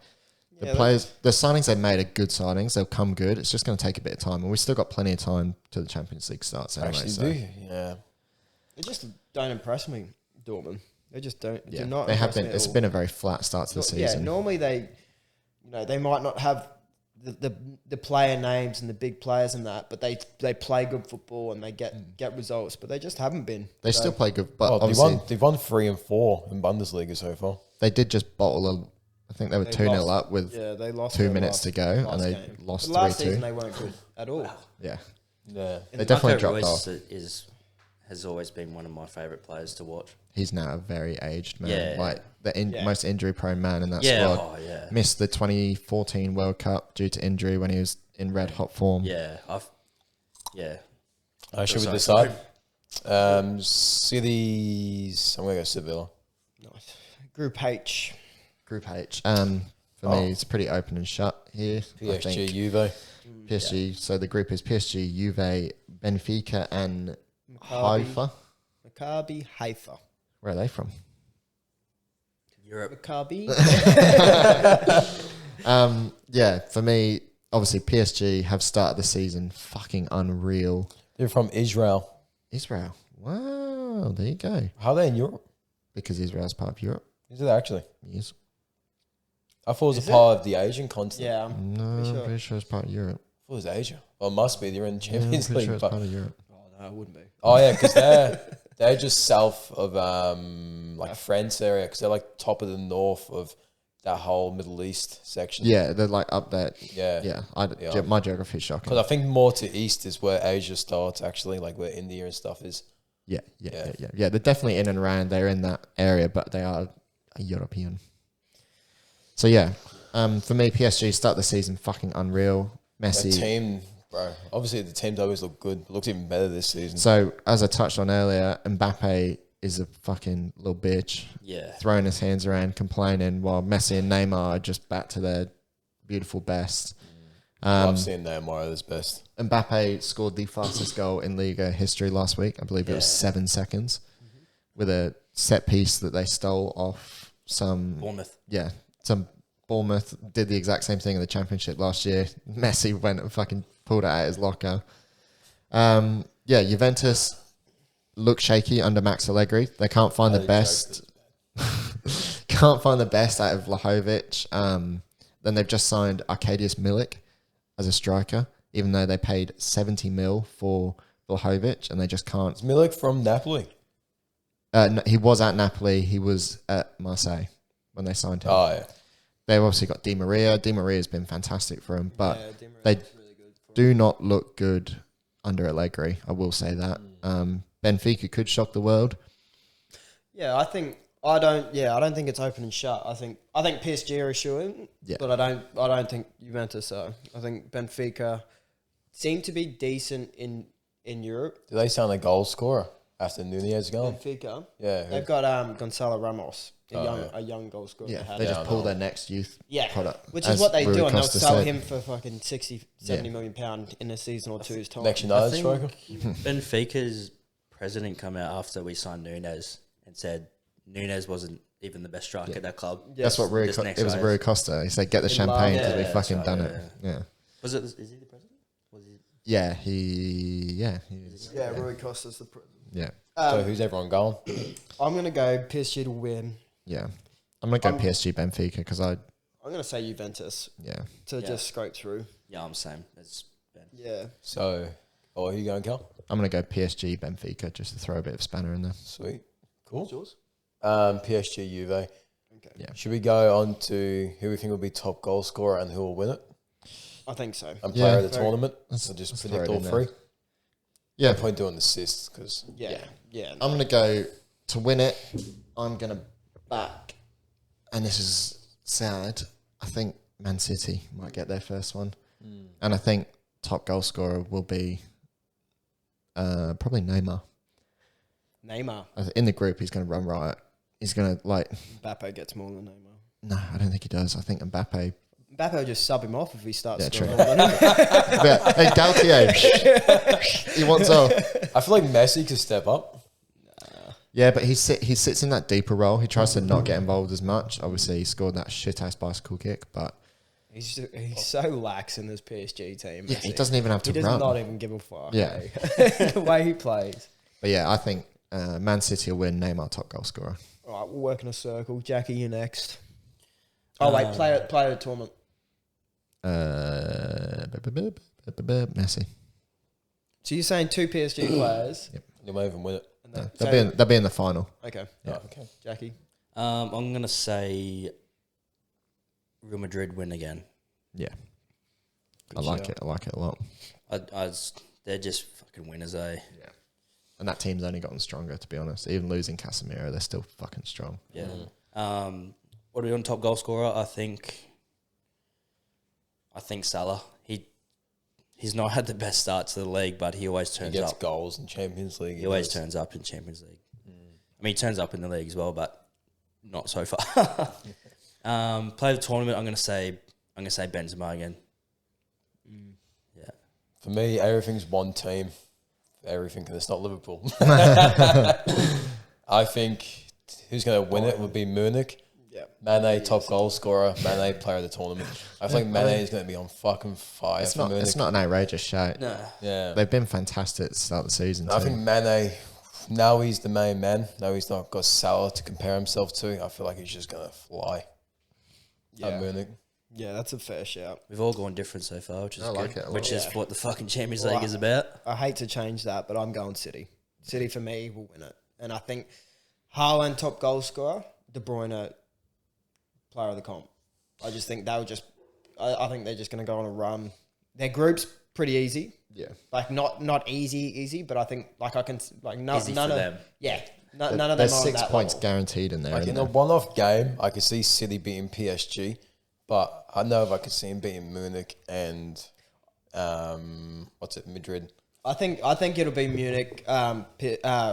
the Yeah, players, the signings they've made are good signings. They'll come good. It's just going to take a bit of time, and we've still got plenty of time till the Champions League starts. Anyway, Actually, so, do yeah. They just don't impress me, Dortmund. They just don't. yeah, do not they have impress been. me at It's all. been a very flat start to the Yeah, season. normally they might not have the player names and the big players and that, but they play good football and they get results, but they just haven't been. They So- still play good, but Well, obviously they've won 3 and 4 in Bundesliga so far. they did just bottle. I think they were They 2-0 lost- up with Yeah, they lost 2 their minutes to go, last and they game. lost But last 3-2. season they weren't good at all. Yeah, Yeah, they definitely Marco dropped Reus off. has always been one of my favourite players to watch. He's now a very aged man. Yeah. Like the Yeah. most injury-prone man in that Yeah, squad. oh yeah, Missed the 2014 World Cup due to injury when he was in red hot form. yeah. should we Sorry. decide? Cities. I'm gonna go Sevilla. Nice. Group H. Group H. For me, it's pretty open and shut here. I PSG, think Juve. PSG. So the group is PSG, Juve, Benfica, and Haifa. Maccabi Haifa. Where are they from? Europe. Maccabi. Yeah, for me, obviously PSG have started the season fucking unreal. They're from Israel. Israel. Wow, there you go. How are they in Europe? Because Israel's part of Europe. Is it actually? Yes. I thought it was a part of the Asian continent. Yeah, I'm No, I'm pretty sure it's part of Europe. I thought it was Asia. Well, it must be. They're in the Champions I'm pretty League. sure it's But part of Europe. Oh no, it wouldn't be. oh yeah, because they're just south of like France area. Because they're like top of the north of that whole Middle East section. Yeah, they're like up there. Yeah. Yeah. My geography is shocking. Because I think more to east is where Asia starts. Actually, like where India and stuff is. Yeah. They're definitely in and around. They're in that area, but they are European. So yeah, for me, PSG start the season fucking unreal. Messi. The team, bro. Obviously, the teams always look good. It looks even better this season. So as I touched on earlier, Mbappe is a fucking little bitch. Yeah. Throwing his hands around, complaining, while Messi and Neymar are just back to their beautiful best. I've seen Neymar at his best. Mbappe scored the fastest goal in Liga history last week. I believe it was 7 seconds with a set piece that they stole off some Bournemouth. Yeah, some Bournemouth did the exact same thing in the Championship last year. Messi went and fucking pulled it out his locker. Juventus look shaky under Max Allegri. They can't find the best. Can't find the best out of Vlahovic. Then they've just signed Arkadiusz Milik as a striker, even though they paid 70 mil for Vlahovic, and they just can't. Is Milik from Napoli? No, he was at Napoli. He was at Marseille when they signed him. Oh, yeah. They've obviously got Di Maria. Di Maria's been fantastic for him, but Di Maria's they really good for do not look good under Allegri. I will say that. Benfica could shock the world. Yeah, I don't think it's open and shut. I think PSG are shooing, but I don't think Juventus are. I think Benfica seem to be decent in Europe. Do they sign a goal scorer after Nunez gone? Benfica, Yeah. they've got Gonzalo Ramos, a young goal scorer. Yeah, had. they just pull their next youth product. Which is as what they Rui do, and they'll Costa sell said. him for fucking 60, 70 million pound in a season or two's time. Next United I striker? think Benfica's president come out after we signed Nunez and said Nunez wasn't even the best striker at that club. That's what Rui This next it was guy Rui is. Costa. He said, "Get the champagne because we Yeah, fucking that's done right, it." Yeah, Was it? Is he the president? Was he? yeah, he is. Yeah, Rui Costa's the president. Yeah, So who's everyone going? I'm gonna go PSG to win. yeah. I'm gonna go PSG Benfica because I'm gonna say Juventus to Yeah. just scrape through. Yeah, I'm same. It's Ben. Yeah. So, who are you going, Cal? I'm gonna go PSG Benfica just to throw a bit of spanner in there. Sweet. Cool. Yours? PSG Juve. Okay. Yeah. Should we go on to who we think will be top goal scorer and who will win it? I think so. And player of the Very- tournament? Let's- So just let's predict throw it all in three? there. Yeah, No point doing assists because Yeah. I'm gonna go to win it. I'm gonna back, and this is sad. I think Man City might get their first one, and I think top goal scorer will be probably Neymar. Neymar. In the group, he's gonna run riot. He's gonna Mbappe gets more than Neymar. No, I don't think he does. I think Mbappe. Mbappe will just sub him off if he starts Yeah, scoring true. more than him. But, hey, Galtier, he wants off. I feel like Messi could step up. Yeah, but he sits in that deeper role. He tries to not get involved as much. Obviously, he scored that shit ass bicycle kick, but He's so lax in this PSG team. yeah, he doesn't even have to He does run. not even give a fuck. Yeah. The way he plays. But yeah, I think Man City will win. Neymar top goal scorer. All right, we'll work in a circle. Jackie, you next. Oh wait, player of the tournament. Messi. So you're saying two PSG players? Yep. They won't even win it. And No, then, they'll be in the final. okay, Yeah. Okay. Jackie. I'm gonna say Real Madrid win again. Yeah, Good I like shout. it. I like it a lot. They're just fucking winners, eh? Yeah, and that team's only gotten stronger. To be honest, even losing Casemiro, they're still fucking strong. Yeah. What are we on top goal scorer? I think Salah. He's not had the best start to the league, but he always He turns gets up. goals in Champions League. He always turns up in Champions League. I mean, he turns up in the league as well, but not so far. Player of the tournament, I'm gonna say Benzema again. Yeah. For me, everything's one team. Everything, and it's not Liverpool. I think who's going to win it would be Munich. Yeah. Mane, top goal scorer. Mane, player of the tournament. I think Mane is going to be on fucking fire. It's not an outrageous shout. No. Yeah. They've been fantastic at the start of the season. I too. think Mane, now he's the main man. Now he's not got Salah to compare himself to. I feel like he's just going to fly at Munich. Yeah, that's a fair shout. We've all gone different so far, which is I like good. it a lot. Which is what the fucking Champions League is about. I hate to change that, but I'm going City. City for me will win it. And I think Haaland, top goal scorer, De Bruyne, player of the comp. I just think they'll just... I think they're just going to go on a run. Their group's pretty easy. Yeah. Like, not easy, but I think, like, I can... Like, Easy none for of them. Yeah. None of them There's are on 6 that points level. guaranteed in there. Like isn't in a there? one-off game, I could see City beating PSG, but I know if I could see him beating Munich and Madrid. I think it'll be Munich,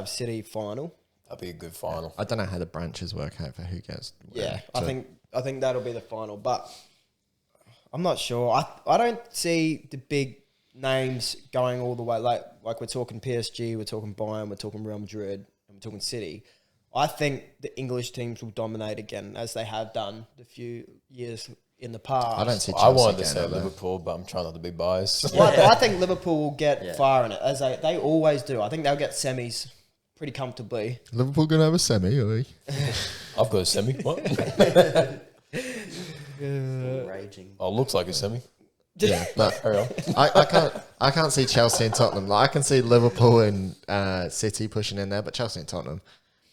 City final. That'd be a good final. I don't know how the branches work out for who gets. Yeah, where. I think that'll be the final, but I'm not sure. I don't see the big names going all the way. Like we're talking PSG, we're talking Bayern, we're talking Real Madrid, and we're talking City. I think the English teams will dominate again, as they have done the few years in the past. I don't see. Chelsea I wanted to getting say up there. Liverpool, but I'm trying not to be biased. Well, I think Liverpool will get far in it, as they always do. I think they'll get semis pretty comfortably. Liverpool gonna have a semi, are we? I've got a semi. What? Raging. Oh, looks like a semi. Yeah, but Carry on. I can't see Chelsea and Tottenham. Like I can see Liverpool and City pushing in there, but Chelsea and Tottenham,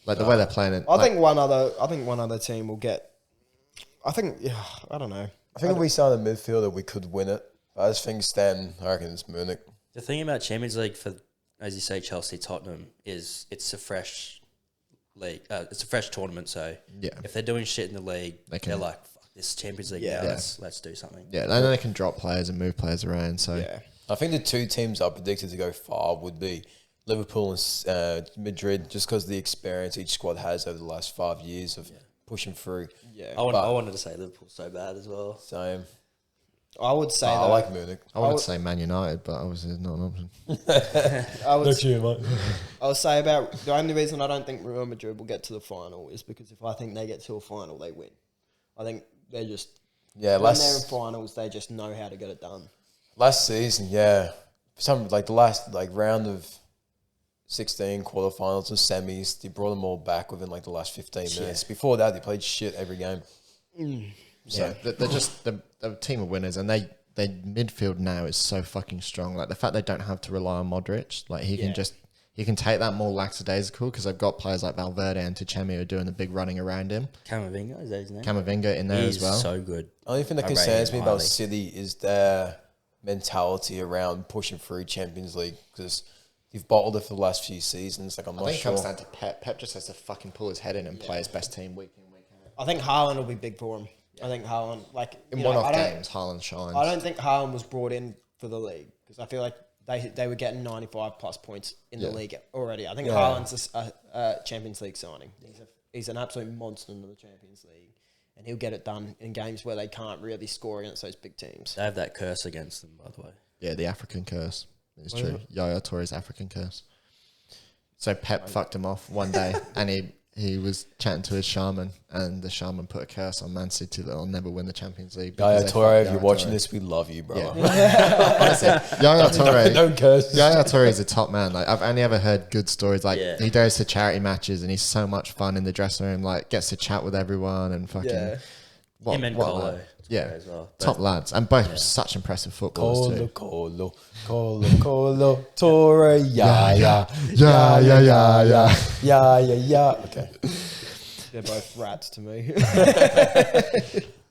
like the way they're playing it. I think one other team will get. I don't know. I think if we signed a midfielder, we could win it. As things stand, I reckon it's Munich. The thing about Champions League for, as you say, Chelsea, Tottenham, is it's a fresh league. It's a fresh tournament, so Yeah. if they're doing shit in the league, They can- they're like, fuck, this is Champions League now, let's do something. Yeah, and then they can drop players and move players around. So Yeah. I think the two teams I predicted to go far would be Liverpool and Madrid, just because of the experience each squad has over the last 5 years of pushing through. Yeah. I wanted to say Liverpool so bad as well. Same. I would say I like Munich. I wanted to say Man United, but obviously it's not an option. I would year, mate. I would say about the only reason I don't think Real Madrid will get to the final is because if I think they get to a final, they win. I think they just Yeah, when they're in finals, they just know how to get it done. last season, yeah. Some like the last round of 16 quarterfinals and semis, they brought them all back within like the last 15 minutes. Before that, they played shit every game. Yeah, they're just the team of winners, and they midfield now is so fucking strong. Like the fact they don't have to rely on Modric, like he can take that more lackadaisical because they've got players like Valverde and Tuchemi who are doing the big running around him. Camavinga, is that his name? Camavinga in there He's as well. so good. Only thing that I rate concerns him me about highly. City is their mentality around pushing through Champions League because they've bottled it for the last few seasons. Like I'm I not think it sure. comes down to Pep. Pep just has to fucking pull his head in and play his best team week in, week out. I think Haaland will be big for him. I think Haaland, In you know, one-off I don't- games, Haaland shines. I don't think Haaland was brought in for the league because I feel like they were getting 95 plus points in the league already. I think Haaland's a Champions League signing. He's an absolute monster in the Champions League, and he'll get it done in games where they can't really score against those big teams. They have that curse against them, by the way. Yeah, the African curse. It's true. Yaya Touré's African curse. So Pep fucked him off one day, and he was chatting to his shaman, and the shaman put a curse on Man City that they'll never win the Champions League. because Yaya they Toure, fucked if you're Yaya watching Toure. this, we love you, brother. Yeah. Honestly, Yaya Toure. Don't curse. Yaya Toure is a top man. Like I've only ever heard good stories. Like Yeah. he goes to charity matches and he's so much fun in the dressing room. Like gets to chat with everyone and fucking. Yeah. What, Him and what a Colo. lad. Yeah, as well. top lads and both such impressive footballers too. Colo, Toure, yeah. Okay. They're both rats to me.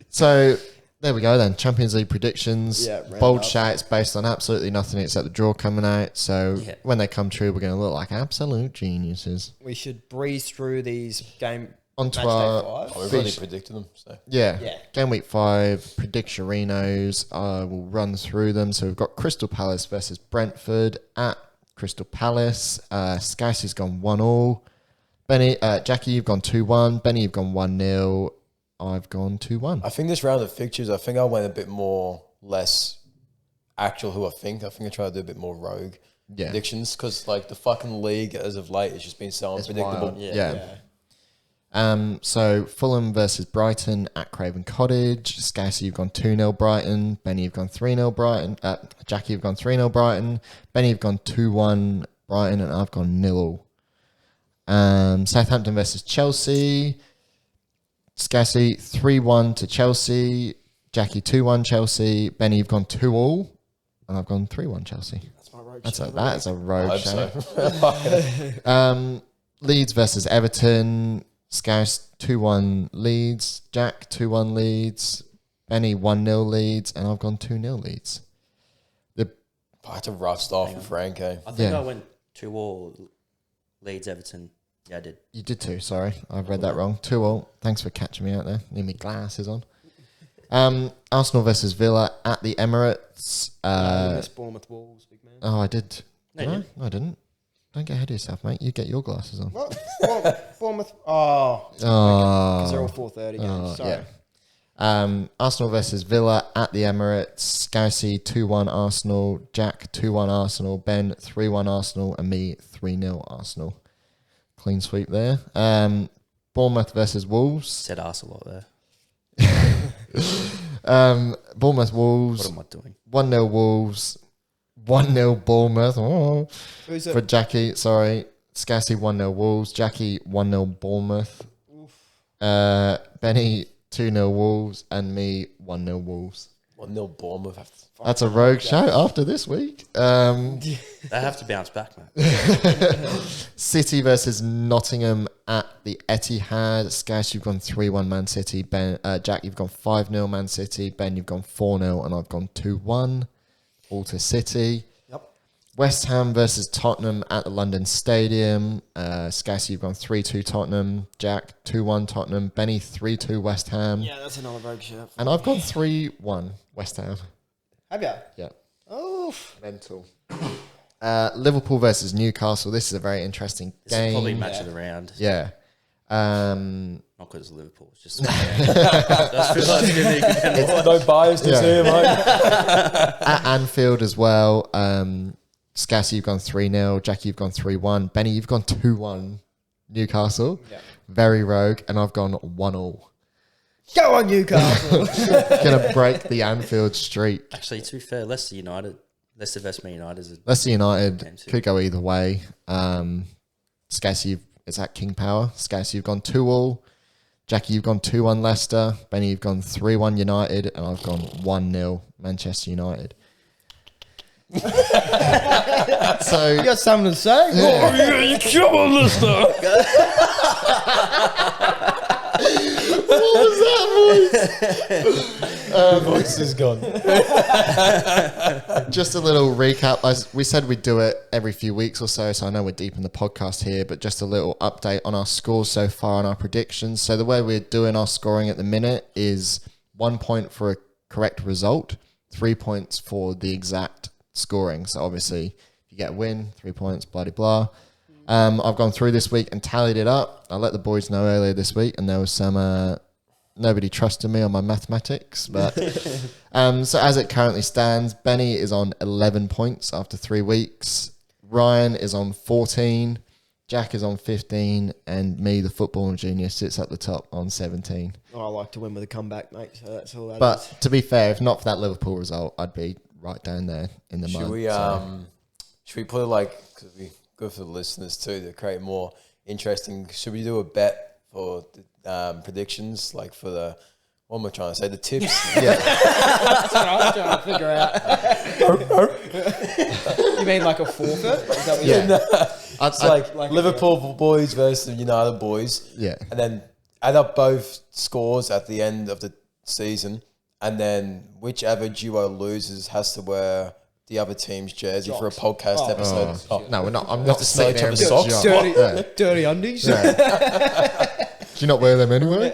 So there we go then. Champions League predictions. Yeah, round Bold up. shouts based on absolutely nothing except the draw coming out. So Yeah. when they come true, we're going to look like absolute geniuses. We should breeze through these game On to match day our 5. Oh, we've already Fish. predicted them. So. Yeah. Yeah. Game week 5, predictioninos. We'll run through them. So we've got Crystal Palace versus Brentford at Crystal Palace. Scousey's gone 1-1. Benny, Jackie, you've gone 2-1. Benny, you've gone 1-0. I've gone 2-1. I think this round of fixtures, I think I went a bit more less actual who I think. I think I tried to do a bit more rogue predictions because like the fucking league as of late has just been so It's unpredictable. wild. Yeah. So Fulham versus Brighton at Craven Cottage. Scasey, you've gone 2-0 Brighton. Benny, you've gone 3-0 Brighton. Jackie, you've gone 3-0 Brighton. Benny, you've gone 2-1 Brighton, and I've gone 0. Southampton versus Chelsea. Scasey, 3-1 to Chelsea. Jackie, 2-1 Chelsea. Benny, you've gone 2-2, and I've gone 3-1 Chelsea. That's my rogue That's a rogue show. So. Leeds versus Everton. Scouse 2-1 Leeds. Jack 2-1 Leeds. Benny 1-0 Leeds, and I've gone 2-0 Leeds. I had to rust off with Franco. I think I went 2-2 Leeds Everton. Yeah, I did. You did too. Sorry, I've read that wrong. 2-2. Thanks for catching me out there. Need my glasses on. Arsenal versus Villa at the Emirates. Bournemouth Wolves, big man. Oh, I did. No, Did I? No, I didn't. Don't get ahead of yourself, mate. You get your glasses on. What? Bournemouth. Oh, because they're all 4:30 games. Sorry. Yeah. Arsenal versus Villa at the Emirates. Scousey 2-1 Arsenal. Jack 2-1 Arsenal. Ben 3-1 Arsenal, and me 3-0 Arsenal. Clean sweep there. Bournemouth versus Wolves. Said arse a lot there. Bournemouth Wolves. What am I doing? 1-0 Wolves. 1-0 Bournemouth. Oh. Who's it? For Jackie, sorry. Scassy 1-0 Wolves. Jackie 1-0 Bournemouth. Benny 2-0 Wolves, and me 1-0 Wolves. 1-0 Bournemouth. That's a rogue show after this week. They have to bounce back, man. City versus Nottingham at the Etihad. Scash, you've gone 3-1 Man City. Ben, Jack, you've gone 5-0 Man City. Ben, you've gone 4-0, and I've gone 2-1. All to City. Yep. West Ham versus Tottenham at the London Stadium. Scash, you've gone 3-2 Tottenham. Jack, 2-1 Tottenham. Benny, 3-2 West Ham. Yeah, that's another rogue shirt. And I've gone 3-1 West Ham. Have you? Yeah. Oh, Mental. Liverpool versus Newcastle. This is a very interesting This game. is probably match of the round. Yeah. Not because of Liverpool. It's just that's It's no bias to here, mate. At Anfield as well. Scassy, you've gone 3-0. Jackie, you've gone 3-1. Benny, you've gone 2-1 Newcastle. Yeah. Very rogue. And I've gone 1-1. go on, Newcastle. Gonna break the Anfield streak. Actually, to be fair, Leicester versus Man United is a Leicester United game too. could go either way. Scassy, it's at King Power. Scassy, you've gone 2-2. Jackie, you've gone 2-1 Leicester. Benny, you've gone 3-1 United. And I've gone 1-0 Manchester United. So You got something to say? Yeah, come on, Lister. what was that voice? Voice is gone. Just a little recap. We said we'd do it every few weeks or so, so I know we're deep in the podcast here, but just a little update on our scores so far and our predictions. So the way we're doing our scoring at the minute is 1 point for a correct result, 3 points for the exact scoring. So obviously, if you get a win, 3 points, blah, blah, blah. I've gone through this week and tallied it up. I let the boys know earlier this week, and there was some... nobody trusted me on my mathematics, but so as it currently stands, Benny is on 11 points after 3 weeks. Ryan is on 14. Jack is on 15, and me, the football genius, sits at the top on 17. Oh, I like to win with a comeback, mate. So that's all that is. But to be fair, if not for that Liverpool result, I'd be right down there in the mud. Should we put it like, because we good for the listeners too to create more interesting? Should we do a bet for the predictions, like for the, what am I trying to say, the tips? Yeah. That's what I'm trying to figure out. You mean like a forfeit? Is that what you Yeah. mean? It's like Liverpool boys versus United boys. Yeah. And then add up both scores at the end of the season, and then whichever duo loses has to wear the other team's jersey for a podcast episode. No, we're not. I'm have not to smell sitting each there other's and socks. jump. Dirty undies. Do you not wear them anyway?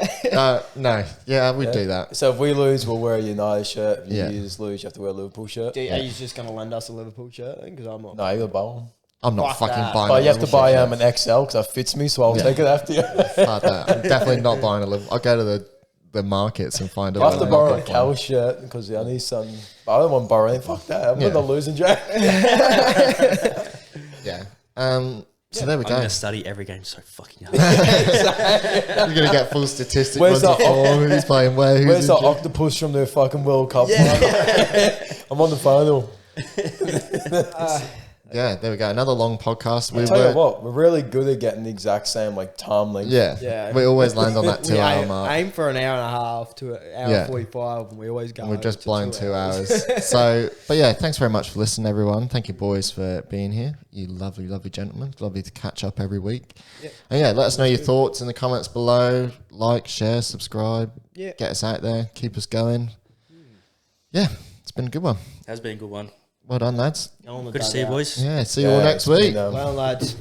No. Yeah, we'd do that. So if we lose, we'll wear a United shirt. If Yeah. you just lose, you have to wear a Liverpool shirt. Are you just going to lend us a Liverpool shirt then? Because I'm not. No, you gotta buy one. I'm not Fuck fucking that. buying. But a you have to Liverpool buy shirt. an XL because that fits me, so I'll take it after you. Fuck that. I'm definitely not buying a Liverpool. I'll go to the markets and find a I have to borrow a knockoff Cal one. shirt because I need some. But I don't want to borrow anything. Fuck that. I'm Yeah. not losing, Jack. Yeah. So there we I'm go. going to study every game so fucking hard. You're going to get full statistics. Where's on the- form, who's playing where, who's Where's the injured. octopus from the fucking World Cup? I'm on the final. Yeah, there we go. Another long podcast. I tell you what, we're really good at getting the exact same like time length. Yeah, we always land on that 2 hour mark. Aim for an hour and a half to an hour 45, and we always go. And we've just to blown 2 hours. So, but yeah, thanks very much for listening, everyone. Thank you, boys, for being here. You lovely, lovely gentlemen. Lovely to catch up every week. Yep. And yeah, let us know your thoughts in the comments below. Like, share, subscribe. Yeah. Get us out there. Keep us going. Yeah, it's been a good one. Has been a good one. Well done, lads. Good to see you, boys. Yeah, see you all next week. Well, lads.